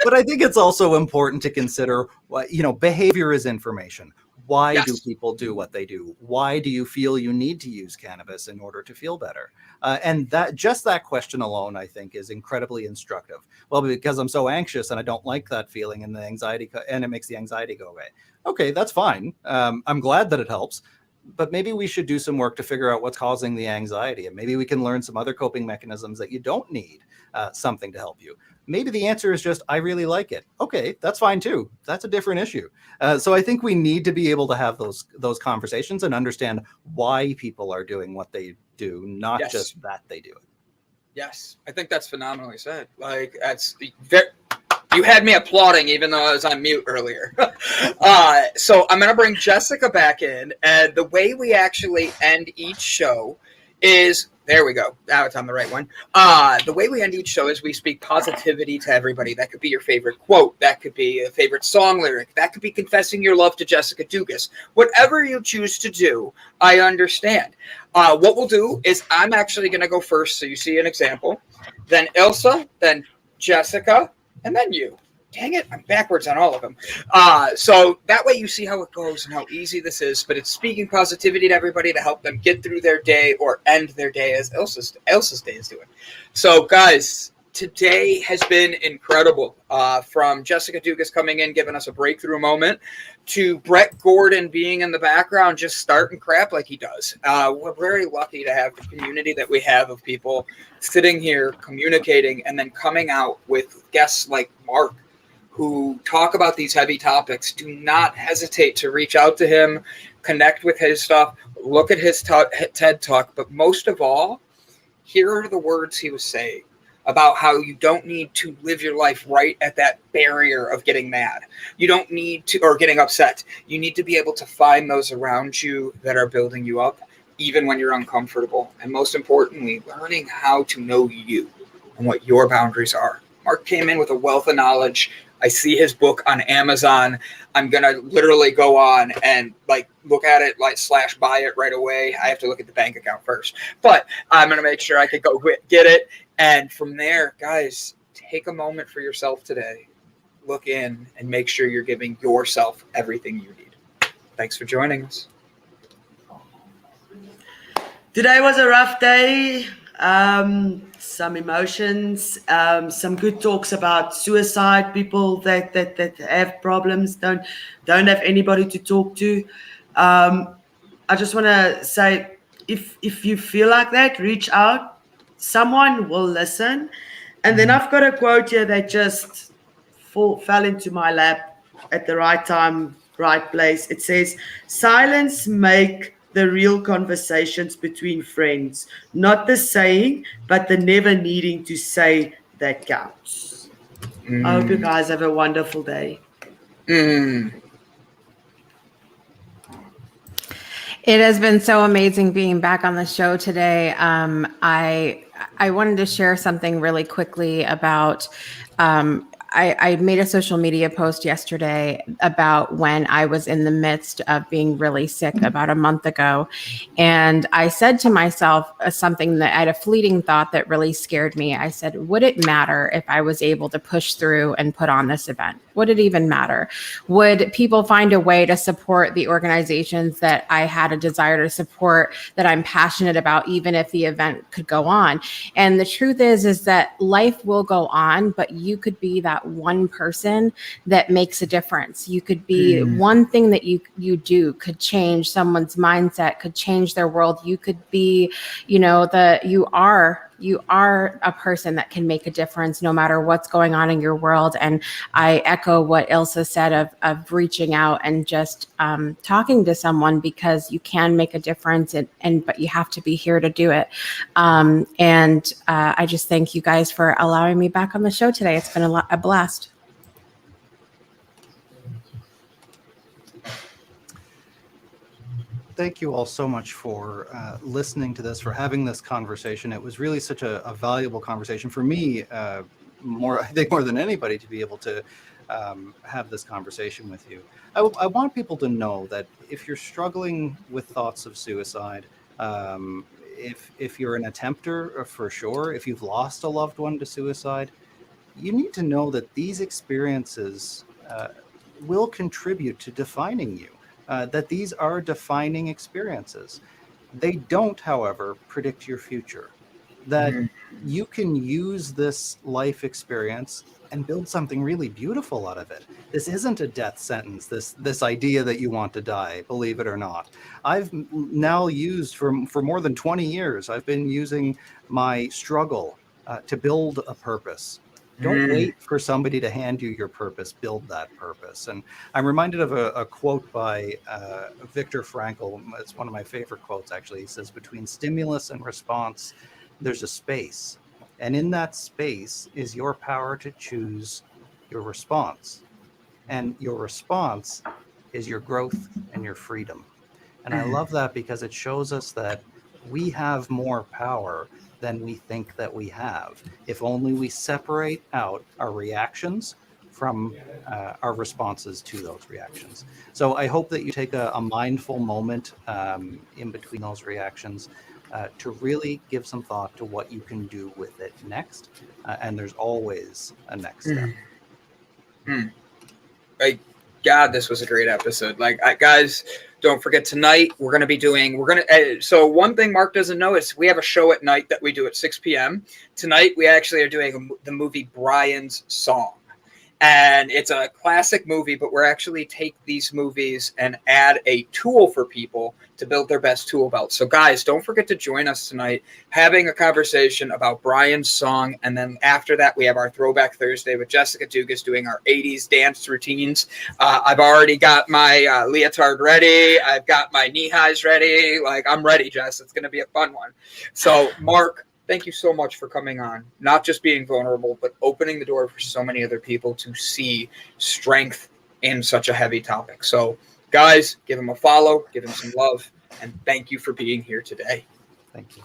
[SPEAKER 5] But I think it's also important to consider, behavior is information. Why do
[SPEAKER 2] Yes.
[SPEAKER 5] people do what they do? Why do you feel you need to use cannabis in order to feel better? And that question alone, I think, is incredibly instructive. Well, because I'm so anxious and I don't like that feeling, and the anxiety, and it makes the anxiety go away. Okay, that's fine. I'm glad that it helps. But maybe we should do some work to figure out what's causing the anxiety, and maybe we can learn some other coping mechanisms that you don't need something to help you. Maybe the answer is just, I really like it. Okay, that's fine too. That's a different issue. So I think we need to be able to have those conversations and understand why people are doing what they do, not
[SPEAKER 2] Yes.
[SPEAKER 5] just that they do it.
[SPEAKER 2] Yes, I think that's phenomenally said. Like, that's very, you had me applauding even though I was on mute earlier. So I'm going to bring Jessica back in, and the way we actually end each show is, there we go. Now it's on the right one. The way we end each show is we speak positivity to everybody. That could be your favorite quote. That could be a favorite song lyric. That could be confessing your love to Jessica Dugas. Whatever you choose to do, I understand. What we'll do is I'm actually going to go first, so you see an example. Then Ilse, then Jessica, and then you. Dang it, I'm backwards on all of them. So that way you see how it goes and how easy this is, but it's speaking positivity to everybody to help them get through their day or end their day as Ilse's day is doing. So guys, today has been incredible. From Jessica Dugas coming in, giving us a breakthrough moment, to Brett Gordon being in the background, just starting crap like he does. We're very lucky to have the community that we have of people sitting here communicating and then coming out with guests like Mark, who talk about these heavy topics. Do not hesitate to reach out to him, connect with his stuff, look at his TED Talk, but most of all, here are the words he was saying about how you don't need to live your life right at that barrier of getting mad. You don't need to, or getting upset. You need to be able to find those around you that are building you up, even when you're uncomfortable. And most importantly, learning how to know you and what your boundaries are. Mark came in with a wealth of knowledge. I see his book on Amazon. I'm going to literally go on and look at it, / buy it right away. I have to look at the bank account first, but I'm going to make sure I can go get it. And from there, guys, take a moment for yourself today. Look in and make sure you're giving yourself everything you need. Thanks for joining us.
[SPEAKER 3] Today was a rough day. Some emotions, some good talks about suicide, people that have problems, don't have anybody to talk to. I just want to say, if you feel like that, reach out. Someone will listen. And then I've got a quote here that just fell into my lap at the right time, right place. It says, "Silence make the real conversations between friends, not the saying, but the never needing to say that counts." I hope you guys have a wonderful day.
[SPEAKER 4] It has been so amazing being back on the show today. I wanted to share something really quickly about I made a social media post yesterday about when I was in the midst of being really sick about a month ago. And I said to myself something that I had a fleeting thought that really scared me. I said, would it matter if I was able to push through and put on this event? Would it even matter? Would people find a way to support the organizations that I had a desire to support, that I'm passionate about, even if the event could go on? And the truth is that life will go on, but you could be that one person that makes a difference. You could be one thing that you do could change someone's mindset, could change their world. You could be, you are a person that can make a difference no matter what's going on in your world. And I echo what Ilse said of reaching out and just talking to someone, because you can make a difference, but you have to be here to do it. I just thank you guys for allowing me back on the show today. It's been a blast.
[SPEAKER 5] Thank you all so much for listening to this, for having this conversation. It was really such a valuable conversation for me, I think more than anybody, to be able to have this conversation with you. I want people to know that if you're struggling with thoughts of suicide, if you're an attempter, for sure, if you've lost a loved one to suicide, you need to know that these experiences will contribute to defining you. that these are defining experiences. They don't, however, predict your future. That you can use this life experience and build something really beautiful out of it. This isn't a death sentence, this idea that you want to die, believe it or not. I've now used for more than 20 years, I've been using my struggle to build a purpose. Don't wait for somebody to hand you your purpose, build that purpose. And I'm reminded of a quote by Viktor Frankl. It's one of my favorite quotes, actually. He says, between stimulus and response, there's a space. And in that space is your power to choose your response. And your response is your growth and your freedom. And I love that because it shows us that we have more power than we think that we have, if only we separate out our reactions from our responses to those reactions. So I hope that you take a mindful moment in between those reactions to really give some thought to what you can do with it next. And there's always a next step.
[SPEAKER 2] God, this was a great episode. Guys, don't forget tonight, so one thing Mark doesn't know is we have a show at night that we do at 6 p.m. Tonight, we actually are doing the movie Brian's Song. And it's a classic movie, but we're actually take these movies and add a tool for people to build their best tool belt. So guys, don't forget to join us tonight, having a conversation about Brian's Song. And then after that, we have our Throwback Thursday with Jessica Dugas doing our 80s dance routines. I've already got my leotard ready. I've got my knee highs ready. I'm ready, Jess. It's going to be a fun one. So Mark, thank you so much for coming on, not just being vulnerable, but opening the door for so many other people to see strength in such a heavy topic. So guys, give him a follow, give him some love, and thank you for being here today.
[SPEAKER 5] Thank you.